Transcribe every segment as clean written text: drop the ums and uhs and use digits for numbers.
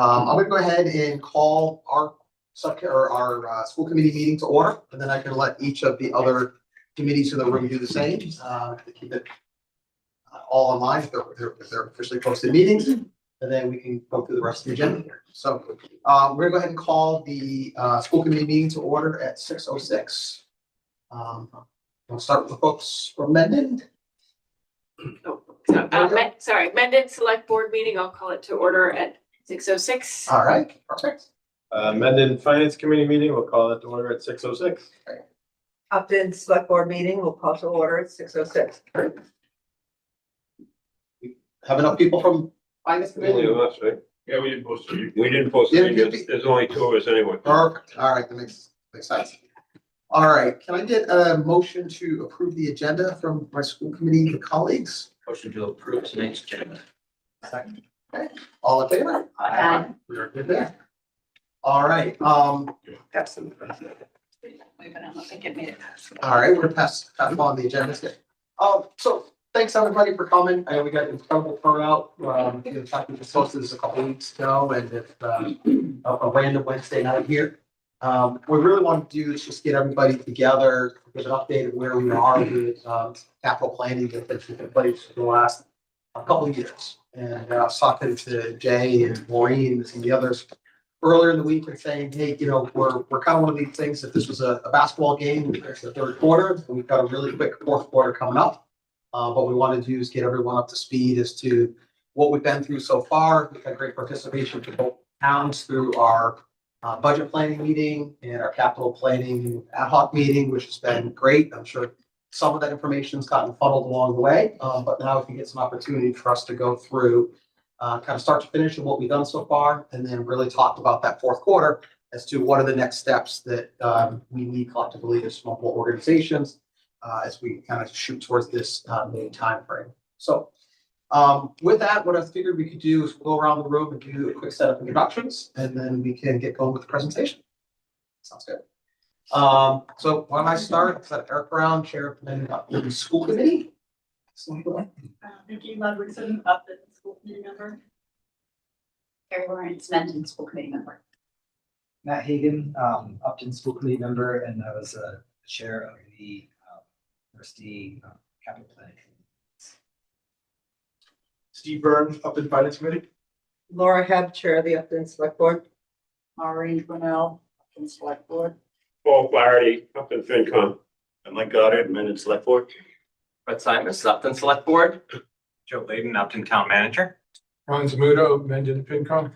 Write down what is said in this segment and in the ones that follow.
I'm going to go ahead and call our school committee meeting to order, and then I can let each of the other committees in the room do the same to keep it all in line if they're officially posted meetings, and then we can go through the rest of the agenda here. So we're going to go ahead and call the school committee meeting to order at 6:06. We'll start with the folks from Mendon. Mendon Select Board meeting. I'll call it to order at 6:06. All right, perfect. Mendon Finance Committee meeting, we'll call it to order at 6:06. Upton Select Board meeting will call to order at 6:06. Have enough people from finance Only committee? of us, right? Yeah, we didn't post it. We didn't post Yeah, it, there's only two of us anyway. Perfect. All right, that makes sense. All right, can I get a motion to approve the agenda from my school committee colleagues? Motion to approve tonight's agenda. Second. Okay, all in favor? Aye. We are good there. All right, Absolutely. all right, we're gonna pass on the agenda. So thanks everybody for coming. I know we got an incredible turnout. In fact, we just posted this a couple weeks ago, and it's a random Wednesday night here. What we really want to do is just get everybody together, give an update of where we are with capital planning that's been taking place for the last couple of years. And I was talking to Jay and Maureen and some of the others earlier in the week and saying, hey, we're kind of one of these things. If this was a basketball game, it's the third quarter, and we've got a really quick fourth quarter coming up. What we want to do is get everyone up to speed as to what we've been through so far. We've had great participation from both towns through our budget planning meeting and our capital planning ad hoc meeting, which has been great. I'm sure some of that information has gotten funneled along the way, but now we can get some opportunity for us to go through kind of start to finish of what we've done so far, and then really talk about that fourth quarter as to what are the next steps that we need collectively as multiple organizations as we kind of shoot towards this main time frame. So with that, what I figured we could do is go around the room and do a quick set of introductions, and then we can get going with the presentation. Sounds good. So why don't I start? Is Eric Brown, Chair of the Mendon-Upton School Committee? Vicki Ludwigson, Upton School Committee member. Carrie Lawrence, Mendon School Committee member. Matt Hagan, Upton School Committee member, and I was a chair of the MURSD capital planning. Steve Byrne, Upton Finance Committee. Laura Hebb, Chair of the Upton Select Board. Maureen Brunel, Upton Select Board. Paul Flaherty, Upton FinCom. And Mike Goddard, Mendon Select Board. Brett Simus, Upton Select Board. Joe Layden, Upton Town Manager. Ron Zamudo, Mendon FinCom.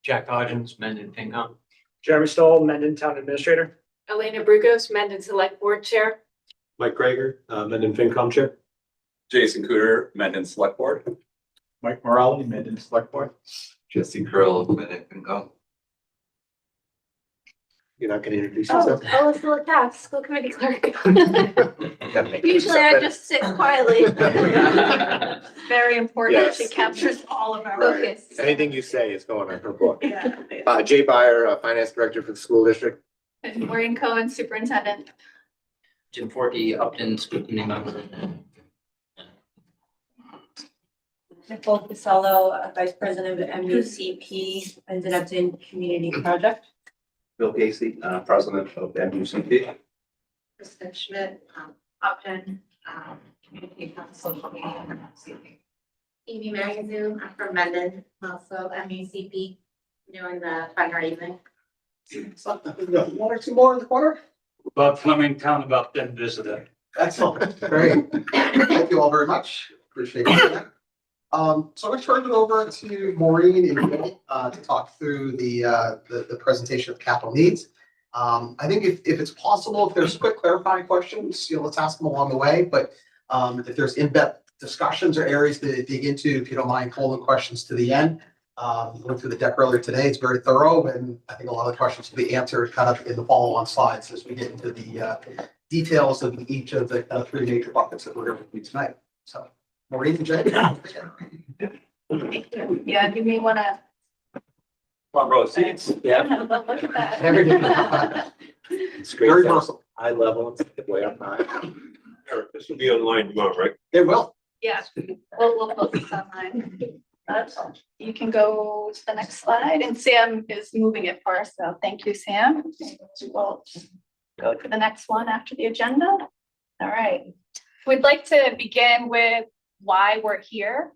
Jack Hodgins, Mendon FinCom. Jeremy Stoll, Mendon Town Administrator. Elena Brugos, Mendon Select Board Chair. Mike Krager, Mendon FinCom Chair. Jason Cooter, Mendon Select Board. Mike Morale, Mendon Select Board. Jesse Curl, Mendon FinCom. You're not going to introduce Oh, yourself? Alyssa LaCasse, School Committee Clerk. Usually I just sit quietly. Very important. Yes. She captures all of our Right. focus. Anything you say is going on her book. Yeah. Jay Byer, Finance Director for the school district. And Maureen Cohen, Superintendent. Jim Forte, Upton School Committee member. Nicole Casello, Vice President of MUCP, Mendon-Upton Community Project. Bill Casey, President of MUCP. Kristen Schmidt, Upton Community Council. Evie Magazine, I'm from Mendon, also MUCP, doing the fundraising. One or two more in the corner? Bob Fleming, Town of Upton visitor. Excellent, great. Thank you all very much. Appreciate that. So I'm going to turn it over to Maureen and Bill to talk through the presentation of capital needs. I think if it's possible, if there's quick clarifying questions, let's ask them along the way. But if there's in-depth discussions or areas to dig into, if you don't mind holding questions to the end. Went through the deck earlier today. It's very thorough, and I think a lot of the questions will be answered kind of in the follow-on slides as we get into the details of each of the three major buckets that we're going to review tonight. So, Maureen and Jay. Yeah, you may want to. Front row seats. Yeah. Look at that. Everything. It's great. Very versatile. High level, it's way up high. Eric, this will be online tomorrow, right? It will. Yeah, we'll focus on mine. You can go to the next slide, and Sam is moving it for us, so thank you, Sam. We'll go to the next one after the agenda. All right. We'd like to begin with why we're here.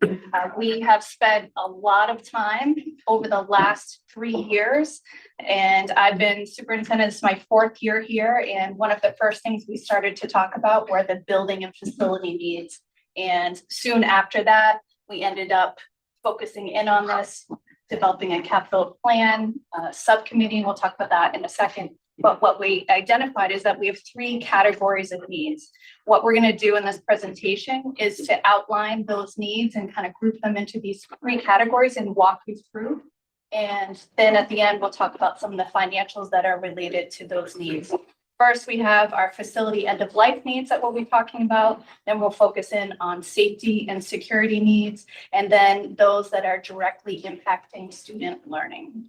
We have spent a lot of time over the last 3 years, and I've been superintendent. This is my 4th year here, and one of the first things we started to talk about were the building and facility needs. And soon after that, we ended up focusing in on this, developing a capital plan, subcommittee. We'll talk about that in a second. But what we identified is that we have 3 categories of needs. What we're going to do in this presentation is to outline those needs and kind of group them into these 3 categories and walk you through. And then at the end, we'll talk about some of the financials that are related to those needs. First, we have our facility end of life needs that we'll be talking about. Then we'll focus in on safety and security needs, and then those that are directly impacting student learning.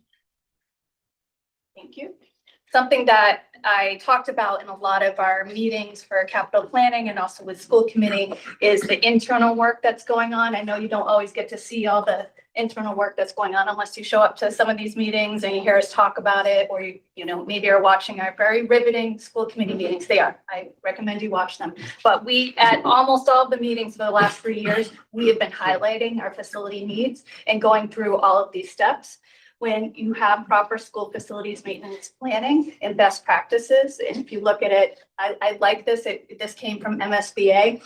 Thank you. Something that I talked about in a lot of our meetings for capital planning and also with school committee is the internal work that's going on. I know you don't always get to see all the internal work that's going on unless you show up to some of these meetings and you hear us talk about it, or you know, maybe are watching our very riveting school committee meetings. They are. I recommend you watch them. But we, at almost all of the meetings for the last 3 years, we have been highlighting our facility needs and going through all of these steps. When you have proper school facilities maintenance planning and best practices, and if you look at it, I like this. This came from MSBA.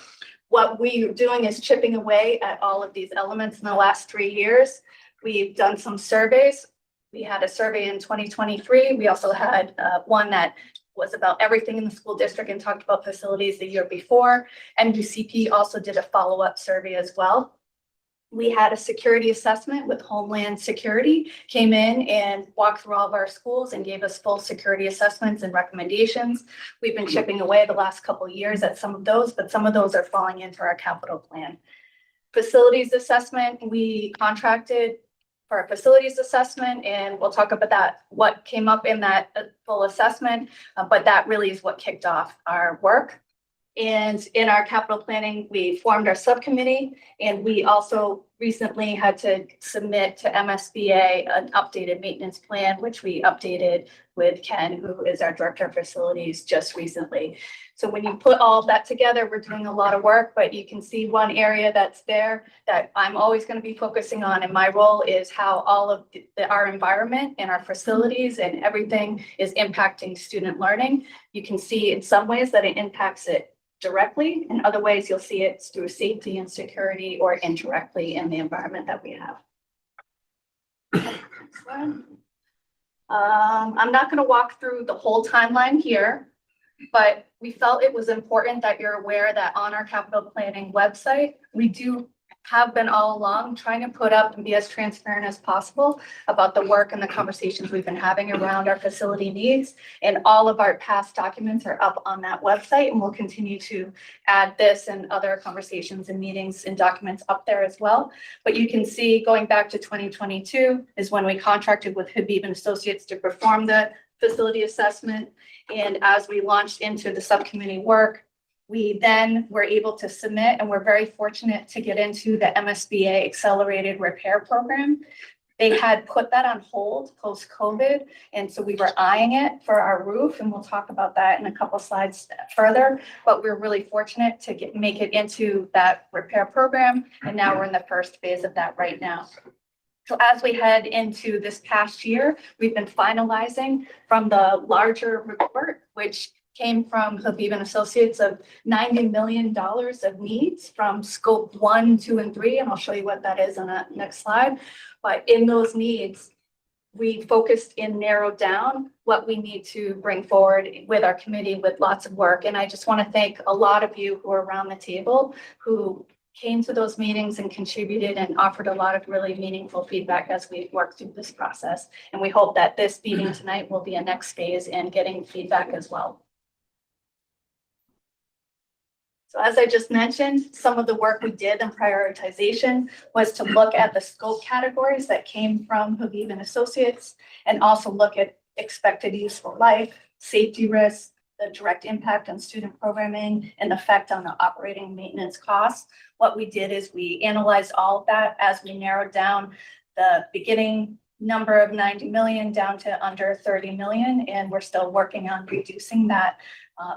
What we're doing is chipping away at all of these elements in the last 3 years. We've done some surveys. We had a survey in 2023. We also had one that was about everything in the school district and talked about facilities the year before. MUCP also did a follow-up survey as well. We had a security assessment with Homeland Security, came in and walked through all of our schools and gave us full security assessments and recommendations. We've been chipping away the last couple of years at some of those, but some of those are falling into our capital plan. Facilities assessment, we contracted for a facilities assessment, and we'll talk about that, what came up in that full assessment, but that really is what kicked off our work. And in our capital planning, we formed our subcommittee, and we also recently had to submit to MSBA an updated maintenance plan, which we updated with Ken, who is our director of facilities, just recently. So when you put all of that together, we're doing a lot of work, but you can see one area that's there that I'm always going to be focusing on in my role is how all of our environment and our facilities and everything is impacting student learning. You can see in some ways that it impacts it directly. In other ways, you'll see it through safety and security or indirectly in the environment that we have. I'm not going to walk through the whole timeline here, but we felt it was important that you're aware that on our capital planning website, we have been all along trying to put up and be as transparent as possible about the work and the conversations we've been having around our facility needs. And all of our past documents are up on that website, and we'll continue to add this and other conversations and meetings and documents up there as well. But you can see going back to 2022 is when we contracted with Habib and Associates to perform the facility assessment. And as we launched into the subcommittee work, we then were able to submit, and we're very fortunate to get into the MSBA Accelerated Repair Program. They had put that on hold post-COVID, and so we were eyeing it for our roof, and we'll talk about that in a couple slides further. But we're really fortunate to make it into that repair program, and now we're in the first phase of that right now. So as we head into this past year, we've been finalizing from the larger report, which came from Habib and Associates of $90 million of needs from scope 1, 2, and 3. And I'll show you what that is on the next slide. But in those needs, we focused and narrowed down what we need to bring forward with our committee with lots of work. And I just want to thank a lot of you who are around the table who came to those meetings and contributed and offered a lot of really meaningful feedback as we work through this process. And we hope that this meeting tonight will be a next phase in getting feedback as well. So as I just mentioned, some of the work we did in prioritization was to look at the scope categories that came from Habib and Associates, and also look at expected useful life, safety risks, the direct impact on student programming and the effect on the operating maintenance costs. What we did is we analyzed all of that as we narrowed down the beginning number of 90 million down to under 30 million. And we're still working on reducing that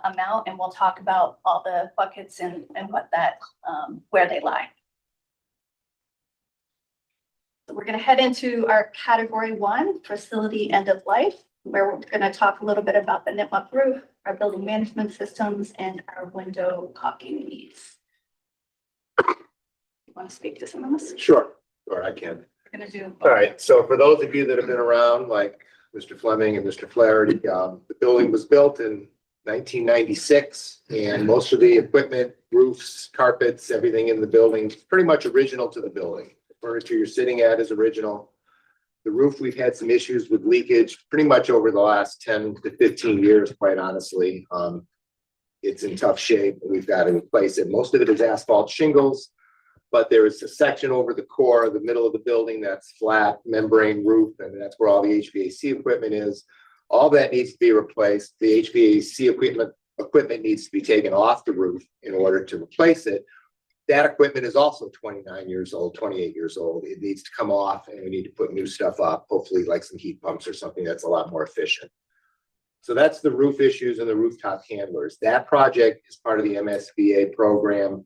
amount. And we'll talk about all the buckets and what that, where they lie. So we're going to head into our category 1, facility end of life, where we're going to talk a little bit about the nip-up roof, our building management systems, and our window caulking needs. You want to speak to some of this? Sure, I can. We're going to do. All right, so for those of you that have been around, like Mr. Fleming and Mr. Flaherty, the building was built in 1996, and most of the equipment, roofs, carpets, everything in the building is pretty much original to the building. The furniture you're sitting at is original. The roof, we've had some issues with leakage pretty much over the last 10 to 15 years, quite honestly. It's in tough shape, and we've got to replace it. Most of it is asphalt shingles, but there is a section over the core, the middle of the building, that's flat membrane roof, and that's where all the HVAC equipment is. All that needs to be replaced. The HVAC equipment needs to be taken off the roof in order to replace it. That equipment is also 29 years old, 28 years old. It needs to come off, and we need to put new stuff up, hopefully like some heat pumps or something that's a lot more efficient. So that's the roof issues and the rooftop handlers. That project is part of the MSBA program.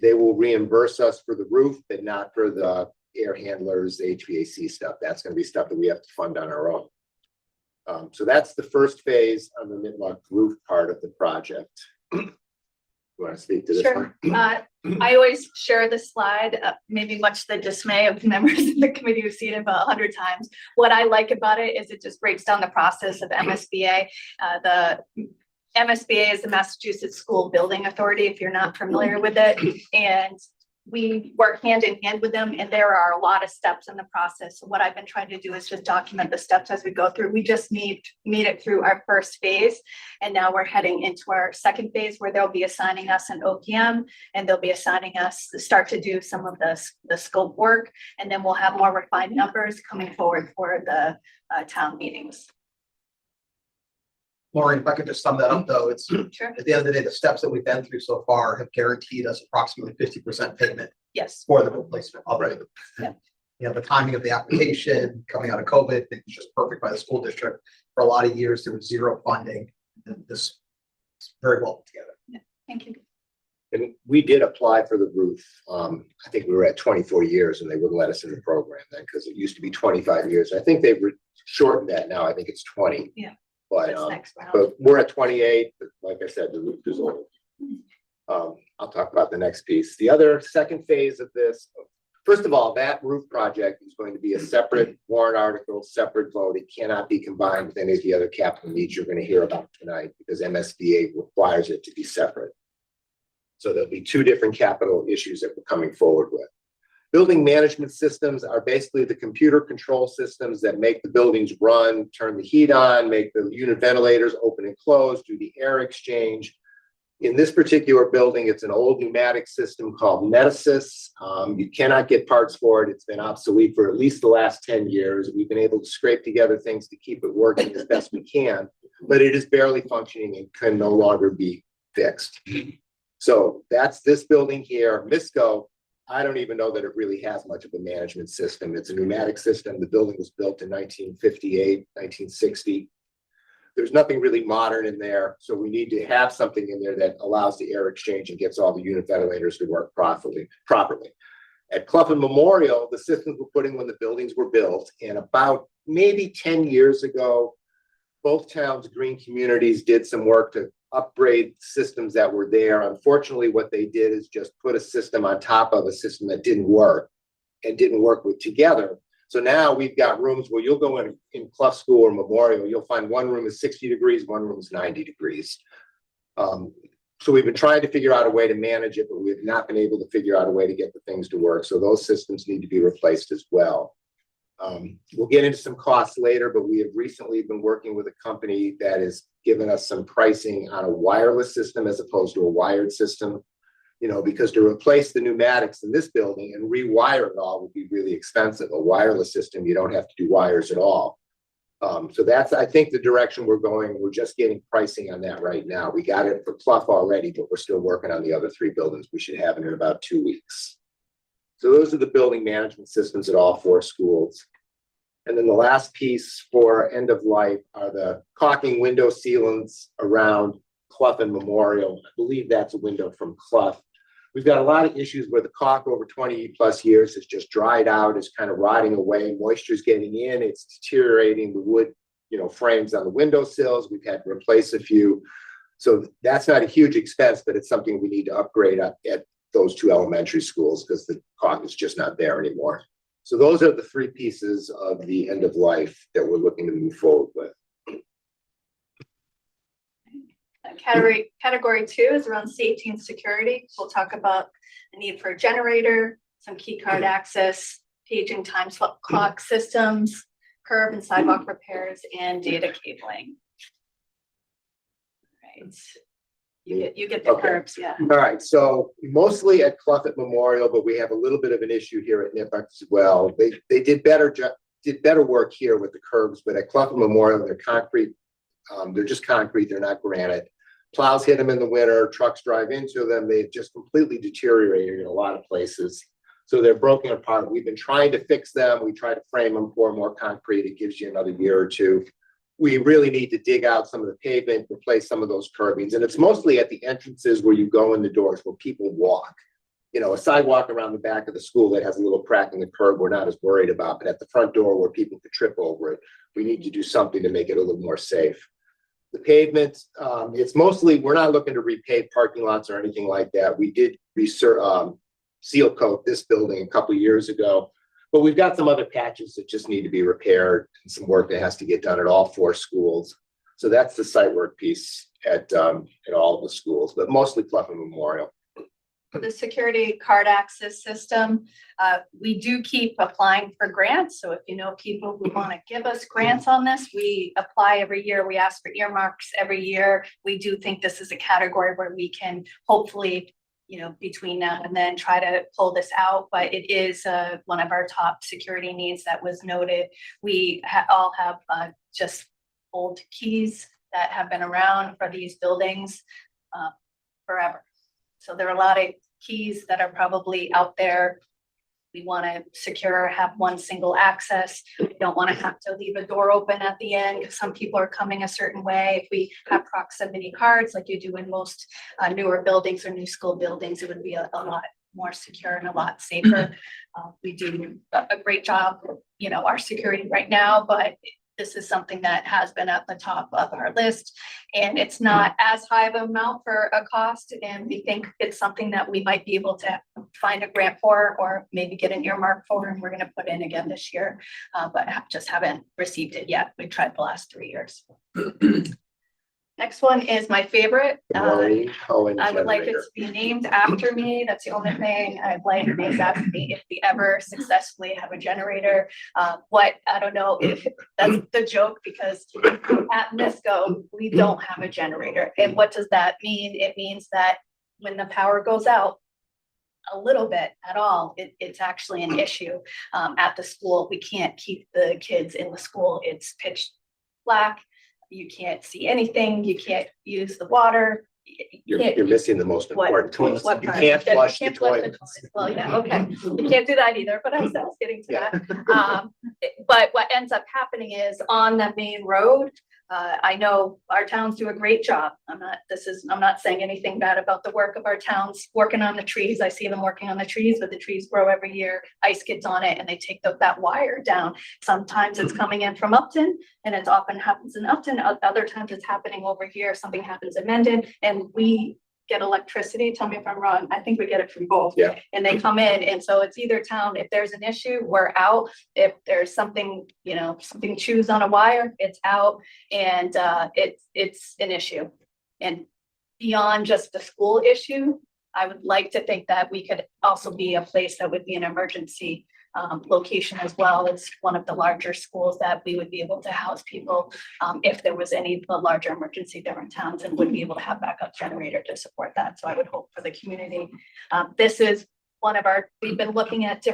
They will reimburse us for the roof, but not for the air handlers, the HVAC stuff. That's going to be stuff that we have to fund on our own. So that's the first phase on the mid-month roof part of the project. You want to speak to this Sure. one? I always share this slide, maybe much the dismay of the members of the committee who've seen it about 100 times. What I like about it is it just breaks down the process of MSBA. The MSBA is the Massachusetts School Building Authority, if you're not familiar with it. And we work hand in hand with them, and there are a lot of steps in the process. So what I've been trying to do is just document the steps as we go through. We just made it through our first phase, and now we're heading into our second phase, where they'll be assigning us an OPM, and they'll be assigning us to start to do some of the scope work, and then we'll have more refined numbers coming forward for the town meetings. Maureen, if I could just sum that up, though, it's Sure. at the end of the day, the steps that we've been through so far have guaranteed us approximately 50% payment Yes. for the replacement already. Yeah. You know, the timing of the application coming out of COVID, it was just perfect by the school district. For a lot of years, there was zero funding, and this is very well put together. Thank you. And we did apply for the roof. I think we were at 24 years, and they wouldn't let us in the program then, because it used to be 25 years. I think they've shortened that now. I think it's 20. Yeah. But, That's next round. but we're at 28, but like I said, the roof is old. I'll talk about the next piece. The other second phase of this, first of all, that roof project is going to be a separate warrant article, separate vote. It cannot be combined with any of the other capital needs you're going to hear about tonight, because MSBA requires it to be separate. So there'll be two different capital issues that we're coming forward with. Building management systems are basically the computer control systems that make the buildings run, turn the heat on, make the unit ventilators open and close, do the air exchange. In this particular building, it's an old pneumatic system called Metasys. You cannot get parts for it. It's been obsolete for at least the last 10 years. We've been able to scrape together things to keep it working as best we can, but it is barely functioning and can no longer be fixed. So that's this building here, MISCO. I don't even know that it really has much of a management system. It's a pneumatic system. The building was built in 1958, 1960. There's nothing really modern in there. So we need to have something in there that allows the air exchange and gets all the unit ventilators to work properly. At Clough and Memorial, the systems were put in when the buildings were built. And about maybe 10 years ago, both towns, green communities, did some work to upgrade systems that were there. Unfortunately, what they did is just put a system on top of a system that didn't work and didn't work with together. So now we've got rooms where you'll go in Clough School or Memorial, you'll find one room is 60 degrees, one room is 90 degrees. So we've been trying to figure out a way to manage it, but we've not been able to figure out a way to get the things to work. So those systems need to be replaced as well. We'll get into some costs later, but we have recently been working with a company that has given us some pricing on a wireless system as opposed to a wired system, because to replace the pneumatics in this building and rewire it all would be really expensive. A wireless system, you don't have to do wires at all. So that's, I think, the direction we're going. We're just getting pricing on that right now. We got it for Clough already, but we're still working on the other 3 buildings. We should have it in about 2 weeks. So those are the building management systems at all 4 schools. And then the last piece for end of life are the caulking window sealants around Clough and Memorial. I believe that's a window from Clough. We've got a lot of issues where the caulk over 20 plus years has just dried out, is kind of rotting away. Moisture's getting in, it's deteriorating the wood, frames on the windowsills. We've had to replace a few. So that's not a huge expense, but it's something we need to upgrade at those 2 elementary schools because the caulk is just not there anymore. So those are the 3 pieces of the end of life that we're looking to move forward with. Category 2 is around safety and security. We'll talk about the need for a generator, some key card access, paging time clock systems, curb and sidewalk repairs, and data cabling. Right. You get the Okay. curbs, yeah. All right, so mostly at Clough at Memorial, but we have a little bit of an issue here at Nipmuc as well. They did better work here with the curbs, but at Clough at Memorial, they're concrete. They're just concrete, they're not granite. Plows hit them in the winter, trucks drive into them. They've just completely deteriorated in a lot of places. So they're broken apart. We've been trying to fix them. We try to frame them, pour more concrete. It gives you another year or 2. We really need to dig out some of the pavement, replace some of those curbings. And it's mostly at the entrances where you go in the doors where people walk. A sidewalk around the back of the school that has a little crack in the curb, we're not as worried about. But at the front door where people could trip over it, we need to do something to make it a little more safe. The pavement, it's mostly, we're not looking to repave parking lots or anything like that. We did seal coat this building a couple of years ago, but we've got some other patches that just need to be repaired and some work that has to get done at all 4 schools. So that's the site work piece at all of the schools, but mostly Clough and Memorial. The security card access system, we do keep applying for grants. So if you know people who want to give us grants on this, we apply every year. We ask for earmarks every year. We do think this is a category where we can hopefully, between now and then try to pull this out. But it is one of our top security needs that was noted. We all have just old keys that have been around for these buildings forever. So there are a lot of keys that are probably out there. We want to secure, have one single access. We don't want to have to leave a door open at the end because some people are coming a certain way. If we have proximity cards like you do in most newer buildings or new school buildings, it would be a lot more secure and a lot safer. We do a great job, our security right now, but this is something that has been at the top of our list, and it's not as high of an amount for a cost. And we think it's something that we might be able to find a grant for, or maybe get an earmark for, and we're going to put in again this year, but just haven't received it yet. We've tried the last 3 years. Next one is my favorite. I would like it to be named after me. That's the only thing I'd like named after me if we ever successfully have a generator. I don't know if that's the joke, because at MISCO, we don't have a generator. And what does that mean? It means that when the power goes out, a little bit at all, it's actually an issue at the school. We can't keep the kids in the school. It's pitch black. You can't see anything. You can't use the water. You're missing the most important toilet. You can't flush the toilet. Well, yeah, okay. You can't do that either, but I was getting to that. But what ends up happening is on the main road, I know our towns do a great job. I'm not saying anything bad about the work of our towns working on the trees. I see them working on the trees, but the trees grow every year. Ice gets on it and they take that wire down. Sometimes it's coming in from Upton, and it often happens in Upton. Other times it's happening over here. Something happens in Mendon, and we get electricity. Tell me if I'm wrong. I think we get it from both. Yeah. And they come in, and so it's either town. If there's an issue, we're out. If there's something, something chews on a wire, it's out, and it's an issue. And beyond just the school issue, I would like to think that we could also be a place that would be an emergency location as well. As one of the larger schools that we would be able to house people if there was any larger emergency there in towns, and would be able to have backup generator to support that. So I would hope for the community. This is one of we've been looking at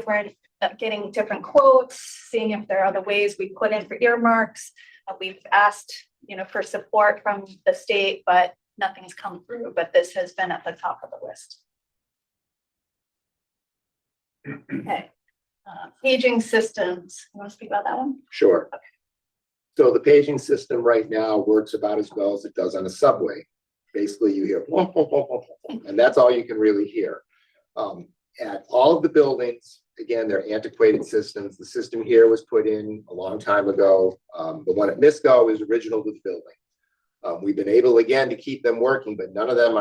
getting different quotes, seeing if there are other ways we put in for earmarks. We've asked, for support from the state, but nothing's come through, but this has been at the top of the list. Okay. Paging systems. You want to speak about that one? Sure. So the paging system right now works about as well as it does on a subway. Basically, you hear, and that's all you can really hear. At all of the buildings, again, they're antiquated systems. The system here was put in a long time ago. The one at MISCO is original to the building. We've been able, again, to keep them working, but none of them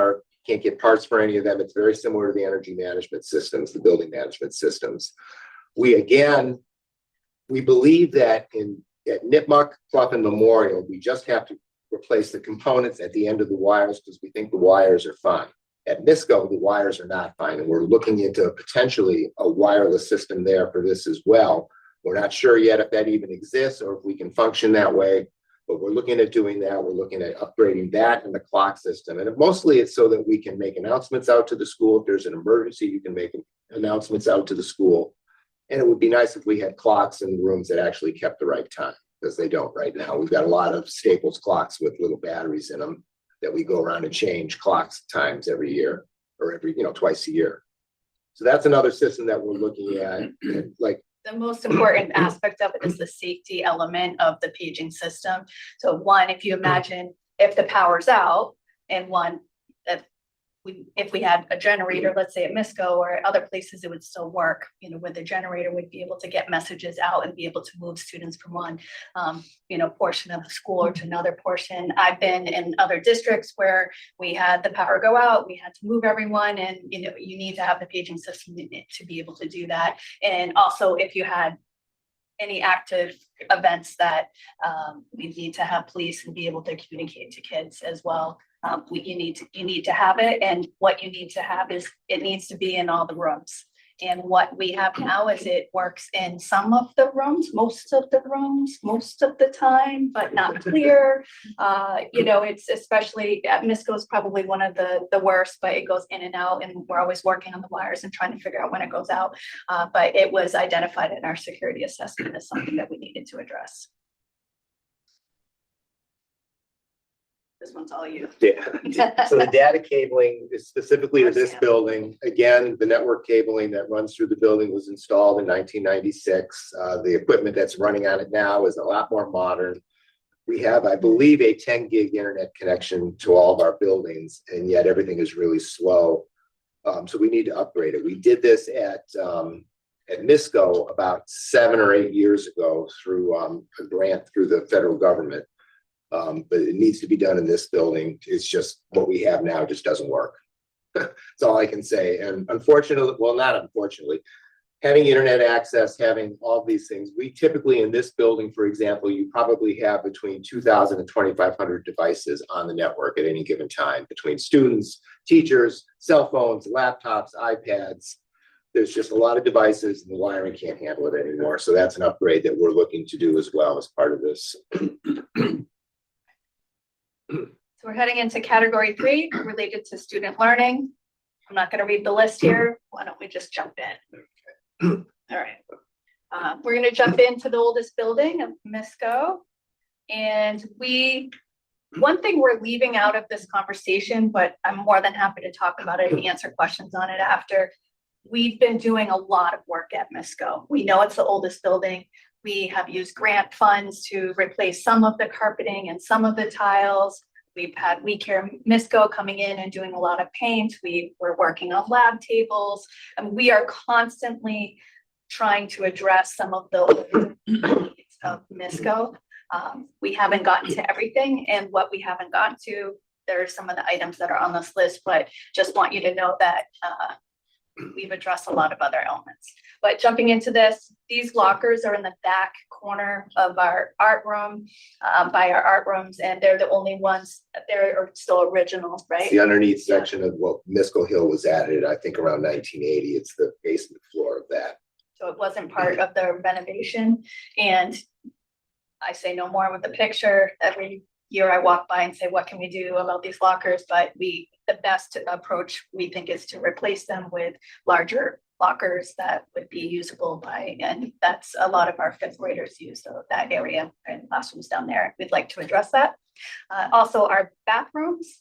can't get parts for any of them. It's very similar to the energy management systems, the building management systems. We believe that at Nipmuc, Clough, and Memorial, we just have to replace the components at the end of the wires because we think the wires are fine. At MISCO, the wires are not fine, and we're looking into potentially a wireless system there for this as well. We're not sure yet if that even exists or if we can function that way, but we're looking at doing that. We're looking at upgrading that and the clock system. And mostly it's so that we can make announcements out to the school. If there's an emergency, you can make announcements out to the school. And it would be nice if we had clocks in rooms that actually kept the right time, because they don't right now. We've got a lot of Staples clocks with little batteries in them that we go around and change clocks times every year or every, twice a year. So that's another system that we're looking at. Like, the most important aspect of it is the safety element of the paging system. So one, if you imagine if the power's out, and one, if we had a generator, let's say at MISCO or at other places, it would still work, where the generator would be able to get messages out and be able to move students from one, portion of the school or to another portion. I've been in other districts where we had the power go out, we had to move everyone, and, you need to have the paging system to be able to do that. And also if you had any active events that we need to have police and be able to communicate to kids as well. You need to have it, and what you need to have is it needs to be in all the rooms. And what we have now is it works in some of the rooms, most of the time, but not clear. It's especially at MISCO is probably one of the worst, but it goes in and out, and we're always working on the wires and trying to figure out when it goes out. But it was identified in our security assessment as something that we needed to address. This one's all you. Yeah. So the data cabling is specifically to this building. Again, the network cabling that runs through the building was installed in 1996. The equipment that's running on it now is a lot more modern. We have, I believe, a 10 gig internet connection to all of our buildings, and yet everything is really slow. So we need to upgrade it. We did this at MISCO about 7 or 8 years ago through a grant through the federal government. But it needs to be done in this building. It's just what we have now just doesn't work. That's all I can say. And unfortunately, well, not unfortunately, having internet access, having all these things, we typically in this building, for example, you probably have between 2,000 and 2,500 devices on the network at any given time, between students, teachers, cell phones, laptops, iPads. There's just a lot of devices, and the wiring can't handle it anymore. So that's an upgrade that we're looking to do as well as part of this. So we're heading into category 3 related to student learning. I'm not going to read the list here. Why don't we just jump in? All right. We're going to jump into the oldest building of MISCO. And one thing we're leaving out of this conversation, but I'm more than happy to talk about it and answer questions on it after. We've been doing a lot of work at MISCO. We know it's the oldest building. We have used grant funds to replace some of the carpeting and some of the tiles. We've had We Care MISCO coming in and doing a lot of paint. We're working on lab tables, and we are constantly trying to address some of the needs of MISCO. We haven't gotten to everything, and what we haven't gotten to, there are some of the items that are on this list, but just want you to know that we've addressed a lot of other elements. But jumping into this, these lockers are in the back corner of our art room, by our art rooms, and they're the only ones that are still original, right? It's the underneath section of what MISCO Hill was added, I think around 1980. It's the basement floor of that. So it wasn't part of the renovation. And I say no more with the picture. Every year I walk by and say, what can we do about these lockers? But the best approach we think is to replace them with larger lockers that would be usable by, and that's a lot of our fifth graders use that area and classrooms down there. We'd like to address that. Also our bathrooms.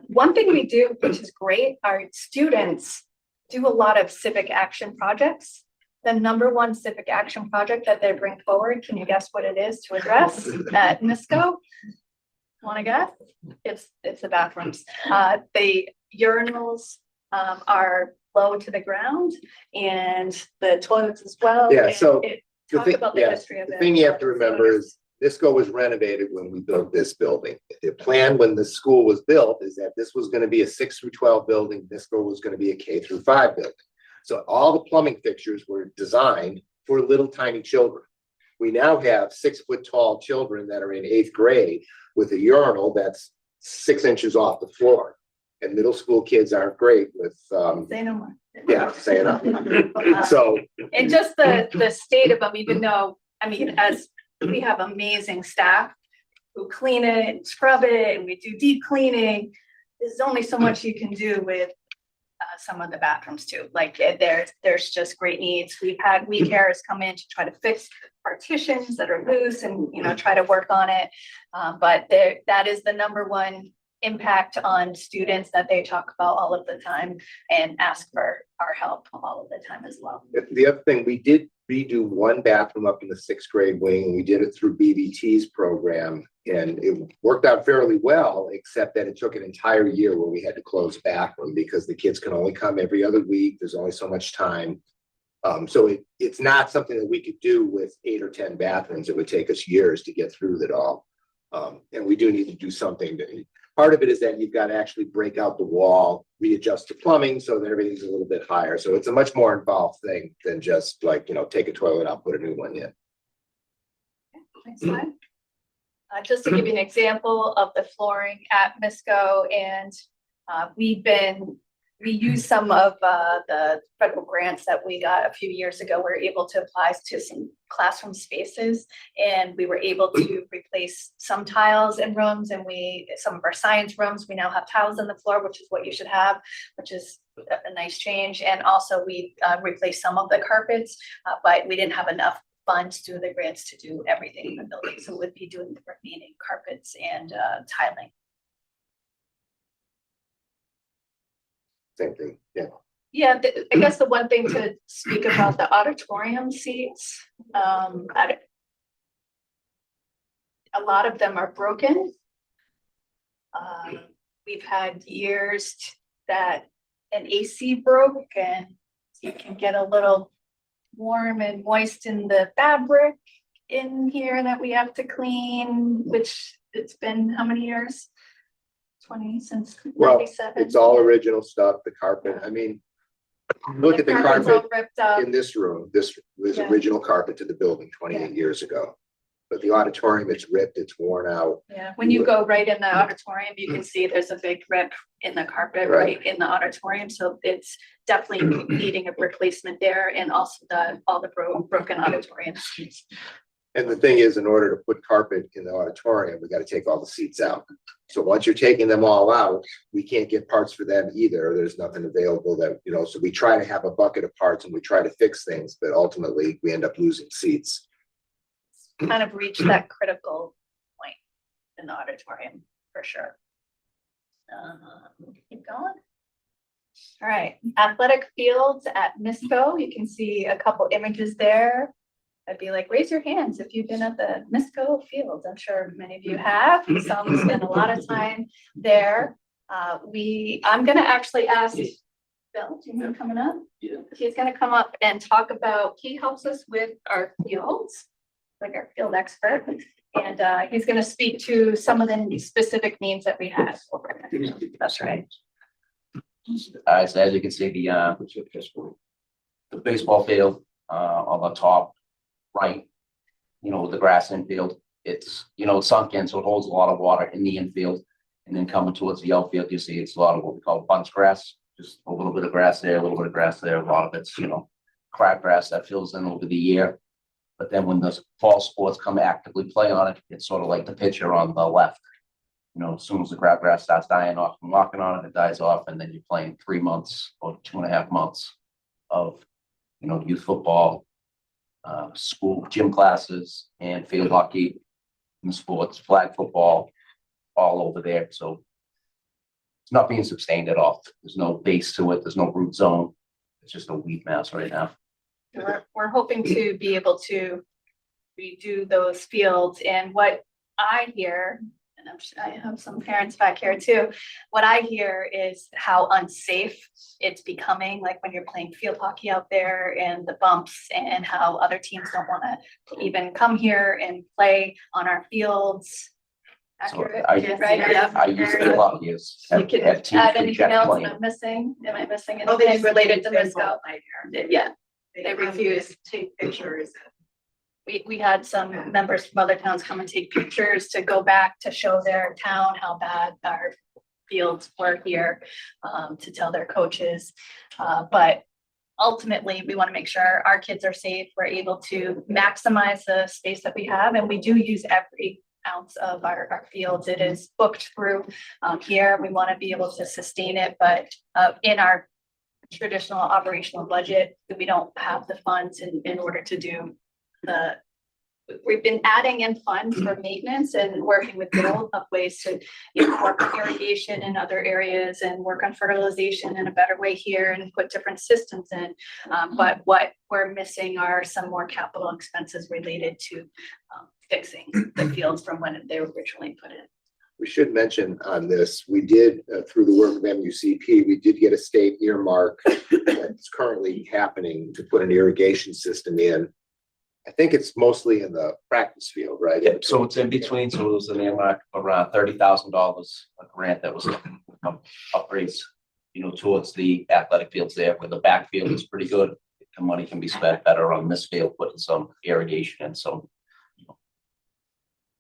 One thing we do, which is great, our students do a lot of civic action projects. The number one civic action project that they bring forward, can you guess what it is to address at NISCO? Want to guess? It's the bathrooms. The urinals are low to the ground, and the toilets as well. Yeah, And so talk about the history of the it. thing you have to remember is NISCO was renovated when we built this building. The plan when the school was built is that this was going to be a 6 through 12 building. NISCO was going to be a K through 5 building. So all the plumbing fixtures were designed for little tiny children. We now have 6 foot tall children that are in 8th grade with a urinal that's 6 inches off the floor. And middle school kids aren't great with, Say no more. yeah, saying that. So, And just the state of them, even though, I mean, as we have amazing staff who clean it and scrub it, and we do deep cleaning, there's only so much you can do with some of the bathrooms too. Like there's just great needs. We've had weed carers come in to try to fix partitions that are loose and, you know, try to work on it. But that is the number one impact on students that they talk about all of the time and ask for our help all of the time as well. the other thing, we did redo one bathroom up in the 6th grade wing, and we did it through BBT's program, and it worked out fairly well, except that it took an entire year where we had to close the bathroom because the kids can only come every other week. There's only so much time. So it's not something that we could do with 8 or 10 bathrooms. It would take us years to get through it all. And we do need to do something. Part of it is that you've got to actually break out the wall, readjust the plumbing so that everything's a little bit higher. So it's a much more involved thing than just like, you know, take a toilet out, put a new one in. Next slide. Just to give you an example of the flooring at MISCO, and we use some of the federal grants that we got a few years ago. We were able to apply to some classroom spaces, and we were able to replace some tiles in rooms, and some of our science rooms, we now have tiles in the floor, which is what you should have, which is a nice change. And also we replaced some of the carpets, but we didn't have enough funds through the grants to do everything in the building. So we'd be doing the remaining carpets and tiling. Same thing, yeah. Yeah, I guess the one thing to speak about the auditorium seats, a lot of them are broken. We've had years that an AC broke, and you can get a little warm and moist in the fabric in here that we have to clean, which it's been how many years? 20 since Well, 97. it's all original stuff, the carpet. I mean, look at the carpet's all carpet ripped up. in this room. This was Yeah. original carpet to the building 28 years ago. But the auditorium, it's ripped, it's worn out. Yeah, when you go right in the auditorium, you can see there's a big rip in the carpet Right. right in the auditorium. So it's definitely needing a replacement there, and also all the broken auditorium seats. And the thing is, in order to put carpet in the auditorium, we got to take all the seats out. So once you're taking them all out, we can't get parts for them either. There's nothing available that, you know, so we try to have a bucket of parts and we try to fix things, but ultimately we end up losing seats. Kind of reached that critical point in the auditorium for sure. Keep going. All right, athletic fields at MISCO. You can see a couple images there. I'd be like, raise your hands if you've been at the MISCO fields. I'm sure many of you have. Some spend a lot of time there. I'm gonna actually ask Bill, do you mind coming up? Yeah. He's gonna come up and talk about, he helps us with our fields, like our field expert. And he's gonna speak to some of the specific needs that we have. That's right. So as you can see, the baseball field on the top right, you know, with the grass infield, it's, you know, sunk in, so it holds a lot of water in the infield. And then coming towards the outfield, you see it's a lot of what we call bunch grass, just a little bit of grass there, a little bit of grass there. A lot of it's, you know, crabgrass that fills in over the year. But then when the fall sports come actively play on it, it's sort of like the pitcher on the left. You know, as soon as the crabgrass starts dying off and walking on it, it dies off, and then you're playing 3 months or 2.5 months of, youth football, school gym classes and field hockey and sports, flag football, all over there. So it's not being sustained at all. There's no base to it. There's no root zone. It's just a weed mass right now. We're hoping to be able to redo those fields, and what I hear, and I have some parents back here too, what I hear is how unsafe it's becoming, like when you're playing field hockey out there and the bumps, and how other teams don't want to even come here and play on our fields. So Accurate, I, right? Yeah. I used to a lot of years. You Have can teams add anything reject else playing. I'm missing? Am I missing Oh, they anything just related to did Misco? nightmare. Yeah, They They come refuse. to take pictures. we had some members from other towns come and take pictures to go back to show their town how bad our fields were here, to tell their coaches. But ultimately, we want to make sure our kids are safe. We're able to maximize the space that we have, and we do use every ounce of our fields. It is booked through here. We want to be able to sustain it, but in our traditional operational budget, we don't have the funds in order to do we've been adding in funds for maintenance and working with Bill of ways to work on irrigation in other areas and work on fertilization in a better way here and put different systems in. But what we're missing are some more capital expenses related to fixing the fields from when they were originally put in. We should mention on this, we did, through the work of MUCP, we did get a state earmark that's currently happening to put an irrigation system in. I think it's mostly in the practice field, right? Yep, so it's in between, so it was an earmark around $30,000, a grant that was upgrades, towards the athletic fields there, where the backfield is pretty good. The money can be spent better on this field, putting some irrigation and some.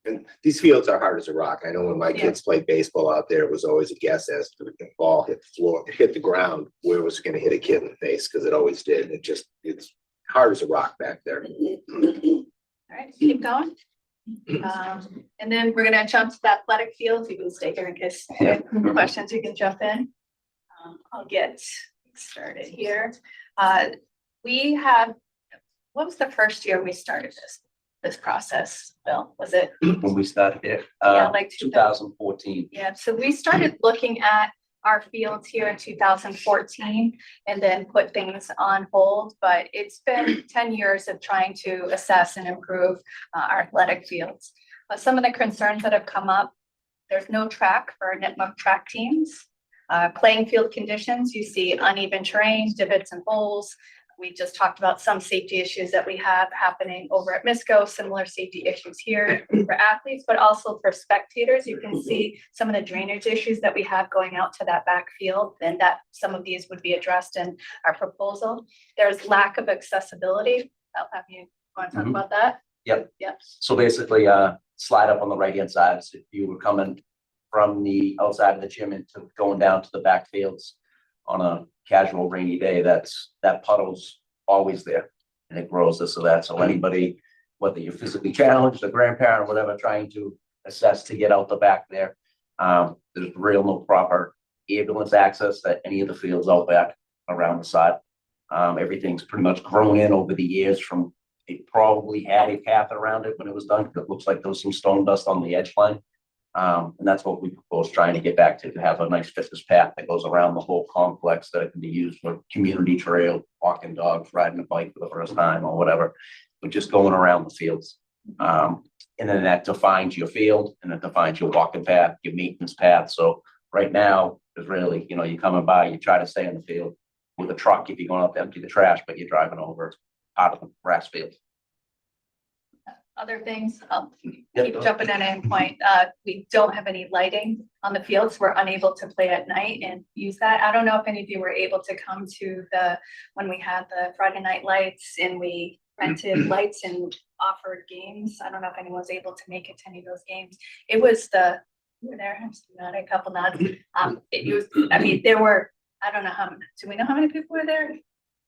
And these fields are hard as a rock. I know when my kids played baseball out there, it was always a guess as to the ball hit the floor, hit the ground, where it was going to hit a kid in the face, because it always did. It's hard as a rock back there. All right, keep going. And then we're gonna jump to the athletic fields. You can stay here in case you have questions, you can jump in. I'll get started here. We have, what was the first year we started this process, Bill? Was it? When we started there, Yeah, like 2014. Yeah, so we started looking at our fields here in 2014 and then put things on hold, but it's been 10 years of trying to assess and improve our athletic fields. Some of the concerns that have come up, there's no track for NITMUC track teams. Playing field conditions, you see uneven terrain, divots and holes. We just talked about some safety issues that we have happening over at MISCO, similar safety issues here for athletes, but also for spectators. You can see some of the drainage issues that we have going out to that backfield, and that some of these would be addressed in our proposal. There's lack of accessibility. I'll have you want to talk about that? Yep. Yep. So basically, slide up on the right-hand side. So if you were coming from the outside of the gym into going down to the backfields on a casual rainy day, that puddle's always there and it grows this or that. So anybody, whether you're physically challenged, a grandparent or whatever, trying to assess to get out the back there, there's no proper ambulance access at any of the fields out back around the side. Everything's pretty much grown in over the years from, it probably had a path around it when it was done, because it looks like there was some stone dust on the edge line. And that's what we propose, trying to get back to have a nice fitness path that goes around the whole complex that can be used for community trail, walking dogs, riding a bike for the first time or whatever, but just going around the fields. And then that defines your field, and it defines your walking path, your maintenance path. So right now, there's really, you're coming by, you try to stay in the field with a truck if you're going up to empty the trash, but you're driving over out of the grass field. Other things, keep jumping in at any point. We don't have any lighting on the fields. We're unable to play at night and use that. I don't know if any of you were able to come to when we had the Friday night lights and we rented lights and offered games. I don't know if anyone was able to make it to any of those games. It was you were there, not a couple nods. There were, I don't know do we know how many people were there?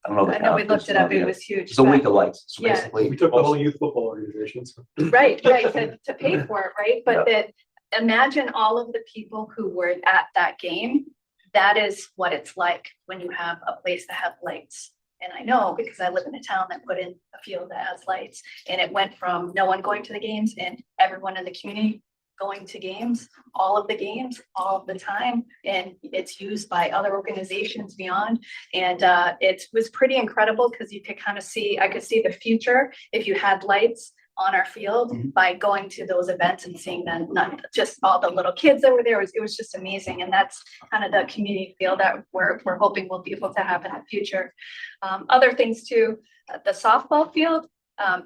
I don't know. I know we looked it up, it was huge. It's a week of lights. So Yeah. basically, We took the whole youth football organization. So. Right, to pay for it, right? But that, imagine all of the people who were at that game. That is what it's like when you have a place that have lights. And I know because I live in a town that put in a field that has lights, and it went from no one going to the games and everyone in the community going to games, all of the games, all of the time. And it's used by other organizations beyond. And it was pretty incredible because you could kind of see, I could see the future if you had lights on our field by going to those events and seeing them, not just all the little kids that were there. It was just amazing. And that's kind of the community feel that we're hoping we'll be able to have in the future. Other things too, the softball field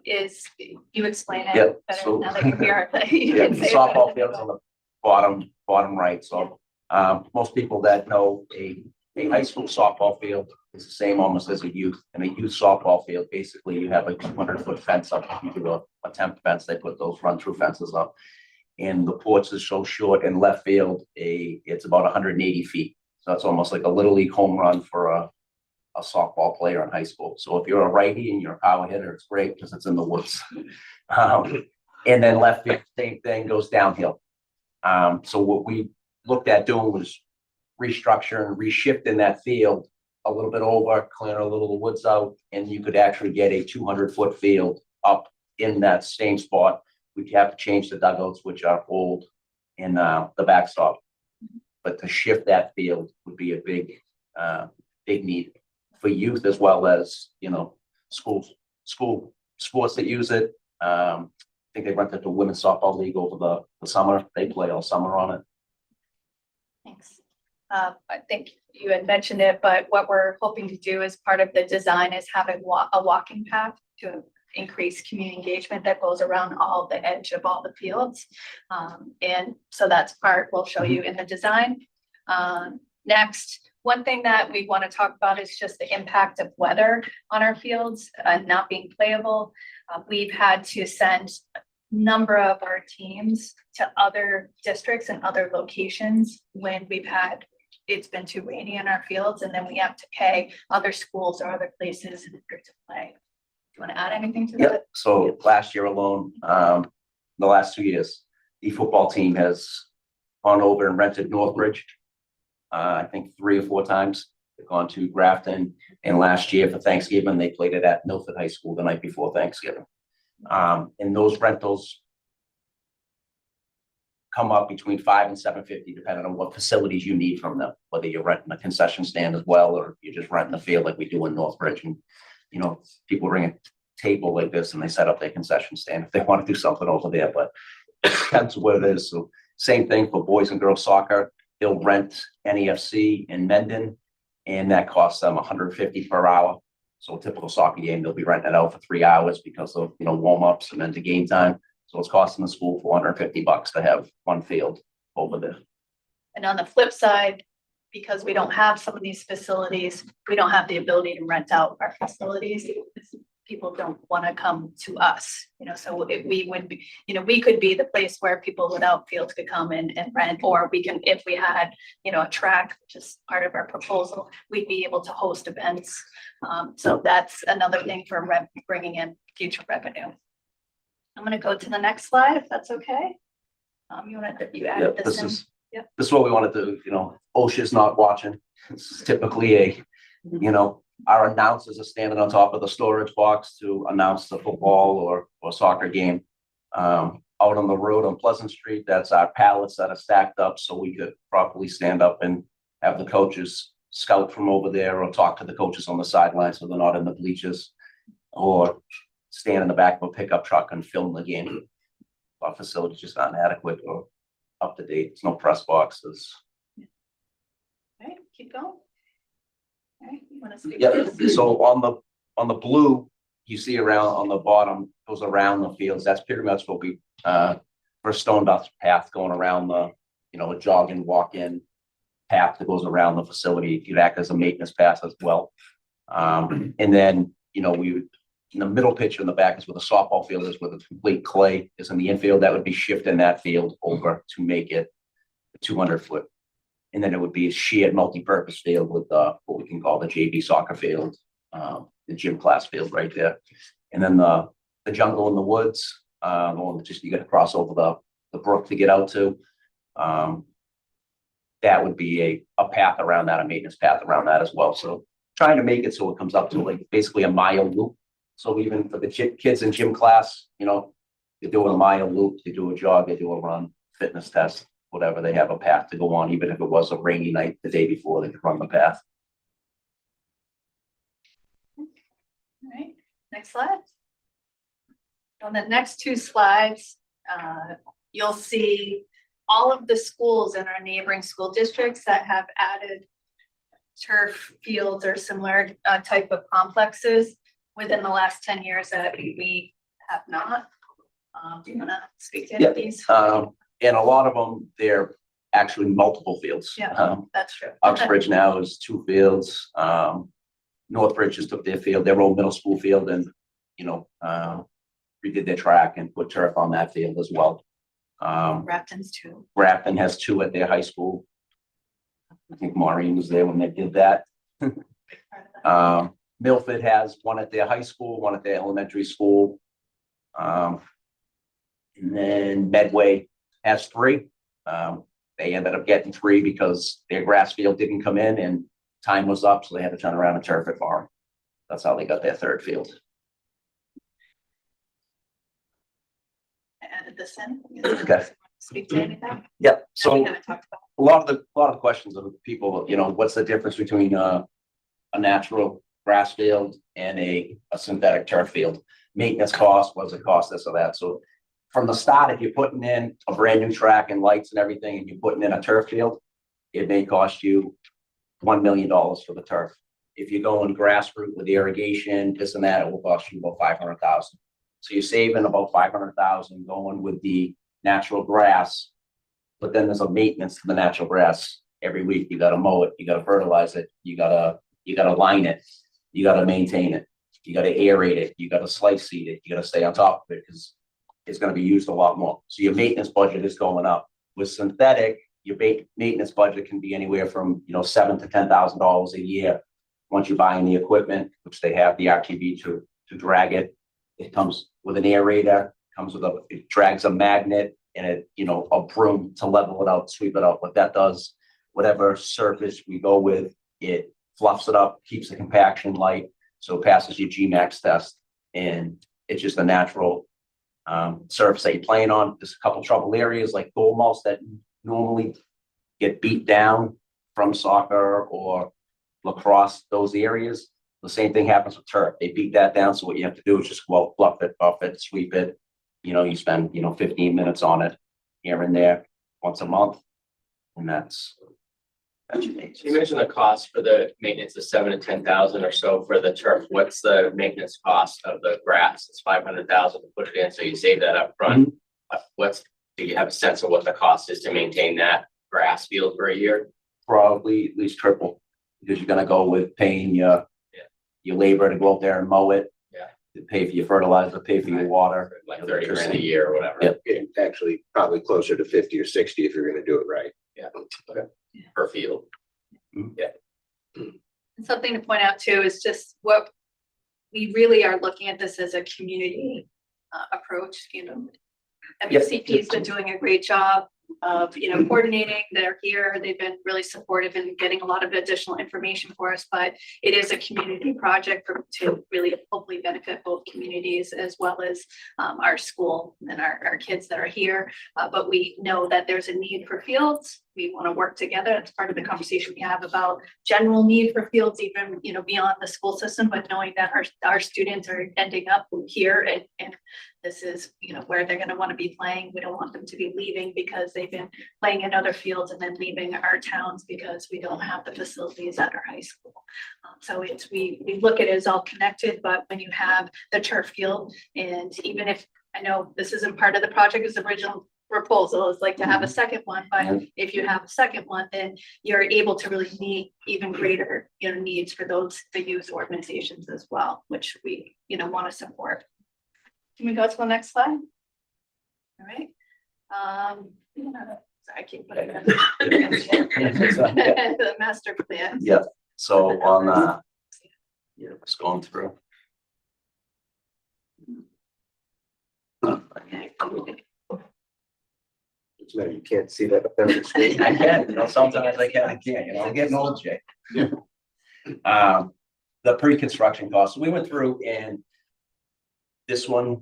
is, you explain it Yeah, better so- now that you're here. You Yeah, can the say it softball better. field's on the bottom right, so, most people that know a high school softball field is the same almost as a youth, and a youth softball field, basically you have a 200-foot fence up. If you do a temp fence, they put those run-through fences up. And the porch is so short, in left field, it's about 180 feet. So it's almost like a little league home run for a softball player in high school. So if you're a righty and you're a power hitter, it's great because it's in the woods. And then left field, same thing, goes downhill. So what we looked at doing was restructuring and reshifting that field a little bit over, clearing a little of the woods out, and you could actually get a 200-foot field up in that same spot. We'd have to change the dugouts, which are old, in the backstop. But to shift that field would be a big need for youth, as well as, school sports that use it. I think they rented the women's softball league over the summer. They play all summer on it. Thanks. I think you had mentioned it, but what we're hoping to do as part of the design is have a walking path to increase community engagement that goes around all the edge of all the fields. And so that's part we'll show you in the design. Next, one thing that we want to talk about is just the impact of weather on our fields and not being playable. We've had to send a number of our teams to other districts and other locations when it's been too rainy in our fields, and then we have to pay other schools or other places in order to play. Do you want to add anything to Yeah, that? so last year alone, the last 2 years, the football team has gone over and rented Northbridge. I think 3 or 4 times. They've gone to Grafton, and last year for Thanksgiving, they played it at Milford High School the night before Thanksgiving. And those rentals come up between $500 and $750, depending on what facilities you need from them, whether you're renting a concession stand as well, or you're just renting the field like we do in Northbridge. And, people bring a table like this and they set up their concession stand if they want to do something over there, but that's what it is. So same thing for boys and girls soccer. They'll rent NEFC in Mendon, and that costs them $150 per hour. So a typical soccer game, they'll be renting it out for 3 hours because of, warm-ups and then to game time. So it's costing the school $450 to have one field over there. And on the flip side, because we don't have some of these facilities, we don't have the ability to rent out our facilities. People don't want to come to us, so we would be, we could be the place where people without fields could come in and rent, or we can, if we had, a track, which is part of our proposal, we'd be able to host events. So that's another thing for bringing in future revenue. I'm going to go to the next slide, if that's okay. You added this in. This is what we want to do. OSHA's not watching. This is typically our announcers are standing on top of the storage box to announce the football or soccer game. Out on the road on Pleasant Street, that's our pallets that are stacked up so we could properly stand up and have the coaches scout from over there, or talk to the coaches on the sideline so they're not in the bleachers, or stand in the back of a pickup truck and film the game. Our facilities just aren't adequate or up to date. There's no press boxes. Okay, keep going. Okay, you want to speak? Yeah, so on the blue, you see around on the bottom, goes around the fields. That's pretty much what we, for stone dust path going around the, a jogging, walk-in path that goes around the facility. You'd act as a maintenance path as well. And then, we would, in the middle picture in the back is where the softball field is, where the complete clay is in the infield. That would be shifting that field over to make it a 200-foot. And then it would be a shared multi-purpose field with what we can call the JV soccer field, the gym class field right there. And then the jungle in the woods, the one that just you got to cross over the brook to get out to. That would be a path around that, a maintenance path around that as well. So trying to make it so it comes up to like basically a mile loop. So even for the kids in gym class, you know, they do a mile loop, they do a jog, they do a run, fitness test, whatever, they have a path to go on, even if it was a rainy night the day before, they could run the path. All right, next slide. On the next two slides, you'll see all of the schools in our neighboring school districts that have added turf fields or similar type of complexes within the last 10 years that we have not. Do you want to speak to any of these? And a lot of them, they're actually multiple fields. Yeah, that's true. Uxbridge now is 2 fields. Northbridge just took their field, their old middle school field, and, you know, redid their track and put turf on that field as well. Grafton's too. Grafton has 2 at their high school. I think Maureen was there when they did that. Milford has 1 at their high school, 1 at their elementary school. And then Medway has 3. They ended up getting 3 because their grass field didn't come in and time was up, so they had to turn around and turf it for them. That's how they got their 3rd field. I added this in. Okay. Speak to anything? Yeah, We so haven't talked about. a lot of the questions of people, you know, what's the difference between a natural grass field and a synthetic turf field? Maintenance cost, what's it cost, this or that? So from the start, if you're putting in a brand new track and lights and everything, and you're putting in a turf field, it may cost you $1 million for the turf. If you're going grass route with irrigation, this and that, it will cost you about $500,000. So you're saving about $500,000 going with the natural grass. But then there's a maintenance to the natural grass. Every week you gotta mow it, you gotta fertilize it, you gotta line it, you gotta maintain it, you gotta aerate it, you gotta slice seed it, you gotta stay on top of it because it's gonna be used a lot more. So your maintenance budget is going up. With synthetic, your maintenance budget can be anywhere from, you know, $7,000 to $10,000 a year. Once you're buying the equipment, which they have the RTV to drag it, it comes with an aerator, it drags a magnet and it, you know, a broom to level it out, sweep it up. What that does, whatever surface we go with, it fluffs it up, keeps the compaction light, so it passes your G-Max test. And it's just a natural surface that you're playing on. There's a couple trouble areas like goal mulch that normally get beat down from soccer or lacrosse, those areas. The same thing happens with turf. They beat that down. So what you have to do is just go out, fluff it, buff it, sweep it. You know, you spend, 15 minutes on it here and there once a month. And that's your maintenance. You mentioned the cost for the maintenance of 7,000 to 10,000 or so for the turf. What's the maintenance cost of the grass? It's 500,000 to put it in, so you save that up front. Do you have a sense of what the cost is to maintain that grass field for a year? Probably at least triple, because you're gonna go with paying your labor to go out there and mow it. Yeah. To pay for your fertilizer, pay for your water. Like 30 grand a year or whatever. Yep. It's actually probably closer to 50 or 60 if you're gonna do it right. Yeah. Okay. Per field. Yeah. And something to point out too is just what we really are looking at this as a community approach, MUCP's been doing a great job of, coordinating. They're here. They've been really supportive in getting a lot of additional information for us, but it is a community project to really hopefully benefit both communities as well as our school and our kids that are here. But we know that there's a need for fields. We want to work together. That's part of the conversation we have about general need for fields, even, beyond the school system, but knowing that our students are ending up here and this is, where they're going to want to be playing. We don't want them to be leaving because they've been playing in other fields and then leaving our towns because we don't have the facilities at our high school. So we look at it as all connected, but when you have the turf field, and even if I know this isn't part of the project's original proposal is like to have a second one, but if you have a second one, then you're able to really meet even greater, needs for the youth organizations as well, which we, want to support. Can we go to the next slide? All right. Sorry, I keep putting it the master plan. Yep. So on just going through. You can't see that up there on the screen. I can, sometimes I can, I can't, I'm getting old, Jay. the pre-construction costs, we went through and this one.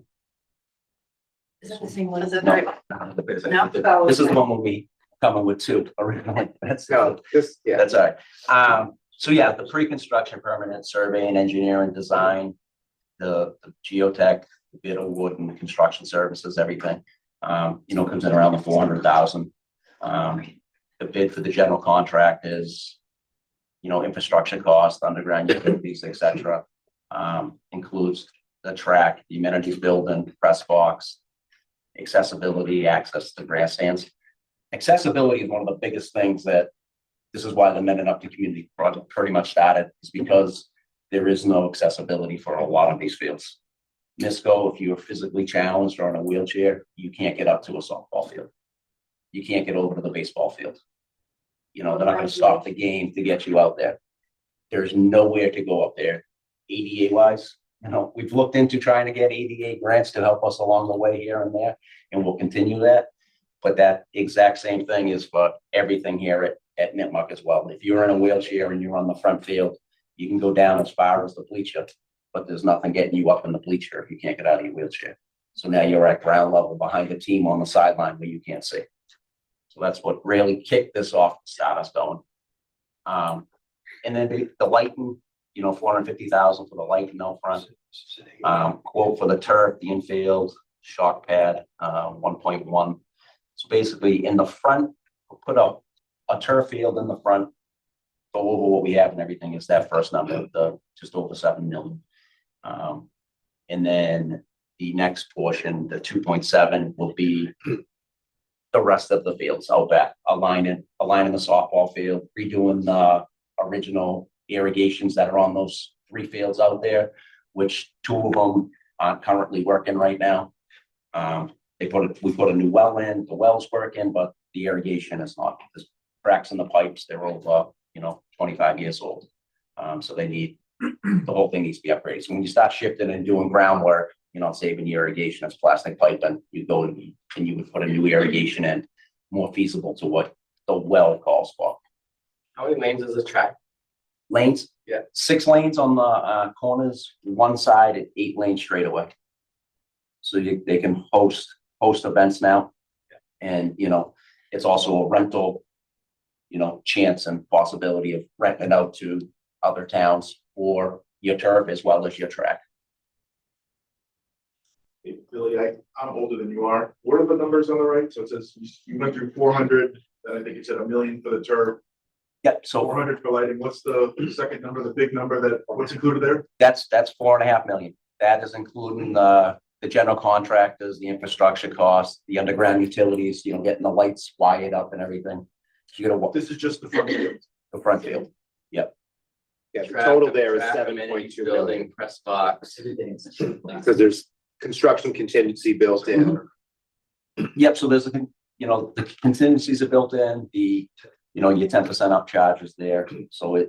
Is that the same one? Was it No, very? No? This is the one when we coming with two originally. That's No, just, yeah. That's all right. So yeah, the pre-construction permanent survey and engineering design, the geotech, the bid award and the construction services, everything, comes in around the 400,000. The bid for the general contract is, infrastructure cost, underground utilities, et cetera. Includes the track, the amenities building, press box, accessibility, access to grandstands. Accessibility is one of the biggest things that, this is why the Mendon-Upton community project pretty much started, is because there is no accessibility for a lot of these fields. Misco, if you are physically challenged or in a wheelchair, you can't get up to a softball field. You can't get over to the baseball field. They're not gonna stop the game to get you out there. There's nowhere to go up there. ADA wise, we've looked into trying to get ADA grants to help us along the way here and there, and we'll continue that. But that exact same thing is for everything here at Nipmuc as well. If you're in a wheelchair and you're on the front field, you can go down as far as the bleacher, but there's nothing getting you up in the bleacher if you can't get out of your wheelchair. So now you're at ground level behind the team on the sideline where you can't see. So that's what really kicked this off to start us going. And then the lighting, 450,000 for the lighting out front. Quote for the turf, the infield, shock pad, 1.1. So basically in the front, we'll put up a turf field in the front. Go over what we have and everything is that first number, the just over 7 million. And then the next portion, the 2.7 will be the rest of the fields out back, aligning the softball field, redoing the original irrigations that are on those 3 fields out there, which 2 of them aren't currently working right now. We put a new well in, the well's working, but the irrigation is not. There's cracks in the pipes, they're over, 25 years old. So they need, the whole thing needs to be upgraded. So when you start shifting and doing groundwork, saving your irrigation as plastic pipe, and you go and you would put a new irrigation in, more feasible to what the well calls for. How many lanes is the track? Lanes? Yeah. 6 lanes on the corners, one side and 8 lanes straight away. So they can host events now. And, it's also a rental, chance and possibility of renting out to other towns for your turf as well as your track. Hey, Billy, I'm older than you are. What are the numbers on the right? So it says you went through 400, then I think you said $1 million for the turf. Yep. So 400 for lighting. What's the second number, the big number what's included there? that's 4.5 million. That is including the general contractors, the infrastructure costs, the underground utilities, getting the lights wired up and everything. So you gotta This is just the front field. the front field. Yep. Yeah, the Track, total there is track, 7.2 amenities million, building, press box. because there's construction contingency built in. Yep. So there's the contingencies are built in, your 10% upcharge is there. So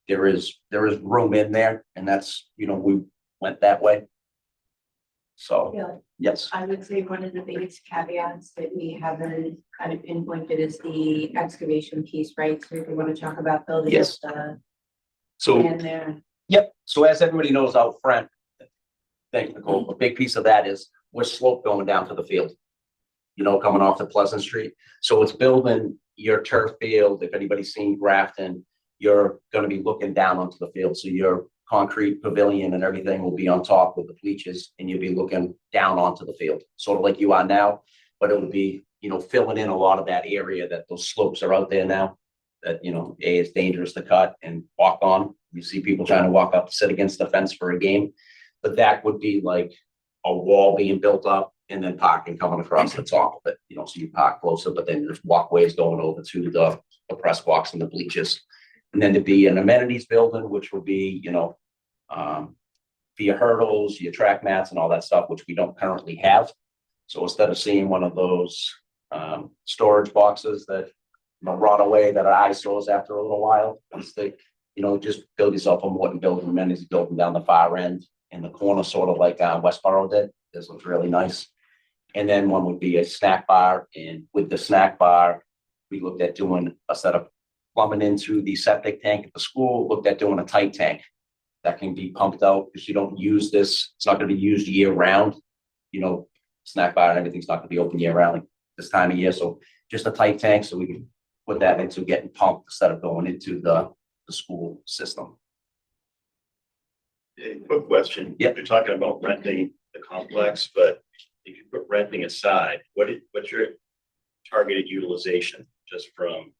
there is room in there, and that's, we went that way. So, Yeah. yes. I would say one of the biggest caveats that we haven't kind of pinpointed is the excavation piece, right? So if we want to talk about building up Yes. the So, plan there. yep. So as everybody knows out front, thank you, Nicole, a big piece of that is we're slope going down to the field, coming off the Pleasant Street. So it's building your turf field. If anybody's seen Grafton, you're going to be looking down onto the field. So your concrete pavilion and everything will be on top with the bleachers, and you'll be looking down onto the field, sort of like you are now, but it will be, filling in a lot of that area that those slopes are out there now that, it's dangerous to cut and walk on. You see people trying to walk up, sit against the fence for a game, but that would be like a wall being built up and then parking coming across the top of it, so you park closer, but then there's walkways going over to the press box and the bleachers. And then to be an amenities building, which will be, for your hurdles, your track mats and all that stuff, which we don't currently have. So instead of seeing one of those storage boxes that rot away, that are eyesores after a little while, once they, just build yourself a Morton building, amenities building down the far end in the corner, sort of like Westboro did. This looks really nice. And then one would be a snack bar, and with the snack bar, we looked at doing a set of plumbing into the septic tank at the school, looked at doing a tight tank that can be pumped out, because you don't use this, it's not gonna be used year round. You know, snack bar and everything's not gonna be open year round like this time of year, so just a tight tank so we can put that into getting pumped instead of going into the school system. Quick question. Yeah. You're talking about renting the complex, but if you put renting aside, what's your targeted utilization just from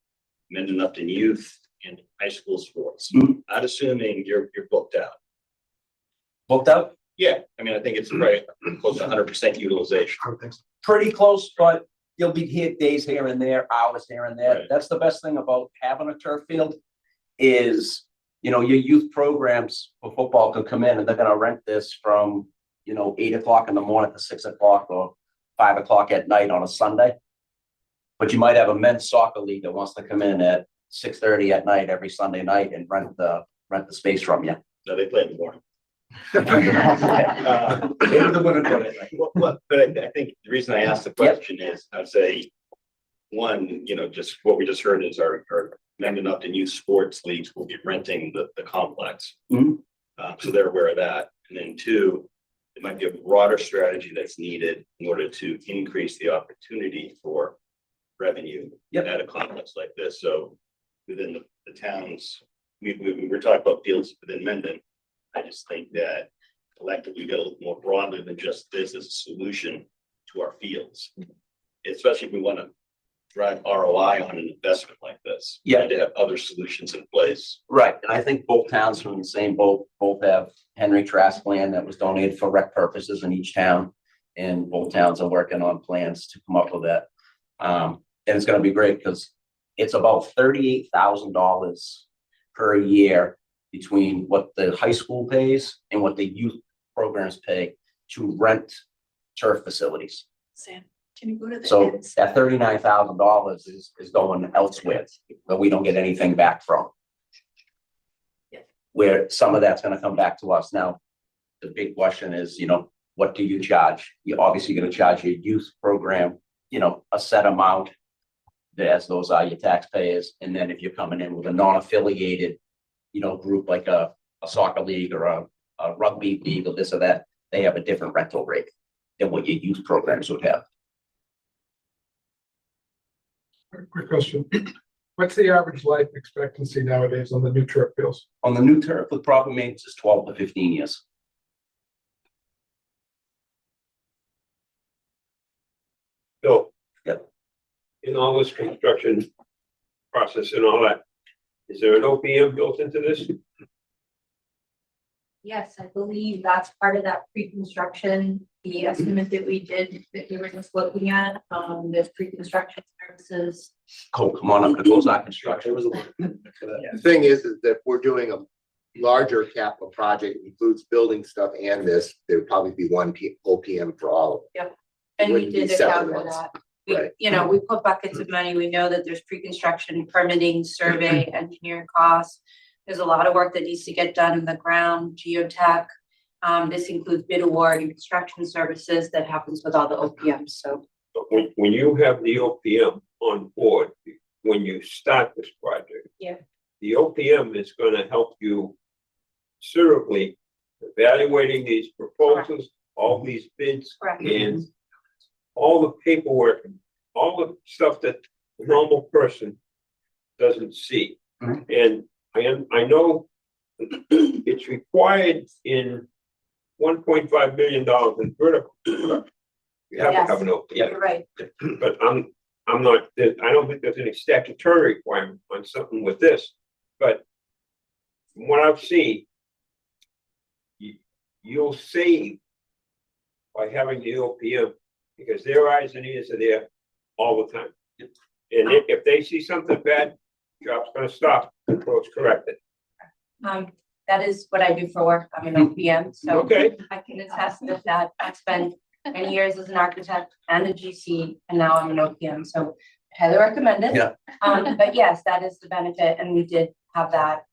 Mendon-Upton youth and high school sports? Not assuming you're booked out. Booked out? Yeah, I mean, I think it's right close to 100% utilization. Pretty close, but you'll be here days here and there, hours here and there. Right. That's the best thing about having a turf field is, you know, your youth programs for football can come in and they're gonna rent this from, you know, 8 o'clock in the morning to 6 o'clock or 5 o'clock at night on a Sunday. But you might have a men's soccer league that wants to come in at 6:30 at night every Sunday night and rent the space from you. No, they play in the morning. Maybe the women do it. But I think the reason I asked the question is, I'd say, one, you know, just what we just heard is our Mendon-Upton youth sports leagues will be renting the complex. Mhm. So they're aware of that. And then two, it might be a broader strategy that's needed in order to increase the opportunity for revenue at a complex like this. So within the towns, we're talking about fields within Mendon. I just think that collectively we got to look more broadly than just this as a solution to our fields. Especially if we want to drive ROI on an investment like this. Yeah. And to have other solutions in place. Right, and I think both towns are in the same boat. Both have Henry Trask land that was donated for rec purposes in each town. And both towns are working on plans to come up with that. And it's gonna be great because it's about $38,000 per year between what the high school pays and what the youth programs pay to rent turf facilities. Sam, can you go to the? So ends? that $39,000 is going elsewhere, that we don't get anything back from. Yeah. Where some of that's gonna come back to us. Now, the big question is, you know, what do you charge? You're obviously gonna charge your youth program, you know, a set amount, as those are your taxpayers. And then if you're coming in with a non-affiliated, you know, group like a soccer league or a rugby league or this or that, they have a different rental rate than what your youth programs would have. Quick question. What's the average life expectancy nowadays on the new turf fields? On the new turf with proper maintenance is 12 to 15 years. So. Yep. In all this construction process and all that, is there an OPM built into this? Yes, I believe that's part of that pre-construction, the estimate that we did, that we were just looking at, there's pre-construction services. Cole, come on up to Ozark Construction. The thing is that we're doing a larger capital project, includes building stuff and this, there would probably be one OPM for all of it. Yep. And we Wouldn't be did account separate for ones. that. Right. You know, we put buckets of money, we know that there's pre-construction, permitting, survey, engineering costs. There's a lot of work that needs to get done in the ground, geotech. This includes bid award and construction services that happens with all the OPMs, so. But when you have the OPM on board, when you start this project. Yeah. The OPM is gonna help you considerably evaluating these proposals, all these bids. Correct. And all the paperwork, all the stuff that the normal person doesn't see. And I know it's required in $1.5 billion in vertical. You have to have an OPM. You're right. But I'm not, I don't think there's any statutory requirement on something with this, but from what I've seen, you'll save by having the OPM because their eyes and ears are there all the time. And if they see something bad, job's gonna stop until it's corrected. That is what I do for work. I'm an OPM, so. Okay. I can attest to that. I spent many years as an architect and a GC, and now I'm an OPM, so highly recommend it. Yeah. But yes, that is the benefit, and we did have that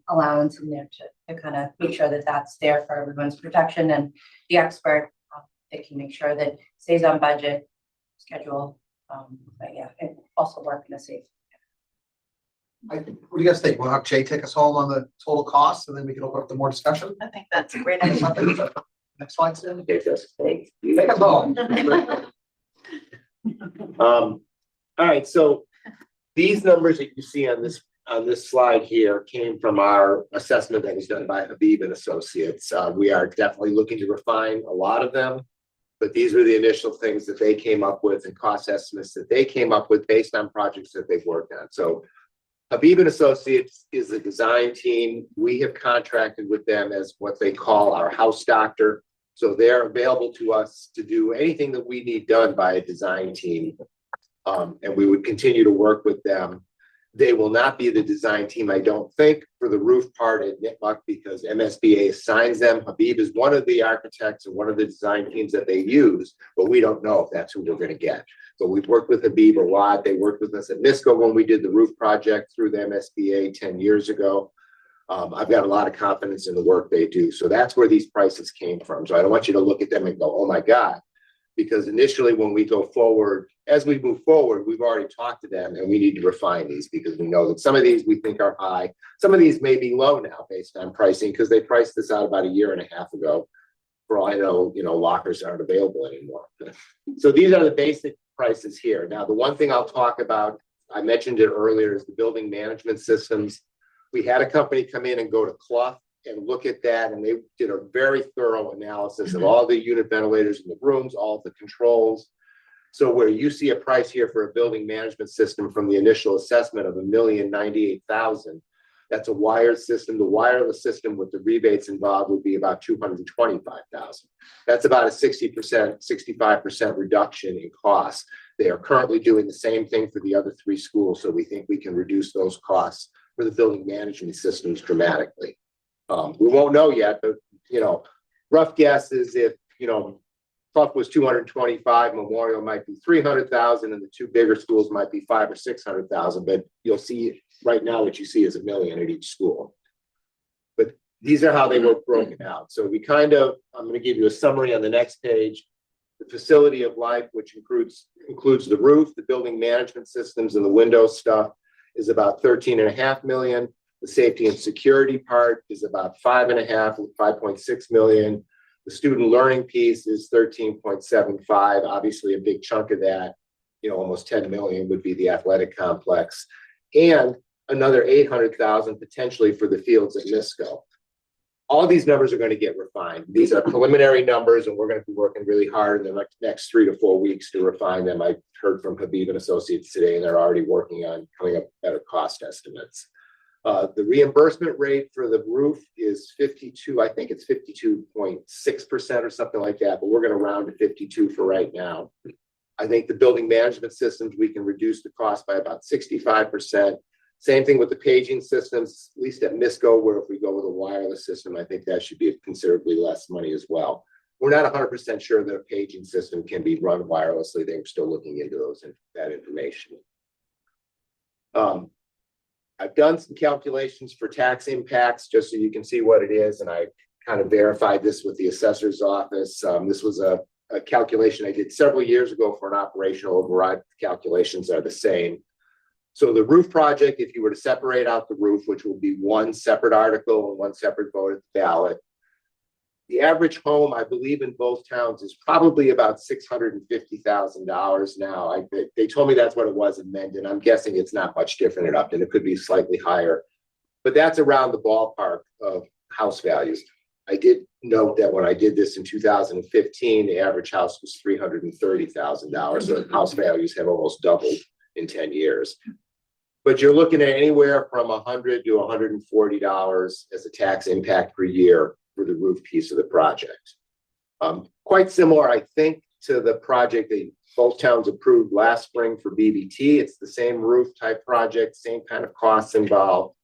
allowance in there to kind of make sure that that's there for everyone's protection, and the expert, they can make sure that it stays on budget, schedule, but yeah, and also work in a safe. What do you guys think? We'll have Jay take us home on the total cost and then we can open up to more discussion. I think that's a great idea. Next slide, Sam. Take us. Take us home. All right, so these numbers that you see on this slide here came from our assessment that was done by Habib and Associates. We are definitely looking to refine a lot of them, but these were the initial things that they came up with and cost estimates that they came up with based on projects that they've worked on. So Habib and Associates is the design team. We have contracted with them as what they call our house doctor. So they're available to us to do anything that we need done by a design team. And we would continue to work with them. They will not be the design team, I don't think, for the roof part at Nipmuc because MSBA assigns them. Habib is one of the architects and one of the design teams that they use, but we don't know if that's who we're going to get. So we've worked with Habib a lot. They worked with us at NISCO when we did the roof project through the MSBA 10 years ago. I've got a lot of confidence in the work they do. So that's where these prices came from. So I don't want you to look at them and go, oh my God, because initially when we go forward, as we move forward, we've already talked to them and we need to refine these because we know that some of these we think are high. Some of these may be low now based on pricing because they priced this out about 1.5 years ago. For all I know, lockers aren't available anymore. So these are the basic prices here. Now, the one thing I'll talk about, I mentioned it earlier, is the building management systems. We had a company come in and go to Clough and look at that, and they did a very thorough analysis of all the unit ventilators in the rooms, all of the controls. So where you see a price here for a building management system from the initial assessment of $1,098,000, that's a wired system. The wireless system with the rebates involved would be about $225,000. That's about a 60%, 65% reduction in costs. They are currently doing the same thing for the other 3 schools, so we think we can reduce those costs for the building management systems dramatically. We won't know yet, but rough guess is if Clough was 225, Memorial might be 300,000, and the 2 bigger schools might be 500,000 or 600,000. But you'll see right now what you see is $1 million at each school. But these are how they were broken out. So I'm going to give you a summary on the next page. The facility of life, which includes the roof, the building management systems, and the windows stuff, is about $13.5 million. The safety and security part is about 5.6 million. The student learning piece is 13.75. Obviously, a big chunk of that, almost 10 million would be the athletic complex, and another 800,000 potentially for the fields at NISCO. All these numbers are going to get refined. These are preliminary numbers, and we're going to be working really hard in the next 3 to 4 weeks to refine them. I heard from Habib and Associates today, and they're already working on coming up with better cost estimates. The reimbursement rate for the roof is 52. I think it's 52.6% or something like that, but we're going to round to 52 for right now. I think the building management systems, we can reduce the cost by about 65%. Same thing with the paging systems, at least at NISCO, where if we go with a wireless system, I think that should be considerably less money as well. We're not 100% sure that a paging system can be run wirelessly. They're still looking into that information. I've done some calculations for tax impacts just so you can see what it is, and I kind of verified this with the assessor's office. This was a calculation I did several years ago for an operational override. Calculations are the same. So the roof project, if you were to separate out the roof, which will be one separate article and one separate vote at the ballot, the average home, I believe, in both towns is probably about $650,000 now. They told me that's what it was in Mendon. I'm guessing it's not much different at Upton. It could be slightly higher, but that's around the ballpark of house values. I did note that when I did this in 2015, the average house was $330,000. So house values have almost doubled in 10 years. But you're looking at anywhere from $100 to $140 as a tax impact per year for the roof piece of the project. Quite similar, I think, to the project that both towns approved last spring for BBT. It's the same roof type project, same kind of costs involved.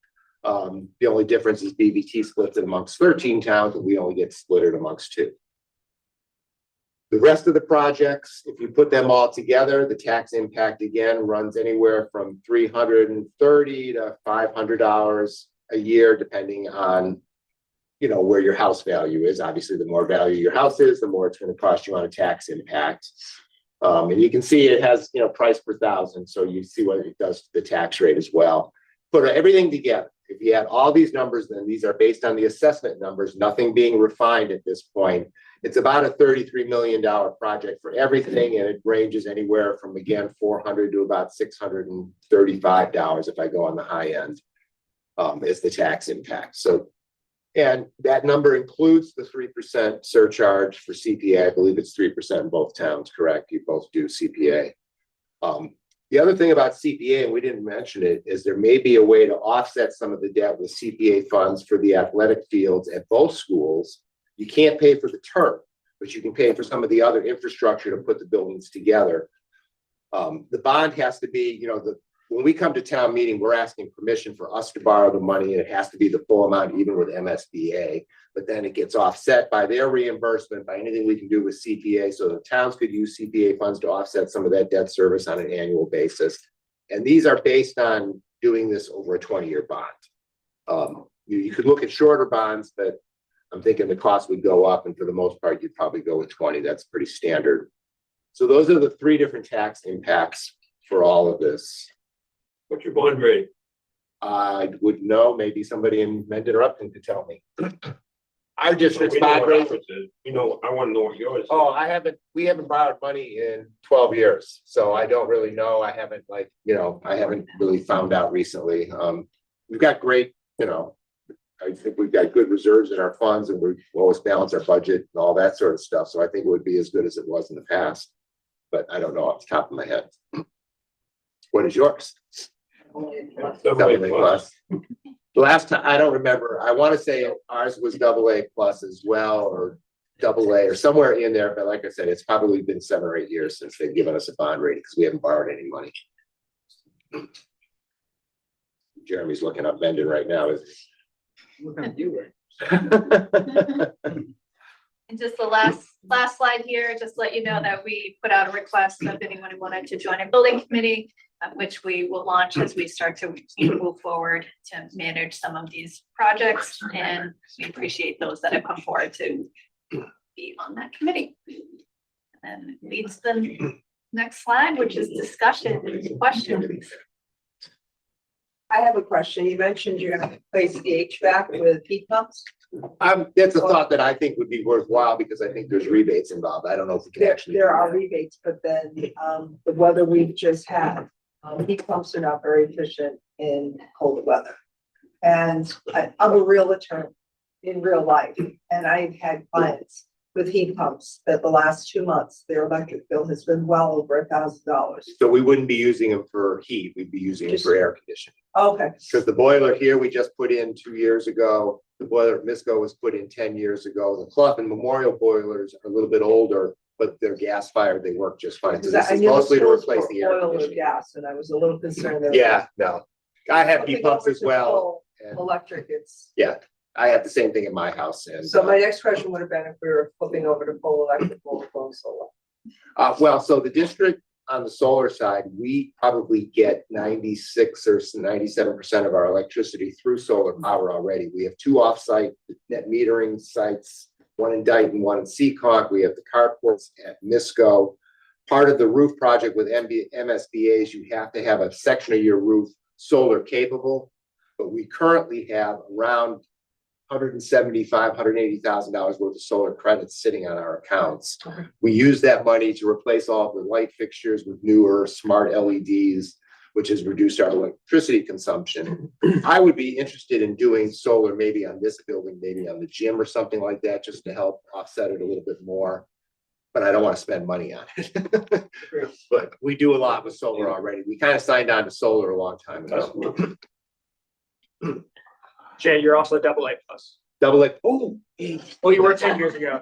The only difference is BBT splits it amongst 13 towns, and we only get split it amongst 2. The rest of the projects, if you put them all together, the tax impact again runs anywhere from $330 to $500 a year, depending on where your house value is. Obviously, the more value your house is, the more it's going to cost you on a tax impact. And you can see it has, price per thousand. So you see what it does to the tax rate as well. put everything together, if you add all these numbers, then these are based on the assessment numbers, nothing being refined at this point. It's about a $33 million project for everything, and it ranges anywhere from, again, $400 to about $635 if I go on the high end, is the tax impact. So, and that number includes the 3% surcharge for CPA. I believe it's 3% in both towns, correct? You both do CPA. The other thing about CPA, and we didn't mention it, is there may be a way to offset some of the debt with CPA funds for the athletic fields at both schools. You can't pay for the turf, but you can pay for some of the other infrastructure to put the buildings together. The bond has to be, you know, when we come to town meeting, we're asking permission for us to borrow the money, and it has to be the full amount, even with MSBA. But then it gets offset by their reimbursement, by anything we can do with CPA. So the towns could use CPA funds to offset some of that debt service on an annual basis. And these are based on doing this over a 20-year bond. You could look at shorter bonds, but I'm thinking the cost would go up, and for the most part, you'd probably go with 20. That's pretty standard. So those are the three different tax impacts for all of this. What's your bond rating? I would know, maybe somebody in Mendon-Upton could tell me. Our district's bond rate. You know, I want to know what yours is. Oh, we haven't borrowed money in 12 years, so I don't really know. I haven't I haven't really found out recently. We've got great, I think we've got good reserves in our funds, and we've always balanced our budget and all that sort of stuff. So I think it would be as good as it was in the past, but I don't know off the top of my head. What is yours? AA+. The last time, I don't remember. I want to say ours was AA+ as well, or AA, or somewhere in there. But like I said, it's probably been 7 or 8 years since they've given us a bond rating because we haven't borrowed any money. Jeremy's looking up Mendon right now. And just the last slide here, just let you know that we put out a request of anyone who wanted to join a building committee, which we will launch as we start to move forward to manage some of these projects. And we appreciate those that have come forward to be on that committee. And then leads the next slide, which is discussion, questions. I have a question. You mentioned you're gonna replace the HVAC with heat pumps. That's a thought that I think would be worthwhile because I think there's rebates involved. I don't know if we can actually. There are rebates, but then the weather we've just had, heat pumps are not very efficient in cold weather. And I'm a realtor in real life, and I've had clients with heat pumps that the last 2 months, their electric bill has been well over $1,000. So we wouldn't be using them for heat, we'd be using them for air conditioning. Okay. Because the boiler here, we just put in 2 years ago. The boiler at Misco was put in 10 years ago. The Clough and Memorial boilers are a little bit older, but they're gas fired. They work just fine. So this is mostly to replace the air Oil or conditioning. gas, and I was a little concerned. that- Yeah, no. I have heat pumps as well. and- Electric, it's. Yeah, I have the same thing in my house. And So my next question would have been if we were flipping over to full electric or full solar. well, so the district on the solar side, we probably get 96 or 97% of our electricity through solar power already. We have 2 off-site net metering sites, one in Dayton, one in Seekonk. We have the carports at Misco. Part of the roof project with MSBA's, you have to have a section of your roof solar capable, but we currently have around $175,000, $180,000 worth of solar credits sitting on our accounts. We use that money to replace all of the light fixtures with newer smart LEDs, which has reduced our electricity consumption. I would be interested in doing solar maybe on this building, maybe on the gym or something like that, just to help offset it a little bit more. But I don't want to spend money on it. But we do a lot with solar already. We kind of signed on to solar a long time ago. Jay, you're also a AA+. AA. Oh, Well, you were 10 years ago.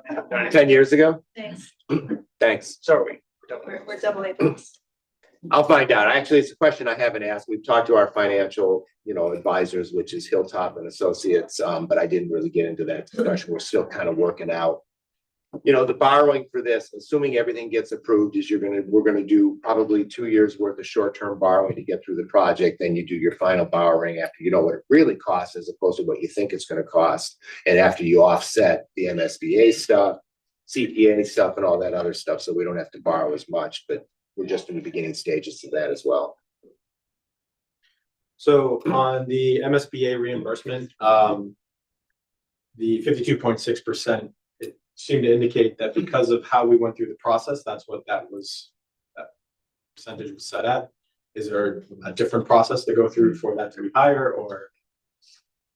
10 years ago? Thanks. Thanks. So are we. We're AA+. I'll find out. Actually, it's a question I haven't asked. We've talked to our financial, advisors, which is Hilltop and Associates, but I didn't really get into that discussion. We're still kind of working out. The borrowing for this, assuming everything gets approved, is we're gonna do probably 2 years worth of short-term borrowing to get through the project. Then you do your final borrowing after you know what it really costs as opposed to what you think it's gonna cost. And after you offset the MSBA stuff, CPA stuff, and all that other stuff, so we don't have to borrow as much, but we're just in the beginning stages of that as well. So on the MSBA reimbursement, the 52.6%, it seemed to indicate that because of how we went through the process, that's what that percentage was set at. Is there a different process to go through for that to be higher, or?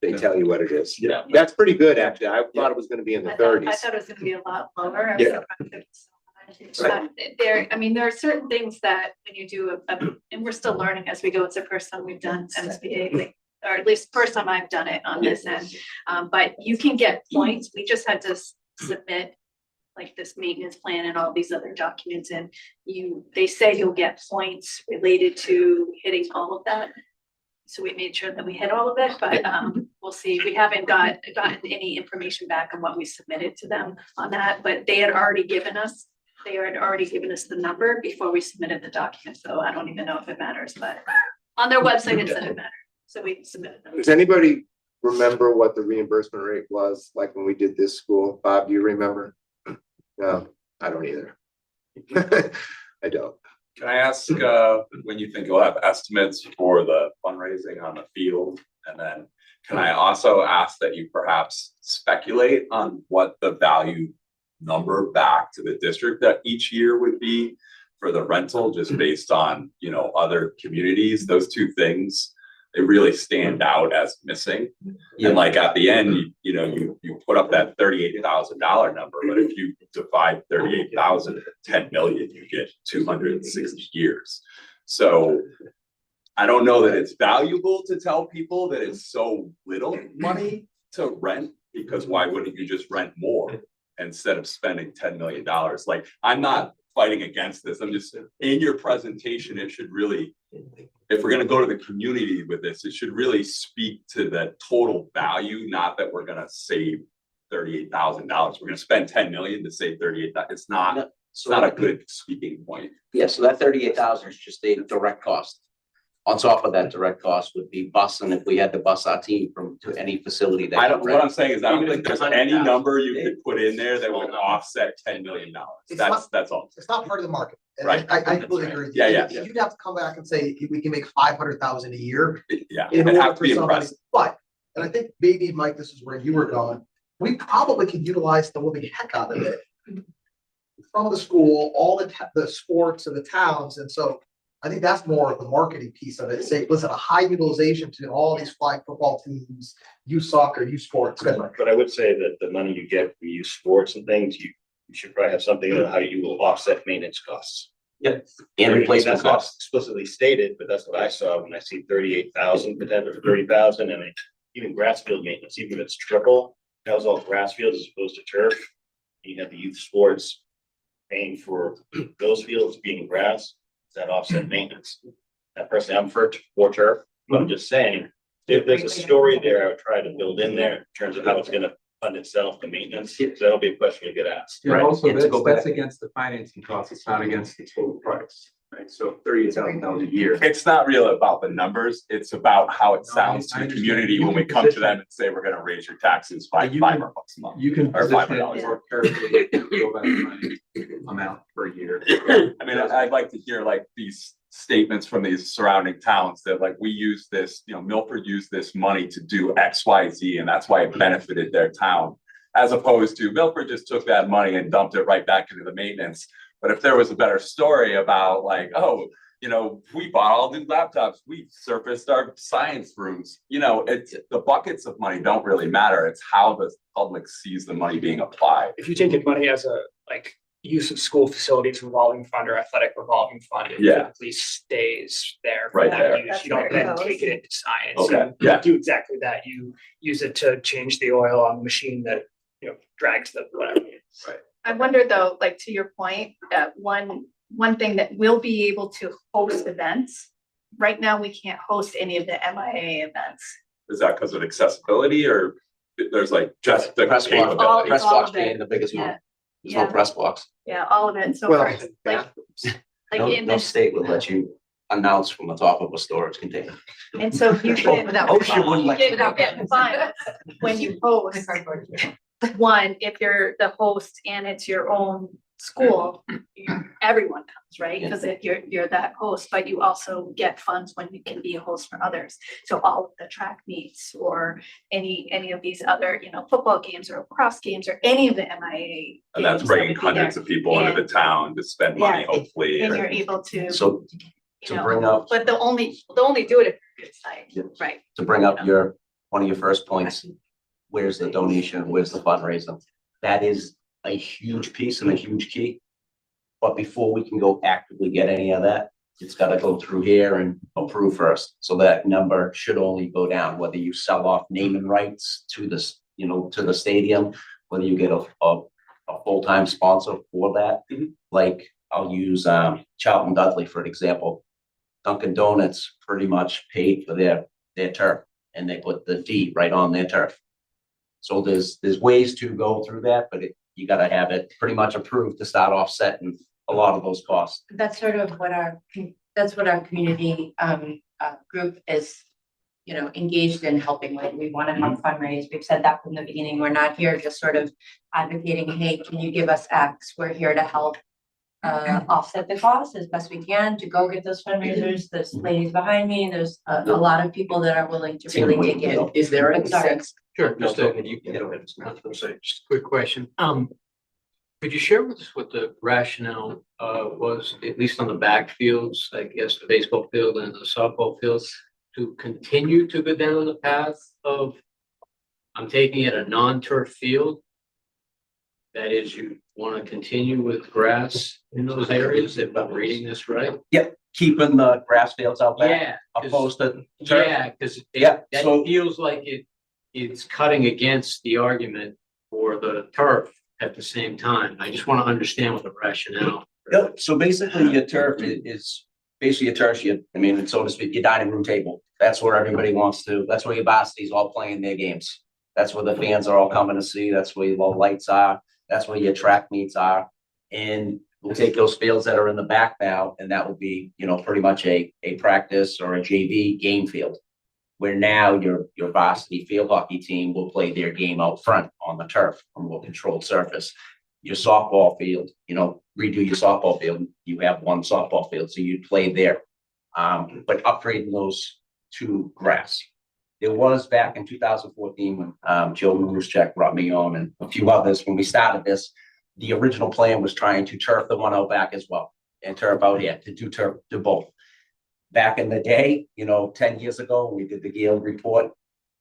They tell you what it is. Yeah. That's pretty good, actually. I thought it was gonna be in the I thirties. thought it was gonna be a lot lower. I was Yeah. surprised it was so much. But there, I mean, there are certain things that when you do and we're still learning as we go. It's the first time we've done MSBA, like, or at least first time I've done it on this end. But you can get points. We just had to submit like this maintenance plan and all these other documents, and they say you'll get points related to hitting all of that. So we made sure that we hit all of it, but we'll see. We haven't gotten any information back on what we submitted to them on that, but they had already given us the number before we submitted the document, so I don't even know if it matters, but on their website it said it mattered, so we submitted them. Does anybody remember what the reimbursement rate was like when we did this school? Bob, do you remember? No, I don't either. I don't. Can I ask, when you think you'll have estimates for the fundraising on the field? And then can I also ask that you perhaps speculate on what the value number back to the district that each year would be for the rental, just based on, you know, other communities? Those two things, they really stand out as missing. And like at the end, you put up that $38,000 number, but if you divide 38,000 into 10 million, you get 260 years. So I don't know that it's valuable to tell people that it's so little money to rent, because why wouldn't you just rent more instead of spending $10 million? Like, I'm not fighting against this. I'm just, in your presentation, it should really, if we're gonna go to the community with this, it should really speak to the total value, not that we're gonna save $38,000. We're gonna spend 10 million to save 38,000. It's not a good speaking point. Yeah, so that 38,000 is just a direct cost. On top of that, direct cost would be bus, and if we had to bus our team to any facility that. What I'm saying is, I don't think there's any number you could put in there that would offset $10 million. That's all. It's not part of the market. And Right. I completely agree with you. Yeah. You'd have to come back and say, we can make 500,000 a year. Yeah, In it'd order have to for be somebody, impressive. but, and I think maybe, Mike, this is where you were going, we probably could utilize the living heck out of it from the school, all the sports and the towns, and so I think that's more of the marketing piece of it. Say, listen, a high utilization to all these flag football teams, youth soccer, youth sports. But I would say that the money you get from youth sports and things, you should probably have something on how you will offset maintenance costs. Yeah, and replacement That's not costs. explicitly stated, but that's what I saw when I see 38,000, potential for 30,000, and even grass field maintenance, even if it's triple, that was all grass fields as opposed to turf. You have the youth sports paying for those fields being grass, that offset maintenance. That personally, I'm for turf, but I'm just saying, if there's a story there, I would try to build in there in terms of how it's gonna fund itself, the maintenance, so that'll be a question you get asked. Right. Also, And to go that's back- against the financing cost, it's not against the total price, right? So $38,000 a year. It's not really about the numbers. It's about how it sounds to I the understand. community You when we can come to position- them and say, we're gonna raise your taxes by You $5 can- a month. You can Or position $500. it more carefully to go by the money amount per year. I mean, I'd like to hear like these statements from these surrounding towns that like, we use this, Milford used this money to do X, Y, Z, and that's why it benefited their town. As opposed to Milford just took that money and dumped it right back into the maintenance. But if there was a better story about like, oh, we bought all new laptops, we surfaced our science rooms, it's the buckets of money don't really matter. It's how the public sees the money being applied. If you take the money as a use of school facilities revolving fund or athletic revolving fund, it Yeah. typically stays there for Right that there. use. You don't then take it into science. Okay, and yeah. Do exactly that. You use it to change the oil on the machine that, drags the whatever. Right. I wonder though, like to your point, that one thing that we'll be able to host events. Right now, we can't host any of the MIA events. Is that because of accessibility or there's like just the Press box, capability? press all box of it. being the biggest Yeah. one. There's no Yeah. press box. Yeah, all of it. So Well, for, like No, in no this, state will let you announce from the top of a storage container. and so you can, Oh, she wouldn't let you. without getting fined when you host. One, if you're the host and it's your own school, everyone comes, right? Because you're that host, but you also get funds when you can be a host for others. So all of the track meets or any of these other, football games or lacrosse games or any of the MIA. And that's games that bringing would be hundreds there. of people into the town to spend money, Yeah, hopefully. And or- you're able to, So to bring up, but they'll only do it if you're good side, right? to bring up one of your first points, where's the donation, where's the fundraising? That is a huge piece and a huge key. But before we can go actively get any of that, it's gotta go through here and approve first. So that number should only go down, whether you sell off naming rights to this, to the stadium, whether you get a full-time sponsor for that. Like I'll use Charlton Dudley for an example. Dunkin' Donuts pretty much paid for their turf and they put the D right on their turf. So there's ways to go through that, but you gotta have it pretty much approved to start offsetting a lot of those costs. That's sort of what our community group is, engaged in helping with. We want to help fundraise. We've said that from the beginning. We're not here just sort of advocating, hey, can you give us X? We're here to help offset the costs as best we can to go get those fundraisers. There's ladies behind me. There's a lot of people that are willing to really dig in. Is there any Sorry. sense? Sure, just a, you can go ahead. I was gonna say, just a quick question. Could you share with us what the rationale was, at least on the backfields, I guess the baseball field and the softball fields, to continue to go down the path of, I'm taking it a non-turf field? That is, you want to continue with grass in those areas, if I'm reading this right? Yep, keeping the grass fields out back. Yeah. Opposed to turf. Yeah, because Yeah, that so- feels like it's cutting against the argument for the turf at the same time. I just want to understand what the rationale. Yep, so basically your turf is basically your turf, and so to speak, your dining room table. That's where everybody wants to, that's where your varsity's all playing their games. That's where the fans are all coming to see, that's where your low lights are, that's where your track meets are. And we'll take those fields that are in the back now, and that will be, pretty much a practice or a JV game field. Where now your varsity field hockey team will play their game out front on the turf, on a more controlled surface. Your softball field, redo your softball field, you have one softball field, so you play there. But upgrading those to grass. It was back in 2014 when Joe Maruschek brought me on and a few others. When we started this, the original plan was trying to turf the one out back as well and turf out here, to do both. Back in the day, 10 years ago, we did the Gale report,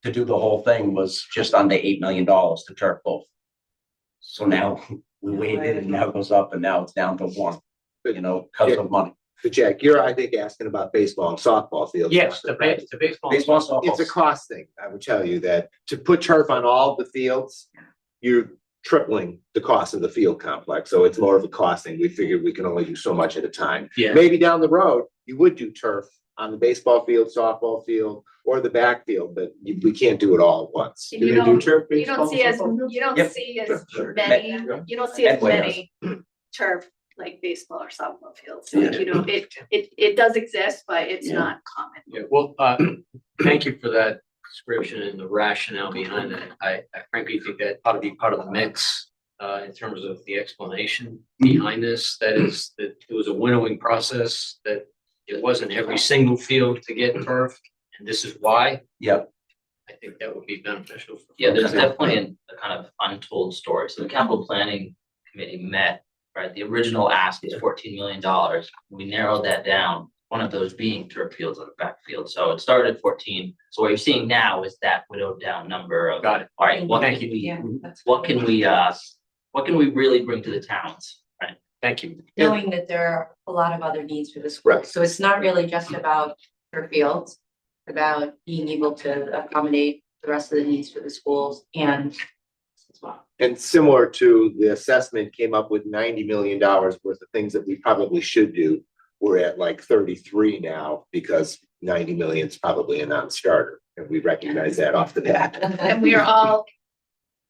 to do the whole thing was just under $8 million to turf both. So now we waited and now it goes up and now it's down to one, because of money. So Jack, you're, I think, asking about baseball and softball fields. Yes, the baseball. Baseball, softball. It's a cost thing. I would tell you that to put turf on all the fields, you're tripling the cost of the field complex. So it's more of a cost thing. We figured we can only do so much at a time. Yeah. Maybe down the road, you would do turf on the baseball field, softball field, or the backfield, but we can't do it all at once. You don't see as Yep. many, you don't see as many turf like baseball or softball fields. Like, it does exist, but it's not common. Yeah, well, thank you for that description and the rationale behind it. I frankly think that ought to be part of the mix in terms of the explanation behind this. That is, that it was a winnowing process, that it wasn't every single field to get turf, and this is why. Yep. I think that would be beneficial. Yeah, there's definitely a kind of untold story. So the capital planning committee met, right? The original ask is $14 million. We narrowed that down, one of those being turf fields on the backfield. So it started at 14. So what you're seeing now is that widowed down number of, Got it. all right, what can we really bring to the towns? Right. Thank you. Knowing that there are a lot of other needs for the school. Right. So it's not really just about turf fields, it's about being able to accommodate the rest of the needs for the schools and as well. And similar to the assessment came up with $90 million worth of things that we probably should do. We're at like 33 now because 90 million is probably a non-starter. And we recognize that off the bat. And we are all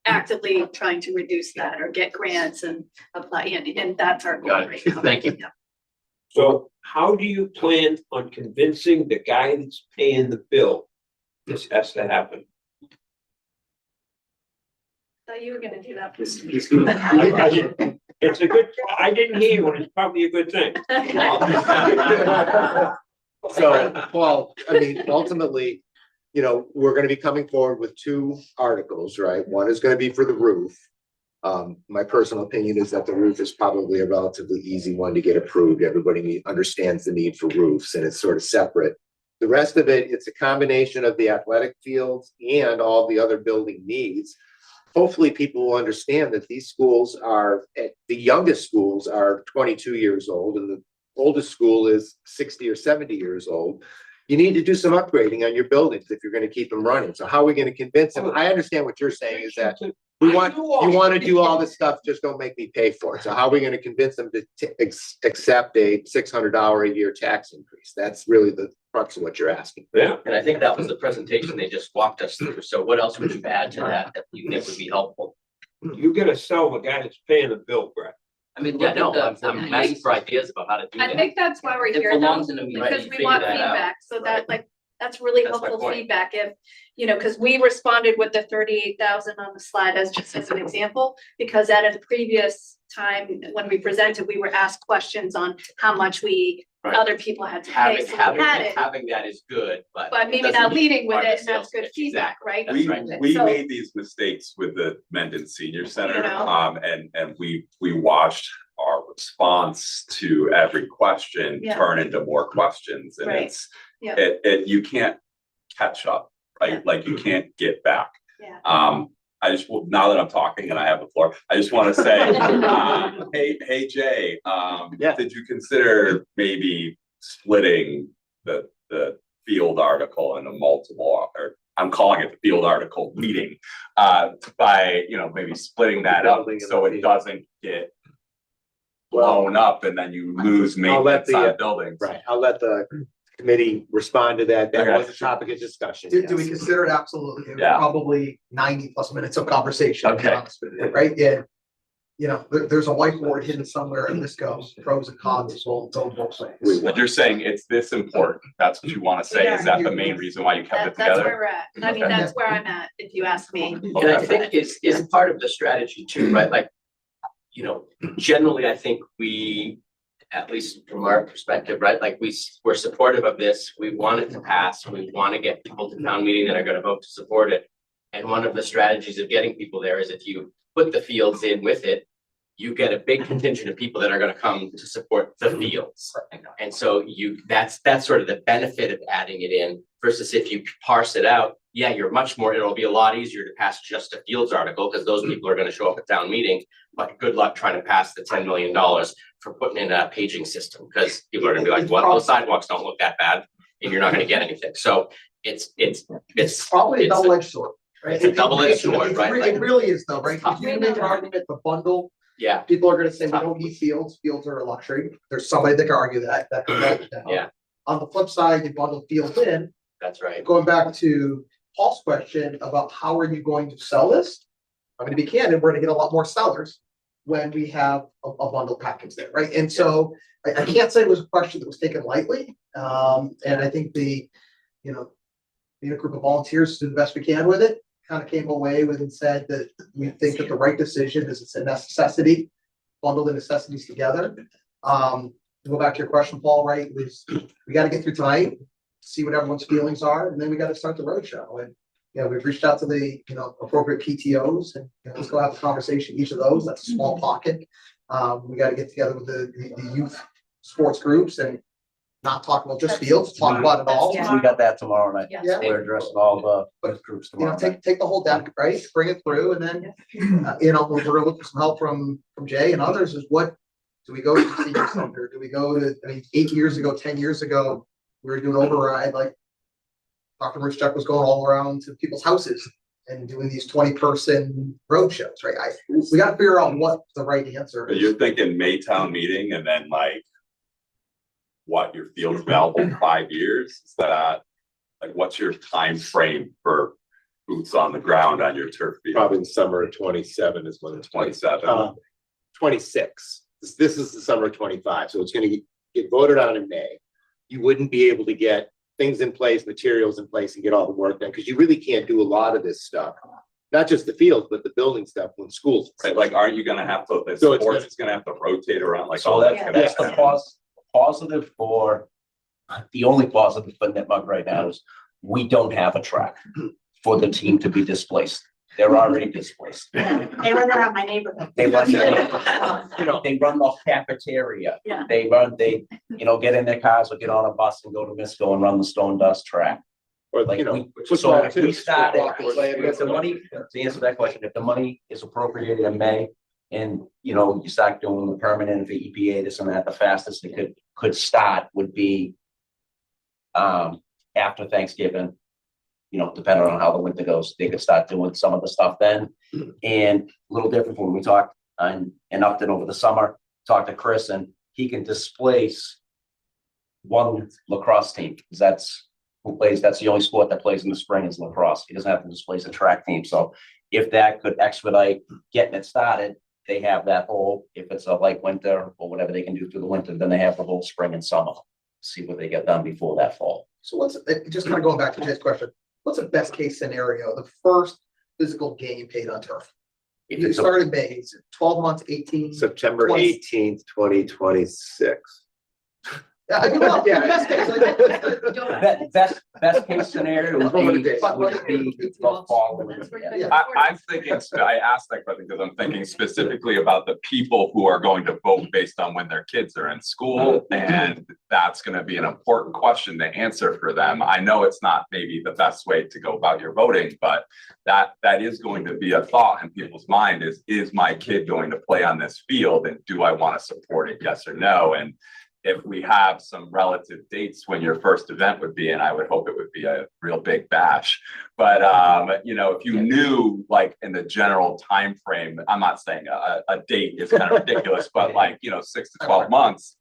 actively trying to reduce that or get grants and apply, and that's our goal Got it. right now. Thank you. Yeah. So how do you plan on convincing the guy that's paying the bill this has to happen? So you were gonna do that. It's a good, I didn't hear you, and it's probably a good thing. So, Paul, I mean, ultimately, you know, we're gonna be coming forward with two articles, right? One is gonna be for the roof. My personal opinion is that the roof is probably a relatively easy one to get approved. Everybody understands the need for roofs, and it's sort of separate. The rest of it, it's a combination of the athletic fields and all the other building needs. Hopefully, people will understand that these schools are, the youngest schools are 22 years old, and the oldest school is 60 or 70 years old. You need to do some upgrading on your buildings if you're gonna keep them running. So how are we gonna convince them? I understand what you're saying is that you want to do all this stuff, just don't make me pay for it. So how are we gonna convince them to accept a $600 a year tax increase? That's really the crux of what you're asking. Yeah. And I think that was the presentation they just walked us through. So what else would you add to that you think would be helpful? You gotta sell the guy that's paying the bill, Brett. I mean, yeah, no, I'm asking for ideas about how to do that. I think that's why we're It here though, belongs in a meeting, because you we figure want that out. feedback, so that like, that's really That's my helpful point. feedback if, you know, because we responded with the 38,000 on the slide as just as an example, because at a previous time, when we presented, we were asked questions on how much Right. other people had to pay, so we had it. Having that is good, but. But maybe doesn't not mean leading with part of it, the and that's sales good pitch. feedback, right? That's right. We So- made these mistakes with the Mendon Senior Center, You know? and we watched our response to every question Yeah. turn into more questions, and Right. it's, Yeah. you can't catch up, right? Yeah. Like you can't get back. Yeah. I just, well, now that I'm talking and I have the floor, I just want to say, hey, Jay, did you consider maybe splitting the field article into multiple, or I'm calling it the field article meeting, by, you know, maybe splitting that up so it doesn't get blown up and then you lose I'll let maintenance on the, buildings. right, I'll let the committee respond to that. That Okay. was a topic of discussion. Do we yes. consider it? Absolutely. It was Yeah. probably 90+ minutes of conversation. to be Okay. honest with you, right? And, you know, there's a whiteboard hidden somewhere and this goes pros and cons as well. It's all both ways. But you're saying it's this important, that's what you want to say, is that the main reason why you kept it That's where together? we're at, I mean, Okay. that's where I'm at, if you ask me. And I think it's part of the strategy too, right? Like, you know, generally, I think we, at least from our perspective, right? Like we're supportive of this. We want it to pass. We want to get people to town meeting that are going to vote to support it. And one of the strategies of getting people there is if you put the fields in with it, you get a big contingent of people that are going to come to support the fields. And so that's sort of the benefit of adding it in versus if you parse it out, yeah, it'll be a lot easier to pass just a fields article because those people are going to show up at town meeting. But good luck trying to pass the $10 million for putting in a paging system because people are going to be like, well, those sidewalks don't look that bad and you're not going to get anything. So it's Probably a double-edged sword, right? It's a double-edged sword, It right? really- It really is though, right? If you make an argument, the bundle, Yeah, people are gonna say we don't need fields. Fields are a luxury. There's somebody that can argue that can vote it down. Yeah. On the flip side, you bundle fields in, that's right. going back to Paul's question about how are you going to sell this? I'm gonna be candid, we're gonna get a lot more sellers when we have a bundle package there, right? And so I can't say it was a question that was taken lightly. And I think being a group of volunteers to do the best we can with it, kind of came away with and said that we think that the right decision is it's a necessity, bundle the necessities together. To go back to your question, Paul, right, we gotta get through tonight, see what everyone's feelings are, and then we gotta start the roadshow. And we've reached out to the, appropriate PTOs and let's go have a conversation, each of those, that's a small pocket. We gotta get together with the youth sports groups and not talk about just fields, talk about it all. We got that tomorrow night. Yeah. We're addressing all the groups tomorrow night. Take the whole deck, right, bring it through, and then, we're gonna look for some help from Jay and others, is what, do we go to the senior center, do we go to, 8 years ago, 10 years ago, we were doing override, like Dr. Ruszczyk was going all around to people's houses and doing these 20-person road shows, right? We gotta figure out what the right answer But is. you're thinking Maytown meeting and then like, what, your field's available in 5 years? Is that, like, what's your time frame for boots on the ground on your turf field? Probably the summer of 27 is when it's 27. 26. This is the summer of 25, so it's gonna get voted on in May. You wouldn't be able to get things in place, materials in place and get all the work done, because you really can't do a lot of this stuff not just the fields, but the building stuff when schools. Right, like, aren't you gonna have to, the So it's sports is gonna have to rotate around, like So all that's. that's the gonna positive for, the only positive for Nipmuc right now is we don't have a track for the team to be displaced. They're already displaced. They run around my neighborhood. They run, they run the cafeteria. Yeah. They run, get in their cars or get on a bus and go to Misco and run the stone dust track. Or, Like, you know, we, so football if too. we started, Football, if the money, to answer that question, if the money is appropriated in May and, you start doing the permanent for EPA, this and that, the fastest it could start would be after Thanksgiving, depending on how the winter goes, they could start doing some of the stuff then. And a little different from when we talked in Upton over the summer, talked to Chris, and he can displace one lacrosse team, because that's the only sport that plays in the spring is lacrosse. He doesn't have to displace a track team. So if that could expedite getting it started, they have that whole, if it's a light winter or whatever they can do through the winter, then they have the whole spring and summer. See what they get done before that fall. So what's, just kind of going back to Jay's question, what's the best case scenario, the first physical game played on turf? If You it's started May, it's 12 months, 18. September 20. 18th, 2026. Yeah, I mean, well, Yeah. best case, like, best case scenario would be the fall. Yeah. I'm thinking, I asked that question because I'm thinking specifically about the people who are going to vote based on when their kids are in school. And that's gonna be an important question to answer for them. I know it's not maybe the best way to go about your voting, but that is going to be a thought in people's mind is my kid going to play on this field? And do I want to support it? Yes or no? And if we have some relative dates when your first event would be, and I would hope it would be a real big bash. But if you knew like in the general time frame, I'm not saying a date is kind of ridiculous, but 6 to 12 months,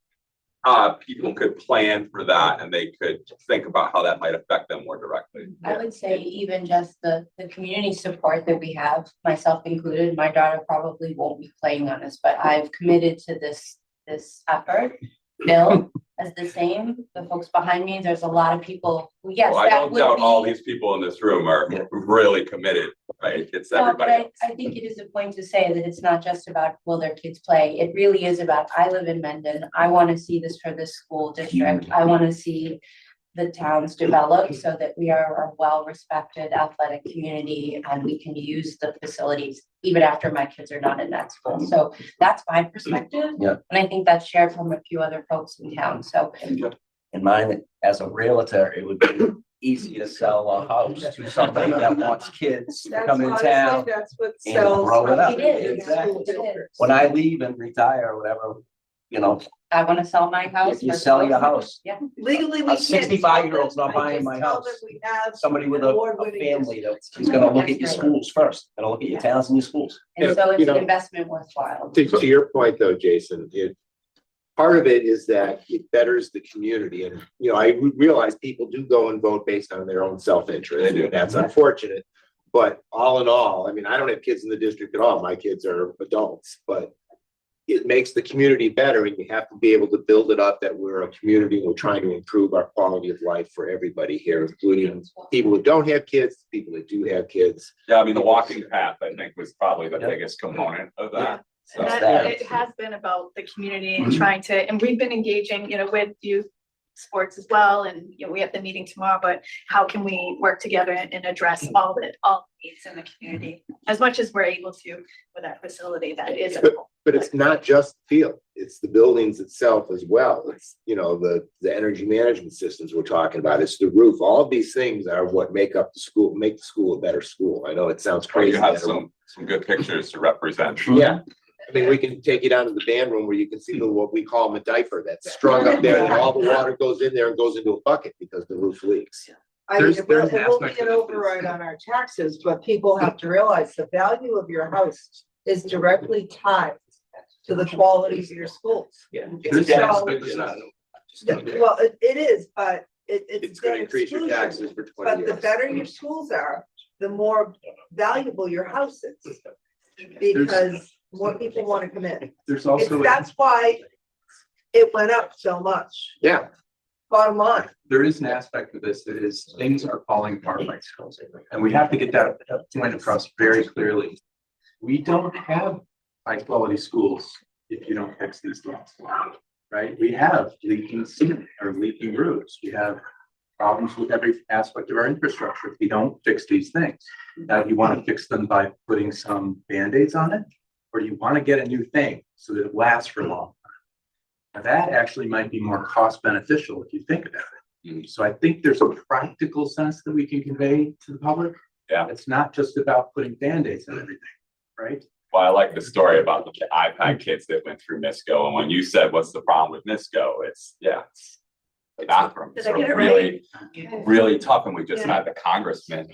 people could plan for that and they could think about how that might affect them more directly. I would say even just the community support that we have, myself included, my daughter probably won't be playing on this, but I've committed to this effort. Bill as the same, the folks behind me, there's a lot of people who, yes, Well, I that don't would doubt all be. these people in this room are really committed, right? It's No, but everybody. I think it is a point to say that it's not just about will their kids play. It really is about, I live in Mendon. I want to see this for this school district. I want to see the towns develop so that we are a well-respected athletic community and we can use the facilities even after my kids are not in that school. So that's my perspective. Yeah. And I think that's shared from a few other folks in town. So In mine, as a realtor, it would be easy to sell a house to somebody that wants kids to That's come in honestly, town. that's what and sells. grow it up. It is. Exactly. It is. When I leave and retire or whatever, I want to sell my house. you for sell your 12. house. Yeah. Legally, we A can't. 65-year-old's not I buying just my tell house. them we have Somebody with an a award-winning family that's gonna look at your schools first, gonna look at your towns and your schools. And so it's You know, an investment worthwhile. To your point though, Jason, part of it is that it betters the community. And, I realize people do go and vote based on their own self-interest. And that's unfortunate. But all in all, I mean, I don't have kids in the district at all. My kids are adults, but it makes the community better, and you have to be able to build it up that we're a community. We're trying to improve our quality of life for everybody here, including people who don't have kids, people that do have kids. Yeah, I mean, the walking path, I think, was probably the biggest component of that. So And that, it has been about the community and trying to, and we've been engaging, with youth sports as well. And, we have the meeting tomorrow, but how can we work together and address all needs in the community as much as we're able to with that facility that is. But it's not just the field, it's the buildings itself as well. It's, the energy management systems we're talking about, it's the roof. All of these things are what make up the school, make the school a better school. I know it sounds crazy. you have some good pictures to represent. Yeah. I mean, we can take you down to the band room where you can see what we call them a diaper that's strung up there, and all the water goes in there and goes into a bucket because the roof leaks. I mean, There's it will an be aspect an of it override on our taxes, but people have to realize the value of your house is directly tied to the quality of your schools. Yeah. There's There's an aspect of that. Well, it is, but it's gonna an increase your exclusion. taxes for 20 But the years. better your schools are, the more valuable your house is. Because more people want to come in. There's also. That's why it went up so much. Yeah. bottom line. There is an aspect of this that is, things are falling apart by schools. And we have to get that point across very clearly. We don't have high quality schools if you don't fix these things, right? We have leaking ceiling or leaking roofs. We have problems with every aspect of our infrastructure if we don't fix these things. Now, you want to fix them by putting some Band-Aids on it, or do you want to get a new thing so that it lasts for long? Now, that actually might be more cost beneficial if you think about it. So I think there's a practical sense that we can convey to the public. Yeah. It's not just about putting Band-Aids on everything, right? Well, I like the story about I've had kids that went through NISCO, and when you said, what's the problem with NISCO? It's the bathrooms Did I are get it really, right? really tough, and we just Yeah. had the congressman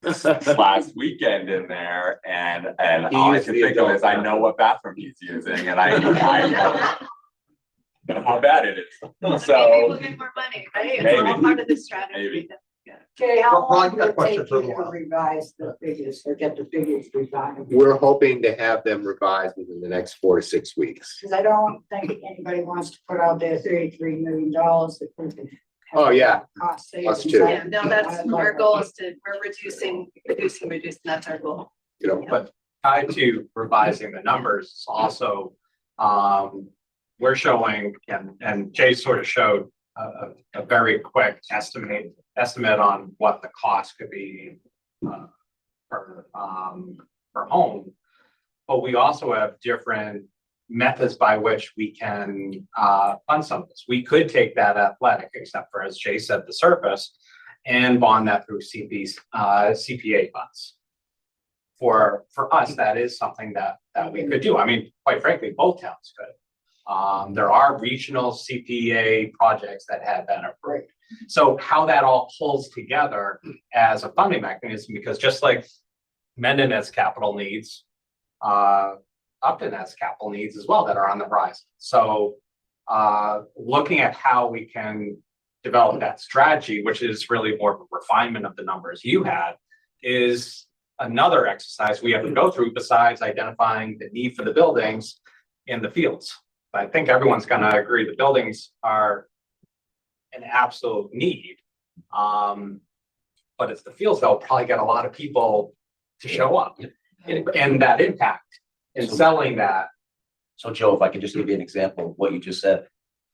last weekend in there, and all I used can the think of adult is, I know what bathroom he's using, and I know how bad it is. Maybe So we'll get more money, right? It's all Maybe. part of the strategy. Maybe. Okay, how Ron, long you will got a it question take for you to Laura. revise the figures or get the figures revised? We're hoping to have them revised within the next 4 to 6 weeks. Because I don't think anybody wants to put out their $33 million that we can. have Oh, yeah. Cost Us savings. too. Yeah, no, that's, our goal is we're reducing, that's our goal. You know, But tied to revising the numbers, also, we're showing, and Jay sort of showed a very quick estimate on what the cost could be per home. But we also have different methods by which we can fund some of this. We could take that athletic, except for, as Jay said, the surface, and bond that through CPA funds. For us, that is something that we could do. I mean, quite frankly, both towns could. There are regional CPA projects that have been approved. So how that all pulls together as a funding mechanism, because just like Mendon has capital needs, Upton has capital needs as well that are on the horizon. So looking at how we can develop that strategy, which is really more of a refinement of the numbers you had, is another exercise we have to go through besides identifying the need for the buildings in the fields. I think everyone's gonna agree the buildings are an absolute need. But it's the fields that'll probably get a lot of people to show up and that impact in selling that. So Joe, if I could just give you an example of what you just said.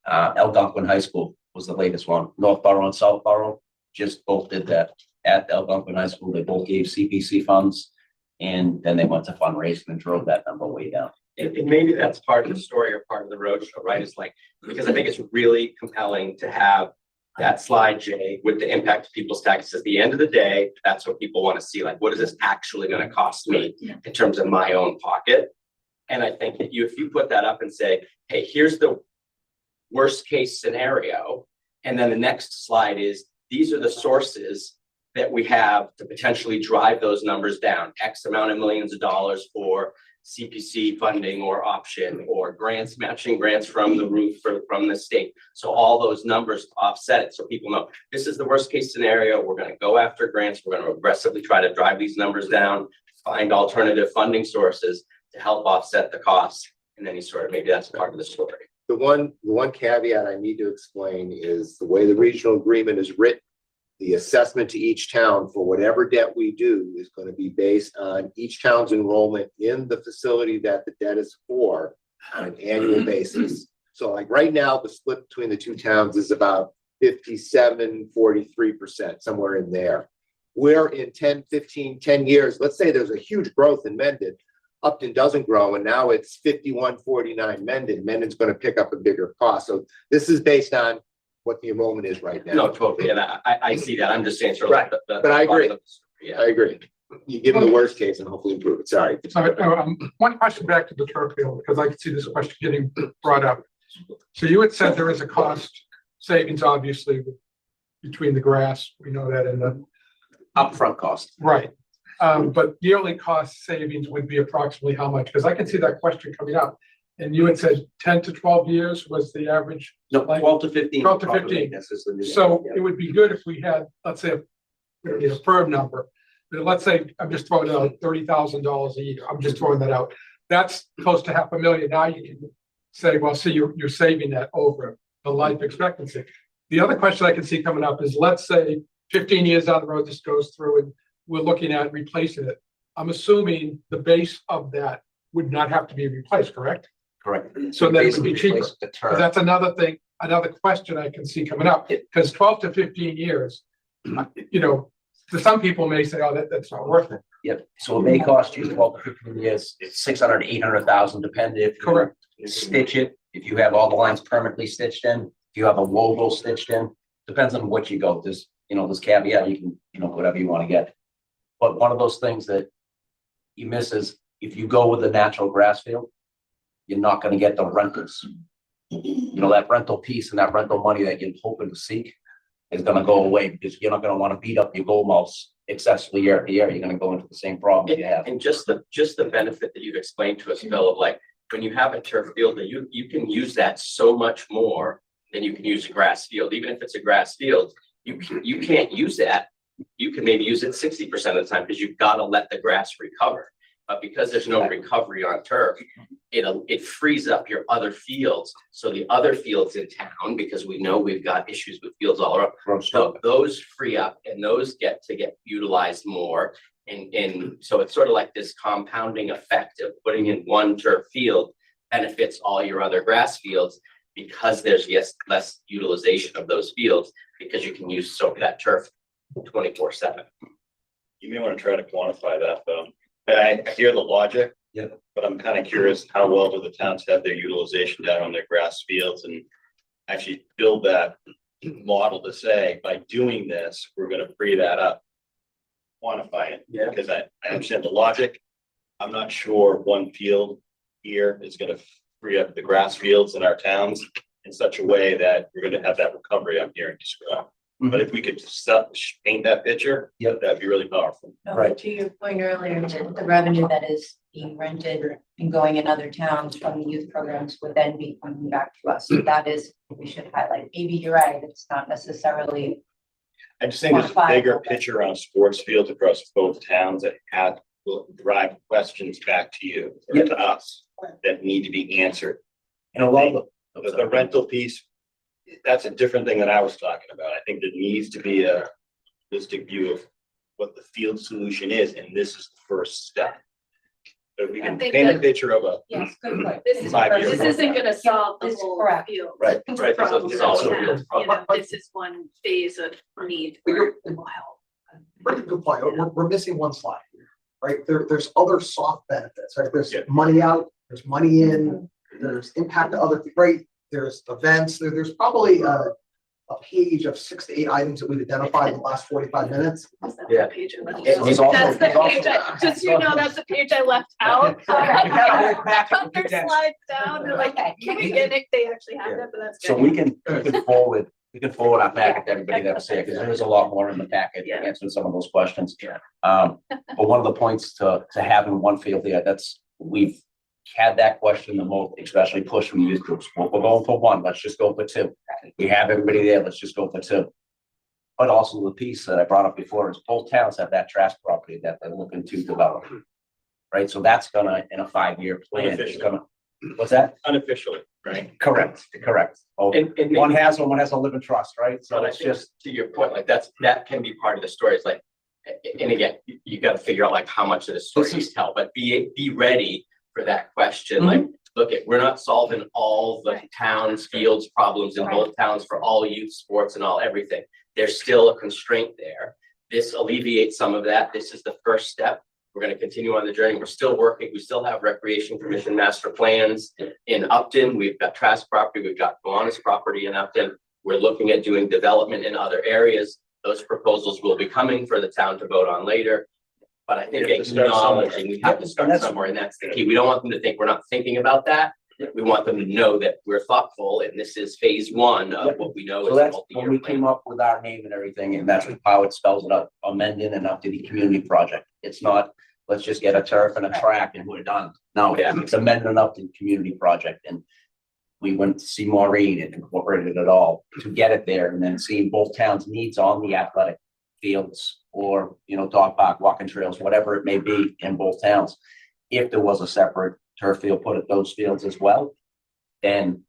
Algonquin High School was the latest one. Northborough and Southborough just both did that. At Algonquin High School, they both gave CPC funds. And then they went to fundraising and drove that number way down. And maybe that's part of the story or part of the roadshow, right? Is like, because I think it's really compelling to have that slide, Jay, with the impact of people's taxes. At the end of the day, that's what people want to see. Like, what is this actually going to cost me in terms of my own pocket? And I think that if you put that up and say, hey, here's the worst case scenario. And then the next slide is, these are the sources that we have to potentially drive those numbers down, X amount of millions of dollars for CPC funding or option or grants, matching grants from the roof from the state. So all those numbers offset it. So people know this is the worst case scenario. We're going to go after grants. We're going to aggressively try to drive these numbers down, find alternative funding sources to help offset the costs. And then you sort of, maybe that's part of the story. The one caveat I need to explain is the way the regional agreement is written. The assessment to each town for whatever debt we do is going to be based on each town's enrollment in the facility that the debt is for on an annual basis. So like right now, the split between the two towns is about 57-43%, somewhere in there. We're in 10 years, let's say there's a huge growth in Mendon. Upton doesn't grow, and now it's 51-49 Mendon. Mendon's going to pick up a bigger cost. So this is based on what the enrollment is right now. No, totally. And I see that. I'm just saying. Sort of Right. But I agree. Yeah. I agree. You give them the worst case and hopefully improve it. Sorry. One question back to the turf field, because I can see this question getting brought up. So you had said there is a cost savings, obviously, between the grass, we know that, and the Upfront cost. right. But yearly cost savings would be approximately how much? Because I can see that question coming up. And you had said 10 to 12 years was the average. No, 12 to 15. 12 to probably, 15. this is the new- So it would be good if we had, let's say, we don't need a firm number, but let's say, I'm just throwing out $30,000 a year. I'm just throwing that out. That's close to $500,000. Now you can say, well, see, you're saving that over the life expectancy. The other question I can see coming up is, let's say 15 years down the road, this goes through and we're looking at replacing it. I'm assuming the base of that would not have to be replaced, correct? Correct. So that it would be Basically cheaper. replace the turf. That's another thing, another question I can see coming up, because 12 to 15 years, you know, to some people may say, oh, that's not worth it. Yep, so it may cost you 12 to 15 years, it's 600, 800,000, depending if Correct. you stitch it, if you have all the lines permanently stitched in, if you have a logo stitched in, depends on what you go. There's, you know, this caveat, you can, you know, whatever you want to get. But one of those things that you miss is if you go with a natural grass field, you're not going to get the rentals. You know, that rental piece and that rental money that you're hoping to seek is going to go away, because you're not going to want to beat up your goal mouse excessively year after year. You're going to go into the same problem you have. And just the benefit that you've explained to us, Phil, of like, when you have a turf field, that you can use that so much more than you can use a grass field. Even if it's a grass field, you can't use that. You can maybe use it 60% of the time because you've got to let the grass recover. But because there's no recovery on turf, it frees up your other fields. So the other fields in town, because we know we've got issues with fields all around, so those free up and those get utilized more. And so it's sort of like this compounding effect of putting in one turf field benefits all your other grass fields, because there's less utilization of those fields, because you can use that turf 24/7. You may want to try to quantify that though. I hear the logic. Yeah. But I'm kind of curious, how well do the towns have their utilization down on their grass fields, and actually build that model to say, by doing this, we're gonna free that up. Quantify it. Yeah. Because I understand the logic. I'm not sure one field here is gonna free up the grass fields in our towns in such a way that we're gonna have that recovery I'm hearing described. But if we could paint that picture, that'd be really powerful. Right. To your point earlier, the revenue that is being rented and going in other towns from the youth programs would then be coming back to us. So that is, we should highlight. Maybe you're right, it's not necessarily. I just think there's a bigger picture on sports fields across both towns that will drive questions back to you or to us that need to be answered. And a lot of the rental piece, that's a different thing that I was talking about. I think there needs to be a holistic view of what the field solution is, and this is the first step. But we can paint a picture of a. Yes, good point. This isn't gonna solve the whole field. Right. Right. Problem This also we have. is- You know, this is one phase of need But for you're- a while. Very good point. We're missing one slide here, right? There's other soft benefits, right? There's Yeah. money out, there's money in, there's impact to other, right? There's events, there's probably a page of 6 to 8 items that we've identified in the last 45 minutes. Yeah. Page I left There's out. also- That's the there's also- page just so you know, that's the page I left out. Cut their slides down, they're like, can we get it? They actually have that, but that's good. So we can forward our packet to everybody that was there, because there is a lot more in the packet to answer some of those questions. Yeah. But one of the points to having one field there, we've had that question the most, especially push from youth groups. We're going for one, let's just go for two. We have everybody there, let's just go for two. But also the piece that I brought up before is both towns have that trash property that they're looking to develop. Right, so that's gonna, in a 5-year plan, it's gonna, what's that? Unofficially, right? Correct. Oh, And one has a live in trust, right? So But I it's think just, to your point, like that can be part of the story. It's like, and again, you got to figure out like how much of the story you tell, but be ready for that question. Like, look, we're not solving all the town's fields problems in both towns for all youth sports and all everything. There's still a constraint there. This alleviates some of that. This is the first step. We're going to continue on the journey. We're still working. We still have Recreation Commission master plans in Upton. We've got trash property. We've got Kiwanis property in Upton. We're looking at doing development in other areas. Those proposals will be coming for the town to vote on later. But I think acknowledging we have to start somewhere, and that's the key. We don't want them to think we're not thinking about that. We want them to know that we're thoughtful, and this is phase one of what we know so is a that's when we multi-year plan. came up with our name and everything, and that's how it spells it out, a Mendon-Upton community project. It's not, let's just get a turf and a track and we're done. No, it's a Mendon-Upton community project, and we went to see Maureen and incorporated it all to get it there, and then seeing both towns' needs on the athletic fields or, dog park, walking trails, whatever it may be in both towns. If there was a separate turf field put at those fields as well, then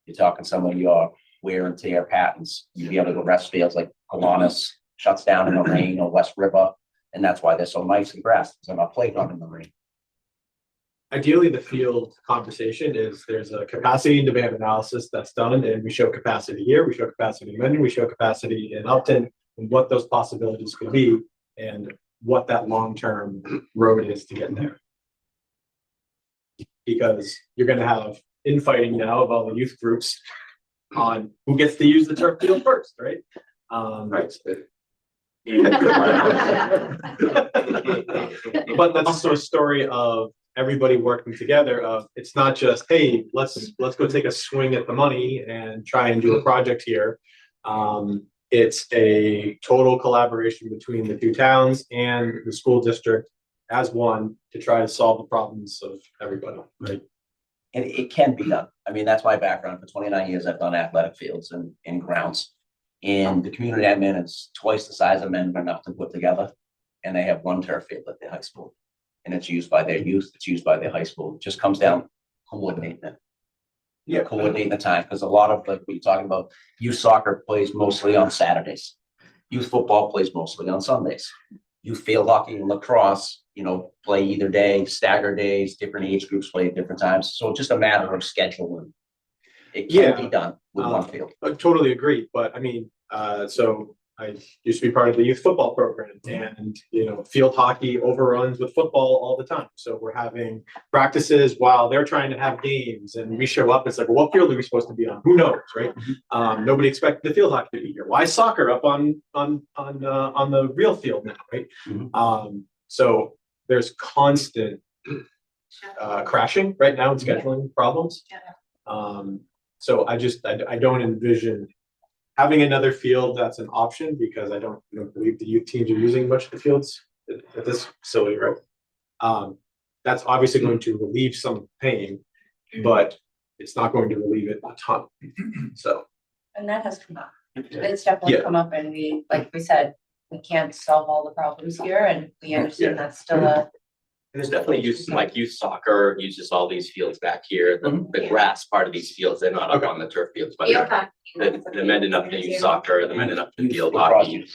you're talking some of your wear and tear patterns. You'd be able to go rest fields like Kiwanis shuts down in the rain, or West River. And that's why they're so nice and grass, because they're not playground in the rain. Ideally, the field conversation is there's a capacity and demand analysis that's done, and we show capacity here, we show capacity in Mendon, we show capacity in Upton, and what those possibilities could be, and what that long-term road is to get there. Because you're gonna have infighting now of all the youth groups on who gets to use the turf field first, right? Right. But that's also a story of everybody working together of, it's not just, hey, let's go take a swing at the money and try and do a project here. It's a total collaboration between the two towns and the school district as one to try to solve the problems of everybody, right? And it can be done. I mean, that's my background. For 29 years, I've done athletic fields and grounds. And the community admin is twice the size of Mendon-Upton put together. And they have one turf field at their high school. And it's used by their youth, it's used by their high school. It just comes down coordinating it. Yeah, coordinating the time, because a lot of like what you're talking about, youth soccer plays mostly on Saturdays. Youth football plays mostly on Sundays. Youth field hockey and lacrosse, play either day, stagger days, different age groups play at different times. So it's just a matter of scheduling. It can be done with one field. I totally agree, but I mean, so I used to be part of the youth football program, and field hockey overruns with football all the time. So we're having practices while they're trying to have games, and we show up. It's like, well, what field are we supposed to be on? Who knows, right? Nobody expected the field hockey to be here. Why is soccer up on the real field now, right? So there's constant crashing right now and scheduling problems. So I don't envision having another field that's an option, because I don't believe the youth teams are using much of the fields at this facility, right? That's obviously going to relieve some pain, but it's not going to relieve it a ton. So. And that has come up. It's definitely come up, and we, like we said, we can't solve all the problems here, and we understand that's still a. There's definitely youth soccer uses all these fields back here, the grass part of these fields, they're not up on the turf fields, but the Mendon-Upton youth soccer, the Mendon-Upton field hockey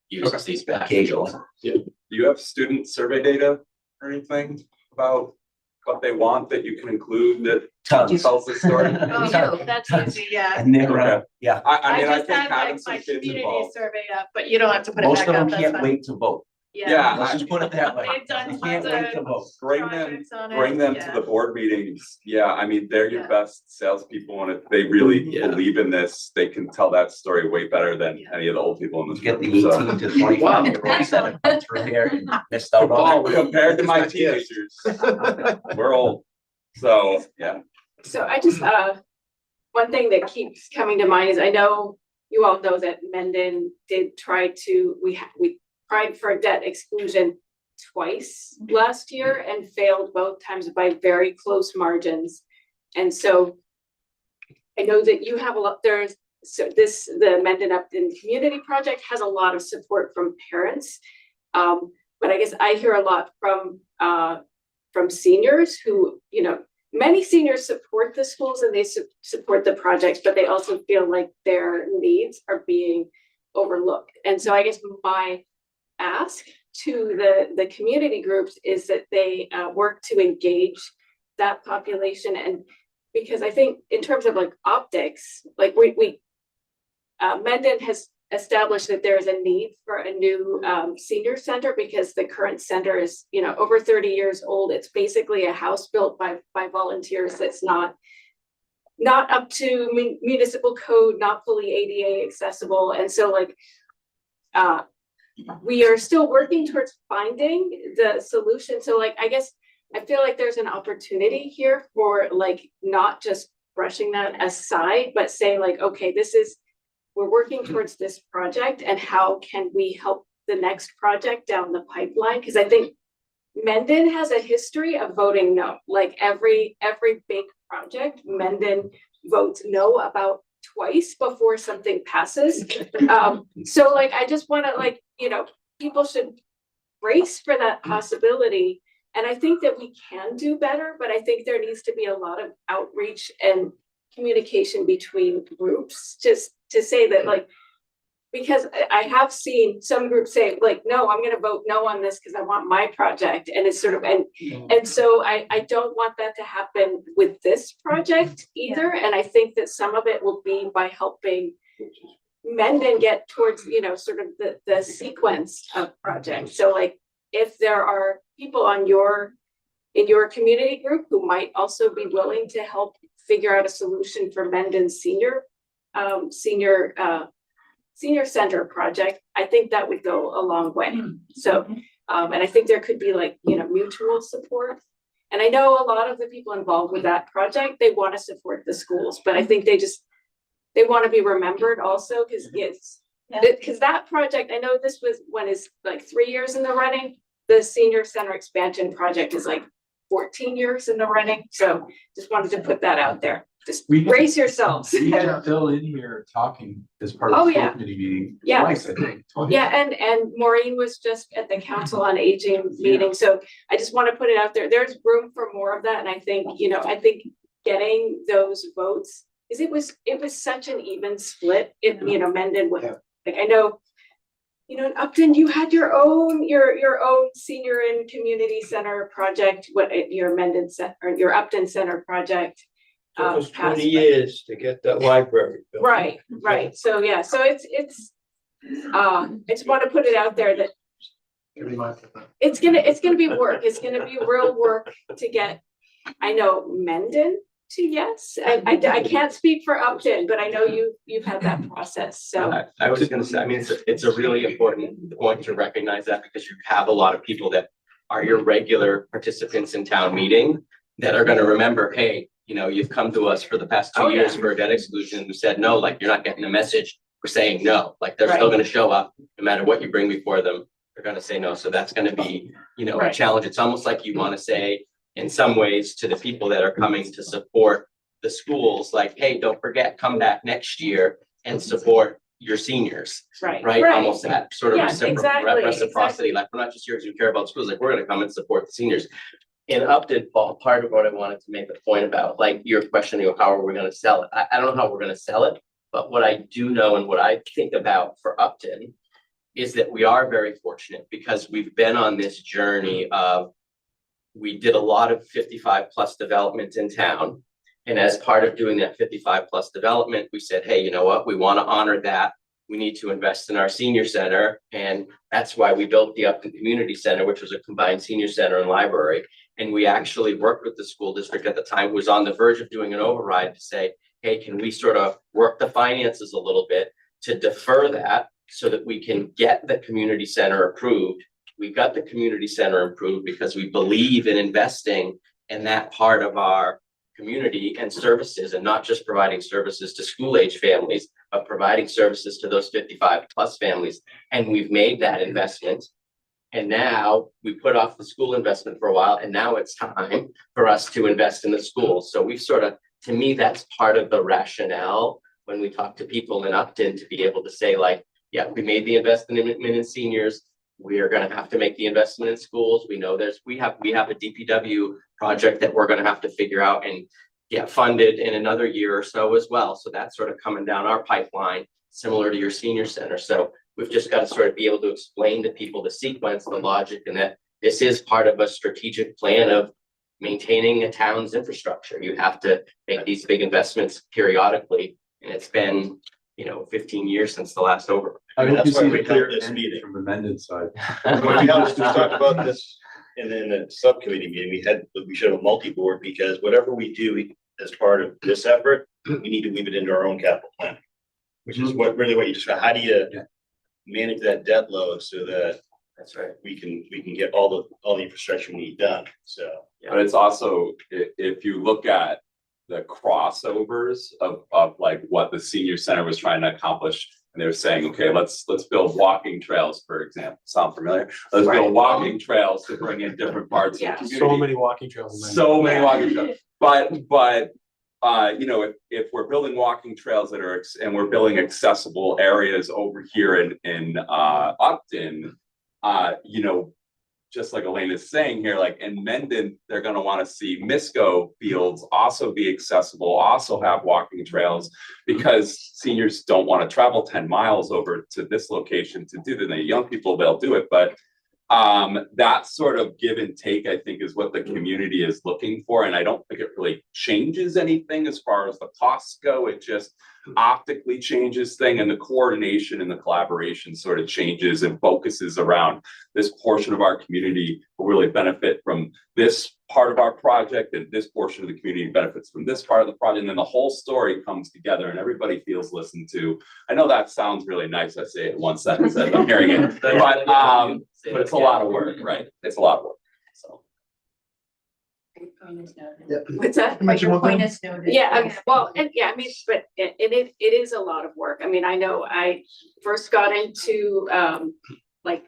uses these back fields. Yeah. Do you have student survey data or anything about what they want that you can include that tells the story? Oh, no, that's easy, yeah. And they're, yeah. I mean, I just think had having like some my kids community involved. survey up, but you don't have to put it Most back of them up, that's can't fine. wait to vote. Yeah, Let's just put it that way. They've done They can't tons wait to of vote. projects on it. Bring them to the board meetings. Yeah, I mean, they're your best salespeople, and if they really believe in this, they can tell that story way better than any of the old people in this Get the room. 18 to 25-year-olds that have come through here and missed out on it. Compared to my teenagers, we're old. So, yeah. So I just, one thing that keeps coming to mind is, I know you all know that Mendon did try to, we tried for debt exclusion twice last year and failed both times by very close margins. And so I know that you have a lot, the Mendon-Upton Community Project has a lot of support from parents. But I guess I hear a lot from seniors who, many seniors support the schools and they support the projects, but they also feel like their needs are being overlooked. And so I guess my ask to the community groups is that they work to engage that population. And because I think in terms of like optics, like Mendon has established that there is a need for a new senior center, because the current center is, over 30 years old. It's basically a house built by volunteers that's not up to municipal code, not fully ADA accessible. And so we are still working towards finding the solution. So I guess I feel like there's an opportunity here for not just brushing that aside, but saying okay, we're working towards this project, and how can we help the next project down the pipeline? Because I think Mendon has a history of voting no. Every big project, Mendon votes no about twice before something passes. So I just want to people should brace for that possibility. And I think that we can do better, but I think there needs to be a lot of outreach and communication between groups, just to say that like, because I have seen some groups say like, no, I'm gonna vote no on this because I want my project, and it's sort of, and so I don't want that to happen with this project either, and I think that some of it will be by helping Mendon get towards, you know, sort of the sequence of projects. So like, if there are people on in your community group who might also be willing to help figure out a solution for Mendon's senior center project, I think that would go a long way. So, and I think there could be like, you know, mutual support. And I know a lot of the people involved with that project, they want to support the schools, but I think they want to be remembered also, because because that project, I know this was when is like 3 years in the running. The senior center expansion project is like 14 years in the running. So just wanted to put that out there. Just brace yourselves. We had Bill in here talking as part of Oh, the yeah. school committee meeting. Yeah. Twice, I think. twice. Yeah, and Maureen was just at the Council on Aging meeting, so I just want to put it out there. There's room for more of that, and I think, you know, I think getting those votes, because it was such an even split. You know, Mendon with, like, I know, you know, in Upton, you had your own senior and community center project, your Mendon Center, or your Upton Center project. Took us 20 years to get that library built. Right. So yeah, so it's I just want to put it out there that it's gonna be work. It's gonna be real work to get, I know, Mendon to yes. I can't speak for Upton, but I know you've had that process, so. I was gonna say, I mean, it's a really important point to recognize that, because you have a lot of people that are your regular participants in town meeting that are gonna remember, hey, you know, you've come to us for the past 2 years for a debt exclusion, and we said no, like, you're not getting the message. We're saying no, like, they're still gonna show up, no matter what you bring before them, they're gonna say no. So that's gonna be, you know, a challenge. It's almost like you wanna say, in some ways, to the people that are coming to support the schools, like, hey, don't forget, come back next year and support your seniors. Right? Almost that sort of reciprocity, like, we're not just here because we care about schools, like, we're gonna come and support the seniors. In Upton, Paul, part of what I wanted to make a point about, like your question, you know, how are we gonna sell it? I don't know how we're gonna sell it, but what I do know and what I think about for Upton is that we are very fortunate, because we've been on this journey of, we did a lot of 55+ development in town. And as part of doing that 55+ development, we said, hey, you know what, we want to honor that. We need to invest in our senior center. And that's why we built the Upton Community Center, which was a combined senior center and library. And we actually worked with the school district at the time, was on the verge of doing an override to say, hey, can we sort of work the finances a little bit to defer that so that we can get the community center approved. We got the community center approved because we believe in investing in that part of our community and services, and not just providing services to school age families, but providing services to those 55+ families. And we've made that investment. And now we put off the school investment for a while, and now it's time for us to invest in the schools. So we've sort of, to me, that's part of the rationale when we talk to people in Upton, to be able to say, like, yeah, we made the investment in seniors. We are going to have to make the investment in schools. We know we have a DPW project that we're going to have to figure out and get funded in another year or so as well. So that's sort of coming down our pipeline, similar to your senior center. So we've just got to sort of be able to explain to people the sequence, the logic, and that this is part of a strategic plan of maintaining a town's infrastructure. You have to make these big investments periodically. And it's been, 15 years since the last override. I mean, that's why we clear held this meeting. from the Mendon side. When we talked about this, and then the subcommittee meeting, we should have a multi-board, because whatever we do as part of this effort, we need to weave it into our own capital plan, which is what you just, how do you manage that debt load so that we can get all the infrastructure we need done. So, but it's also, if you look at the crossovers of like what the senior center was trying to accomplish, and they were saying, okay, let's build walking trails, for example. Sound familiar? Let's build walking trails to bring in different parts of the community. So many walking trails. So many walking trails. But if we're building walking trails that are, and we're building accessible areas over here in Upton, just like Elaine is saying here, like in Mendon, they're gonna wanna see Misco fields also be accessible, also have walking trails, because seniors don't wanna travel 10 miles over to this location to do that. The young people, they'll do it, but that sort of give and take, I think, is what the community is looking for. And I don't think it really changes anything as far as the costs go. It just optically changes thing, and the coordination and the collaboration sort of changes and focuses around this portion of our community will really benefit from this part of our project, and this portion of the community benefits from this part of the project, and then the whole story comes together and everybody feels listened to. I know that sounds really nice. I say it in one sentence as I'm hearing it, but it's a lot of work, right? It's a lot of work. So. What's that? Yeah, well, and yeah, I mean, but it is a lot of work. I mean, I know I first got into like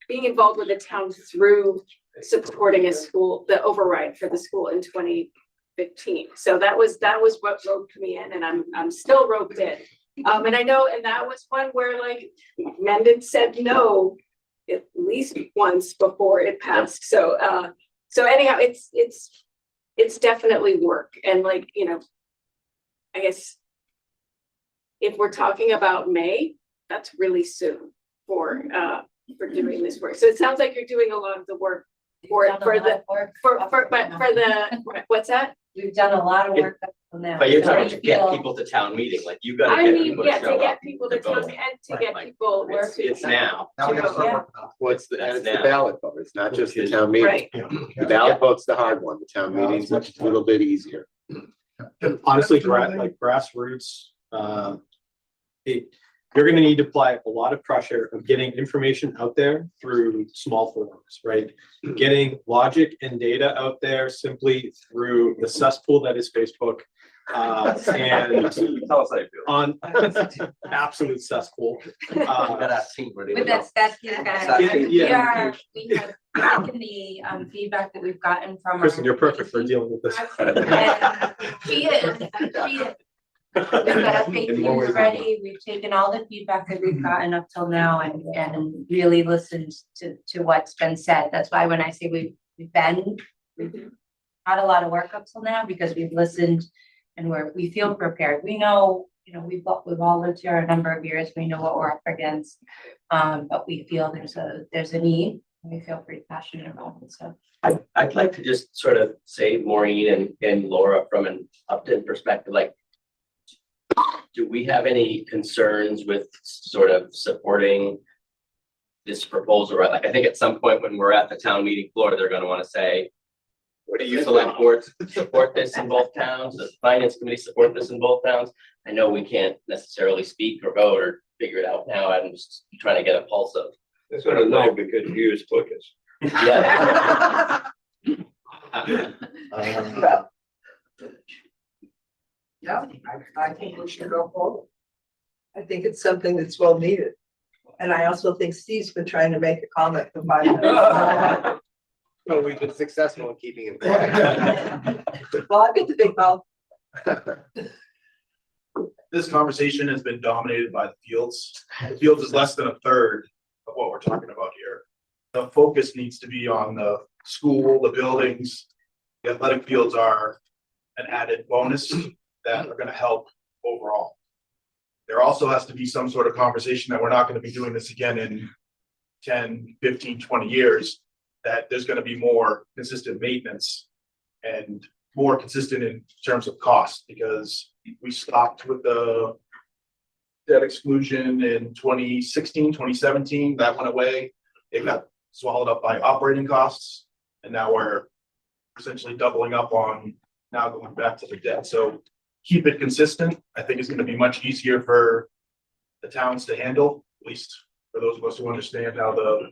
being involved with the town through supporting a school, the override for the school in 2015. So that was what roped me in, and I'm still roped in. And I know, and that was one where like Mendon said no at least once before it passed. So anyhow, it's definitely work. And like, you know, I guess if we're talking about May, that's really soon for doing this work. So it sounds like you're doing a lot of the work for the what's that? We've done a lot of work up till now. But you're talking to get people to town meeting, like you gotta get people to show to get up. people to vote. town and to get people. It's now. Now we gotta start working on it. Well, it's the now. ballot vote. It's not just the town meeting. Right. The ballot vote's the hard one. The town meeting's a little bit easier. And honestly, grassroots, you're gonna need to apply a lot of pressure of getting information out there through small forums, right? Getting logic and data out there simply through the cesspool that is Facebook. And Tell us how you feel. on absolute cesspool. With that's you guys, we have taken the feedback that we've gotten from. Kristen, you're perfect for dealing with this. She is. We've got FAQs ready. We've taken all the feedback that we've gotten up till now and really listened to what's been said. That's why when I say we've had a lot of work up till now, because we've listened and we feel prepared. We know, you know, we've all lived here a number of years. We know what we're up against. But we feel there's a need, and we feel pretty passionate about it. So I'd like to just sort of say, Maureen and Laura, from an Upton perspective, like, do we have any concerns with sort of supporting this proposal? Right, like I think at some point when we're at the town meeting floor, they're going to want to say, what do you select boards support this in both towns? Does the finance committee support this in both towns? I know we can't necessarily speak or vote or figure it out now. I'm just trying to get a pulse of. That's what I know, because you use clickers. Yeah. Yeah, I think we should go forward. I think it's something that's well needed. And I also think Steve's been trying to make a comment for 5 minutes. So we've been successful in keeping it. Well, I get the big mouth. This conversation has been dominated by the fields. The fields is less than a third of what we're talking about here. The focus needs to be on the school, the buildings. The athletic fields are an added bonus that are gonna help overall. There also has to be some sort of conversation that we're not gonna be doing this again in 10, 15, 20 years, that there's gonna be more consistent maintenance and more consistent in terms of cost, because we stopped with the debt exclusion in 2016, 2017, that went away. It got swallowed up by operating costs, and now we're essentially doubling up on now going back to the debt. So keep it consistent. I think it's going to be much easier for the towns to handle, at least for those of us who understand how the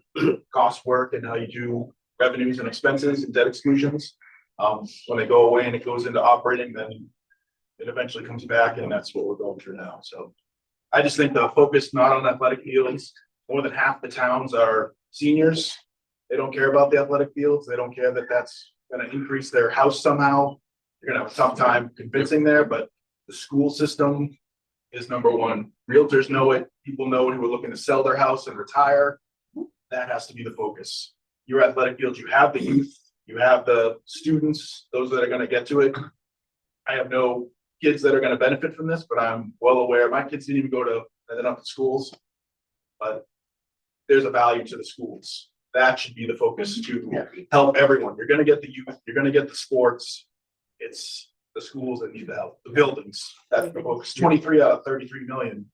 costs work and how you do revenues and expenses and debt exclusions. When they go away and it goes into operating, then it eventually comes back, and that's what we're going through now. So I just think the focus not on athletic fields. More than half the towns are seniors. They don't care about the athletic fields. They don't care that that's going to increase their house somehow. You're going to have a tough time convincing there, but the school system is number one. Realtors know it. People know it who are looking to sell their house and retire. That has to be the focus. your athletic fields, you have the youth, you have the students, those that are gonna get to it. I have no kids that are gonna benefit from this, but I'm well aware, my kids didn't even go to, enough schools. But there's a value to the schools. That should be the focus to help everyone. You're gonna get the youth, you're gonna get the sports. It's the schools that need the help, the buildings, that's the focus. 23 out of 33 million.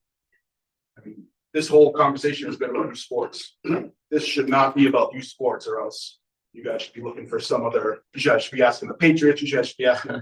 I mean, this whole conversation has been about youth sports. This should not be about youth sports, or else you guys should be looking for some other, you guys should be asking the Patriots, you guys should be asking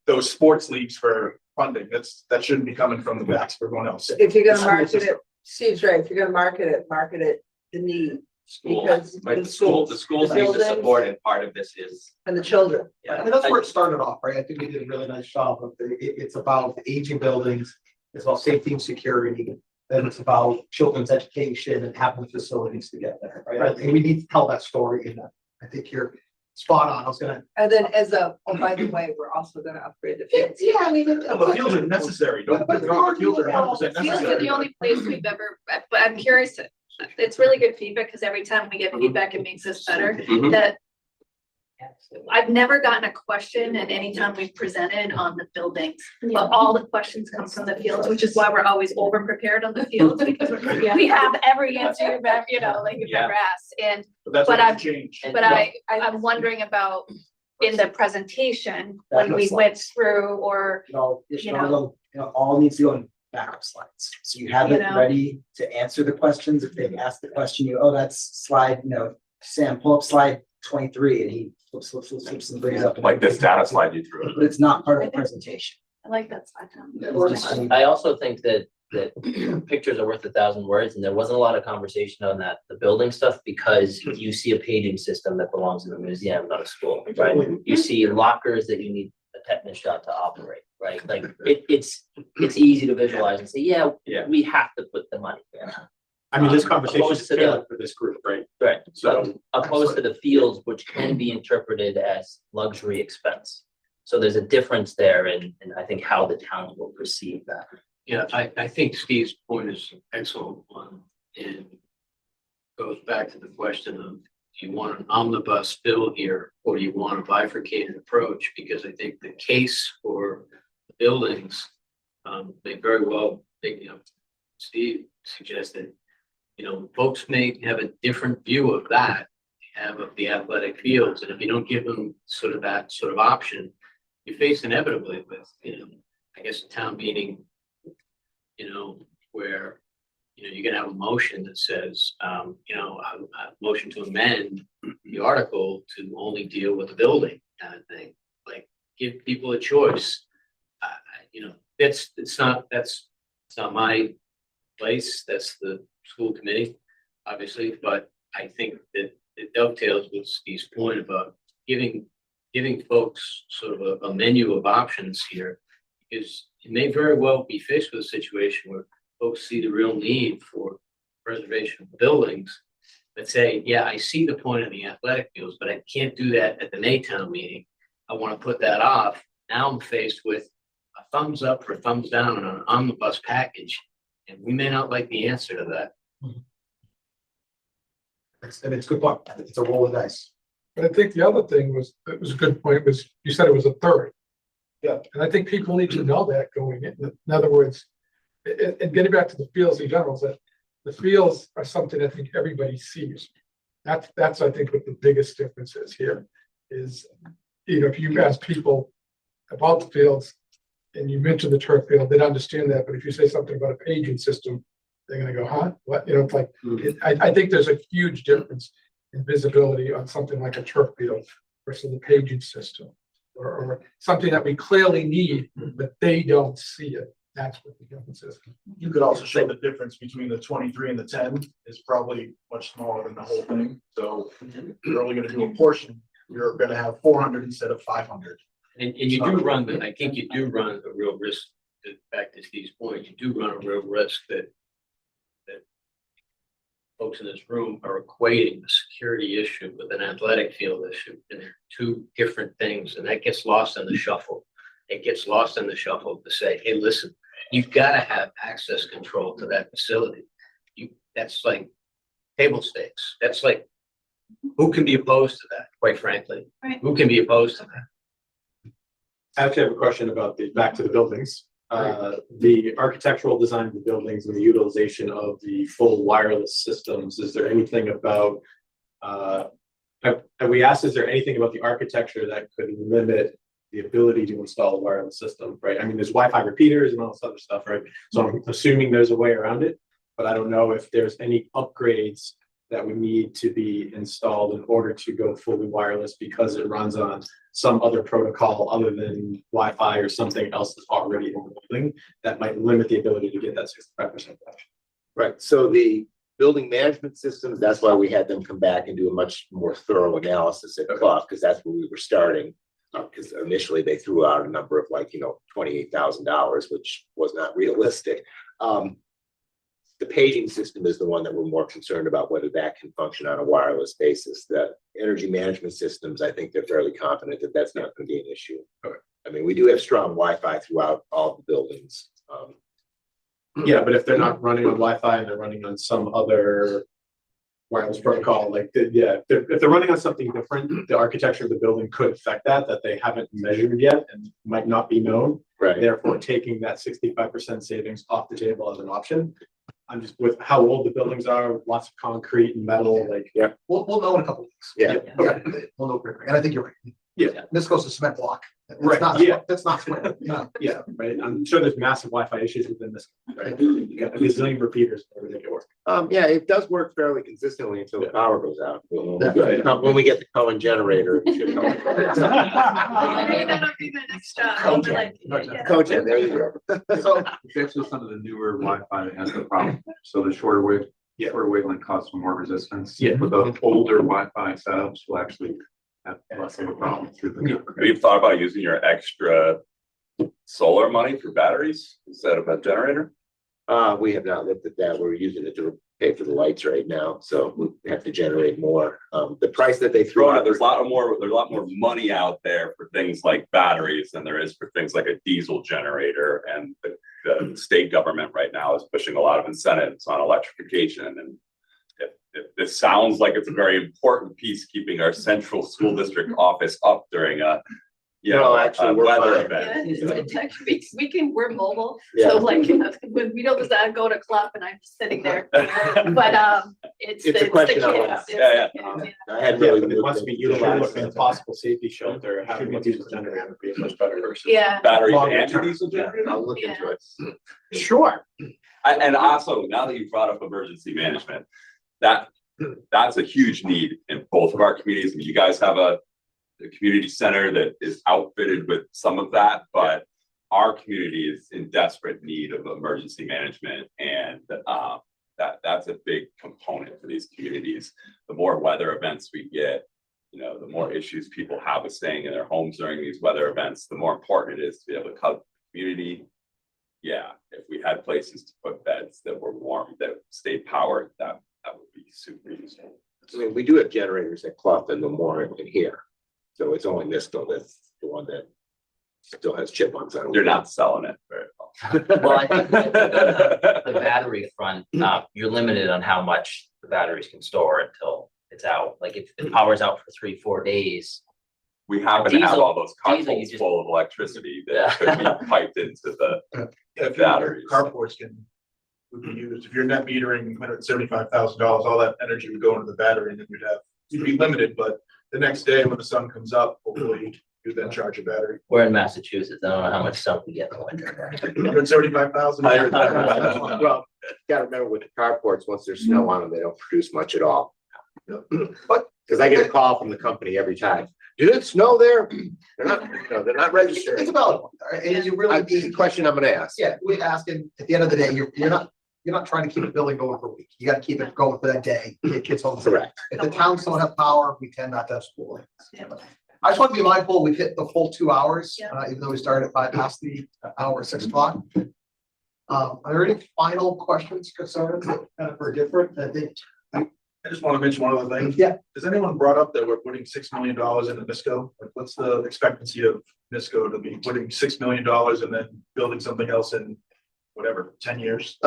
those sports leagues for funding. That shouldn't be coming from the backs for everyone else. If you're gonna market it, Steve's right, if you're gonna market it the need. School, Because right, the the schools schools, the need to buildings, support, and part of this is, and the children. I mean, that's where it started off, right? I think we did a really nice job of it's about the aging buildings, it's about safety and security. Then it's about children's education and having the facilities to get there, right? I think we need to tell that story, and I think you're spot on. I was gonna. And then oh, by the way, we're also gonna upgrade the fields. Yeah, we did. The fields are necessary, don't get me wrong, the fields are 100% Fields are the necessary. only place we've ever, but I'm curious, it's really good feedback, because every time we get feedback, it makes us better, that I've never gotten a question at any time we've presented on the buildings, but all the questions come from the fields, which is why we're always over prepared on the fields, because we have every answer you've ever, like you've ever asked, and That's but what I'm- changed. but I'm wondering about in the presentation, when we went through, or, It's you gonna know. go, all needs to go in backup slides. So you have You it know. ready to answer the questions. If they ask the question, that's slide, Sam, pull up slide 23, and he flips and brings up. Like this data slide you threw. But it's not part of the presentation. I like that slide. I also think that pictures are worth 1,000 words, and there wasn't a lot of conversation on the building stuff, because you see a paging system that belongs in a museum, not a school, right? You see lockers that you need a technician to operate, right? Like it's easy to visualize and say, yeah, we have to put the money there. I mean, this conversation Opposed is to tailored for this group, right? Right, So opposed to the fields, which can be interpreted as luxury expense. So there's a difference there in I think how the town will perceive that. Yeah, I think Steve's point is an excellent one, and goes back to the question of, do you want an omnibus bill here, or do you want a bifurcated approach? Because I think the case for the buildings, may very well, Steve suggested, folks may have a different view of that, of the athletic fields, and if you don't give them that sort of option, you face inevitably with, I guess, a town meeting, where, you're gonna have a motion that says, a motion to amend the article to only deal with the building kind of thing, like give people a choice. It's not my place, that's the school committee, obviously, but I think that it dovetails with Steve's point about giving folks sort of a menu of options here, because you may very well be faced with a situation where folks see the real need for preservation of buildings that say, yeah, I see the point of the athletic fields, but I can't do that at the Maytown meeting. I want to put that off. Now I'm faced with a thumbs up or thumbs down on an omnibus package, and we may not like the answer to that. It's a good point. It's a roll of dice. But I think the other thing that was a good point was, you said it was a third. Yeah. And I think people need to know that going in. In other words, and getting back to the fields in general, is that the fields are something I think everybody sees. That's I think what the biggest difference is here is, if you ask people about the fields and you mention the turf field, they'd understand that. But if you say something about a paging system, they're gonna go, huh? What? It's like, I think there's a huge difference in visibility on something like a turf field versus the paging system, or something that we clearly need, but they don't see it. That's what the difference is. You could also show the difference between the 23 and the 10 is probably much smaller than the whole thing. So you're only gonna do a portion, you're gonna have 400 instead of 500. And you do run, I think you do run a real risk, back to Steve's point, you do run a real risk that folks in this room are equating the security issue with an athletic field issue, and they're two different things, and that gets lost in the shuffle. It gets lost in the shuffle to say, hey, listen, you've got to have access control to that facility. That's like table stakes. That's like Who can be opposed to that, quite frankly? Right. Who can be opposed to that? I actually have a question about back to the buildings. The architectural design of the buildings and the utilization of the full wireless systems, is there anything about, have we asked, is there anything about the architecture that could limit the ability to install a wireless system, right? I mean, there's Wi-Fi repeaters and all this other stuff, right? So I'm assuming there's a way around it, but I don't know if there's any upgrades that would need to be installed in order to go fully wireless because it runs on some other protocol other than Wi-Fi or something else that's already in the building that might limit the ability to get that 65% back. Right, so the building management systems, that's why we had them come back and do a much more thorough analysis at Clough, because that's where we were starting. Because initially they threw out a number of $28,000, which was not realistic. The paging system is the one that we're more concerned about, whether that can function on a wireless basis. The energy management systems, I think they're fairly confident that that's not going to be an issue. I mean, we do have strong Wi-Fi throughout all the buildings. Yeah, but if they're not running on Wi-Fi and they're running on some other wireless protocol, if they're running on something different, the architecture of the building could affect that they haven't measured yet and might not be known. Right. Therefore, taking that 65% savings off the table as an option. I'm just with how old the buildings are, lots of concrete and metal, We'll know in a couple weeks. Yeah. Okay, we'll know pretty quick. And I think you're right. Yeah. This goes to cement block. It's Right, not- yeah. That's not cement. No. Yeah, right. I'm sure there's massive Wi-Fi issues within this, right? You got a gazillion repeaters for everything to work. Yeah, it does work fairly consistently until the power goes out. When we get the Cohen generator. it should come. That'll be the next job. Cogen, there you go. So That's with some of the newer Wi-Fi that has the problem. So the shorter wavelength causes more resistance. Yeah. But the older Wi-Fi setups will actually have less of a problem through the. Have you thought about using your extra solar money for batteries instead of a generator? We have not looked at that. We're using it to pay for the lights right now, so we have to generate more. The price that they throw out, There's a lot more money out there for things like batteries than there is for things like a diesel generator. And the state government right now is pushing a lot of incentives on electrification. And if this sounds like it's a very important piece, keeping our central school district office up during a actually, we're weather fine. event. We're mobile, Yeah. so when we don't go to club and I'm just sitting there. But it's It's a the question I kids. asked. It's Yeah, the yeah. kids, I had Yeah, really but it looked wants to be at- utilized in a possible safety shelter, having a diesel generator would be a much better versus. Yeah. Batteries Longer and term. diesel generator? I'll look Yeah. into it. Sure. And also, now that you've brought up emergency management, that's a huge need in both of our communities. I mean, you guys have a community center that is outfitted with some of that, but our community is in desperate need of emergency management, and that's a big component for these communities. The more weather events we get, the more issues people have with staying in their homes during these weather events, the more important it is to be able to cover the community. Yeah, if we had places to put beds that were warm, that stayed powered, that would be super useful. I mean, we do have generators at Clough and Memorial in here. So it's only Nisco that's the one that still has chipmunks on it. You're not selling it very well. Well, I think the battery front, you're limited on how much the batteries can store until it's out. Like if the power's out for 3-4 days. We happen to have all those diesel, you carpoles just- full of electricity that could be piped into the batteries. Carports would be used, if you're net metering $175,000, all that energy would go into the battery, and then you'd be limited, but the next day when the sun comes up, hopefully you then charge your battery. We're in Massachusetts. I don't know how much sun we get in the winter. 175,000. Well, gotta remember with the carports, once there's snow on them, they don't produce much at all. But Because I get a call from the company every time. Did it snow there? They're not registered. it's a valid one. And you really It's a question I'm gonna ask. Yeah, we ask, and at the end of the day, you're not trying to keep a building going for a week. You gotta keep it going for that day, get kids home. Correct. If the towns don't have power, we tend not to have school. I just want to be mindful, we've hit the full 2 hours, even though we started at 5 past the hour, 6 o'clock. Are there any final questions, concerns, kind of for different, I think? I just want to mention one other thing. Yeah. Has anyone brought up that we're putting $6 million into NISCO? Like, what's the expectancy of NISCO to be putting $6 million and then building something else in whatever, 10 years?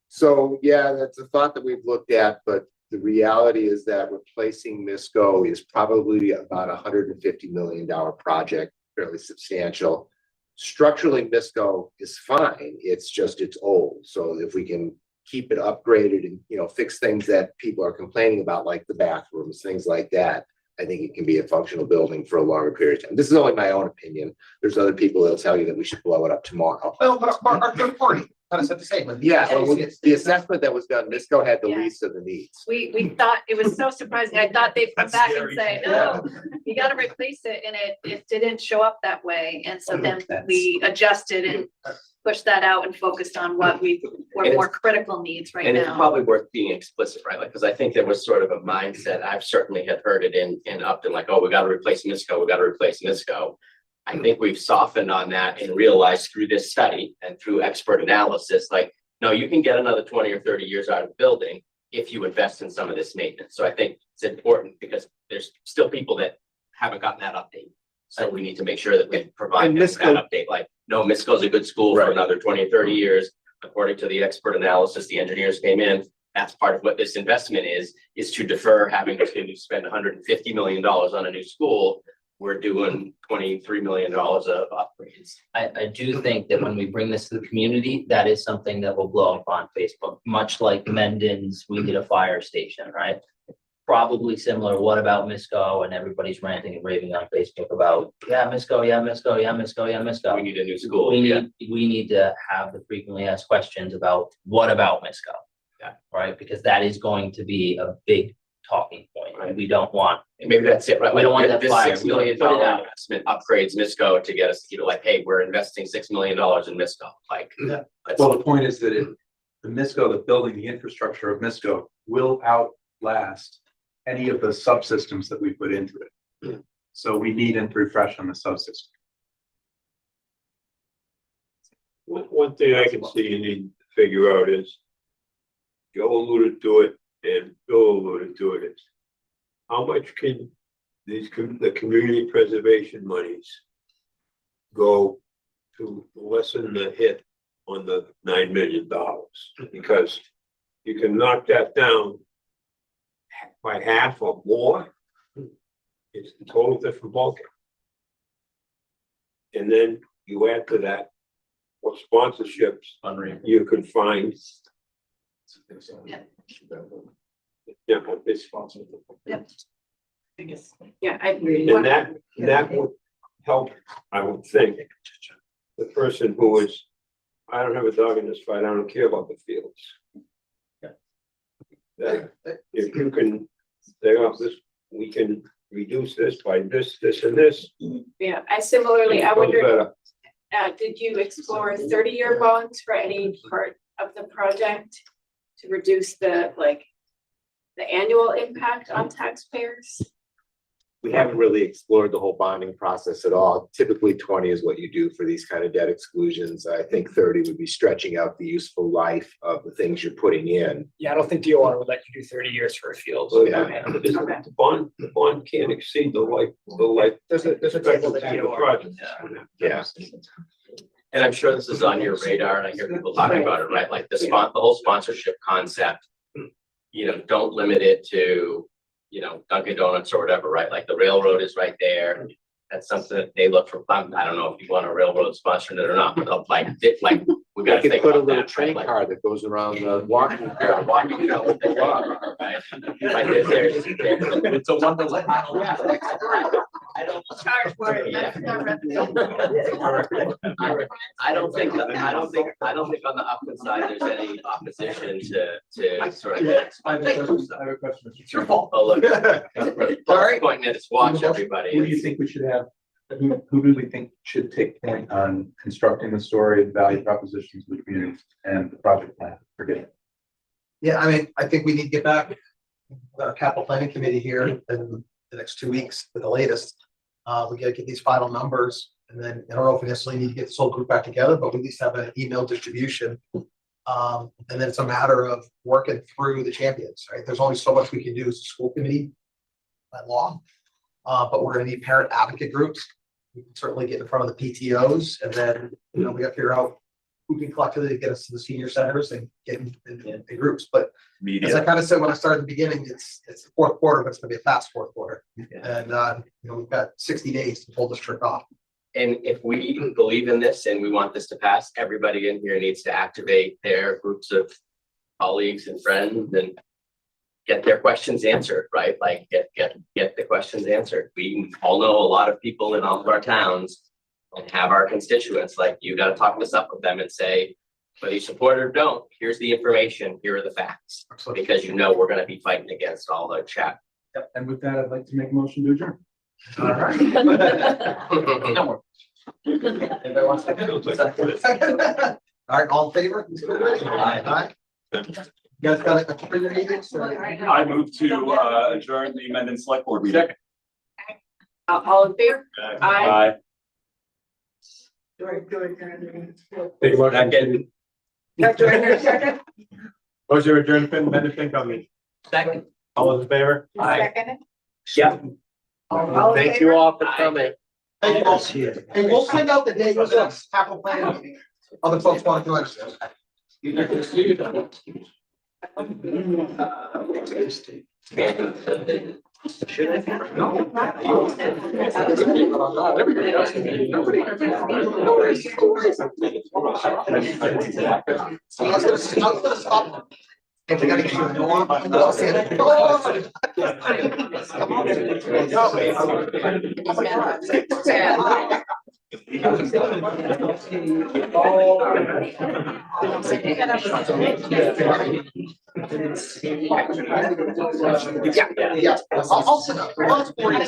So, yeah, that's a thought that we've looked at, but the reality is that replacing Misco is probably about $150 million project, fairly substantial. Structurally, Misco is fine. It's just, it's old. So if we can keep it upgraded and, you know, fix things that people are complaining about, like the bathrooms, things like that, I think it can be a functional building for a longer period of time. This is only my own opinion. There's other people that'll tell you that we should blow it up tomorrow. Well, but our third party kind of said the same. Yeah, the assessment that was done, Misco had the Yeah. least of the needs. We thought, it was so surprising. I thought they'd come back and say, no, you gotta replace it, and it didn't show up that way. And so then we adjusted and pushed that out and focused on what were more critical needs right And it's now. probably worth being explicit, right? Like, because I think there was sort of a mindset, I've certainly had heard it in Upton, like, oh, we gotta replace Misco, we gotta replace Misco. I think we've softened on that and realized through this study and through expert analysis, like, no, you can get another 20 or 30 years out of the building if you invest in some of this maintenance. So I think it's important because there's still people that haven't gotten that update. So we need to make sure that we provide And them Misco- that update, like, no, Misco's a good school for Right. another 20 or 30 years. According to the expert analysis, the engineers came in, that's part of what this investment is to defer having to spend $150 million on a new school. We're doing $23 million of upgrades. I do think that when we bring this to the community, that is something that will blow up on Facebook, much like Mendon's, we did a fire station, right? Probably similar, what about Misco? And everybody's ranting and raving on Facebook about, yeah, Misco, yeah, Misco, yeah, Misco, yeah, Misco. We need a new school. We Yeah. need to have the frequently asked questions about, what about Misco? Yeah. Right, because that is going to be a big talking point, right? We don't want, And maybe that's it, right? We don't want Like, that this fire. $6 We don't million put it out. investment upgrades Misco to get us to, like, hey, we're investing $6 million in Misco, like. Yeah. let's- Well, the point is that the Misco, the building, the infrastructure of Misco will outlast any of the subsystems that we put into it. So we need to refresh on the subsystem. One thing I can see you need to figure out is, Joe alluded to it and Bill alluded to it, is how much can the community preservation monies go to lessen the hit on the $9 million? Because you can knock that down by half or more. It's a total different ballgame. And then you add to that what sponsorships you could find. Yeah, it's sponsored. Yep. Yeah, I agree. And that would help, I would think, the person who is, I don't have a dog in this fight, I don't care about the fields. That if you can say, oh, this, we can reduce this by this, and this. Yeah, I similarly, I it goes wonder, better. did you explore 30-year bonds for any part of the project? To reduce the annual impact on taxpayers? We haven't really explored the whole bonding process at all. Typically 20 is what you do for these kind of debt exclusions. I think 30 would be stretching out the useful life of the things you're putting in. Yeah, I don't think DOR would let you do 30 years for a field. So, yeah, the bond can't exceed the life. There's a table that DOR. Project. Yeah. And I'm sure this is on your radar and I hear people talking about it, right? Like the whole sponsorship concept, don't limit it to, Dunkin' Donuts or whatever, right? Like the railroad is right there. That's something that they look for. I don't know if you want a railroad sponsoring it or not, but they'll we We gotta could think put a about little that, train right? Like, car that goes around the walking trail. walking down with the walk, right? Like it's a wonderland. I don't charge for it. That's not revenue. I don't think on the Upton side, there's any opposition to sort of. I have a question. It's your fault. Oh, look. Sorry. Pointing at his watch, everybody. Who do you think we should have, who do we think should take point on constructing the story and value propositions to the community and the project plan? Forget it. Yeah, I mean, I think we need to get back with our capital planning committee here in the next 2 weeks at the latest. We gotta get these final numbers, and then I don't know if we necessarily need to get this whole group back together, but we at least have an email distribution. And then it's a matter of working through the champions, right? There's only so much we can do as a school committee by law. But we're gonna need parent advocate groups. We can certainly get in front of the PTOs, and then, we gotta figure out who can collectively get us to the senior centers and get in groups, but as I Media. kind of said when I started at the beginning, it's the fourth quarter, but it's gonna be a fast fourth quarter. And, we've got 60 days to pull this trick off. And if we believe in this and we want this to pass, everybody in here needs to activate their groups of colleagues and friends and get their questions answered, right? Like get the questions answered. We all know a lot of people in all of our towns and have our constituents, like you gotta talk this up with them and say, whether you support it or don't, here's the information, here are the facts. Because we're gonna be fighting against all the chat. And with that, I'd like to make a motion to adjourn. All right. Anybody wants to- All right, all in favor? Aye. You guys got a couple of meetings? I move to adjourn the Mendon Select Board meeting. All in favor? Aye. Take a motion. Second. Motion to adjourn, Mendon FinCom. Second. All those in favor? Second. Yeah. Thank you all for coming. Thank you all. And we'll send out the date of this capital plan meeting. Other folks want to join us. Everybody else can be. Nobody. I was gonna stop. And we gotta get you a door. Yeah. I'll sit up. I'll support you.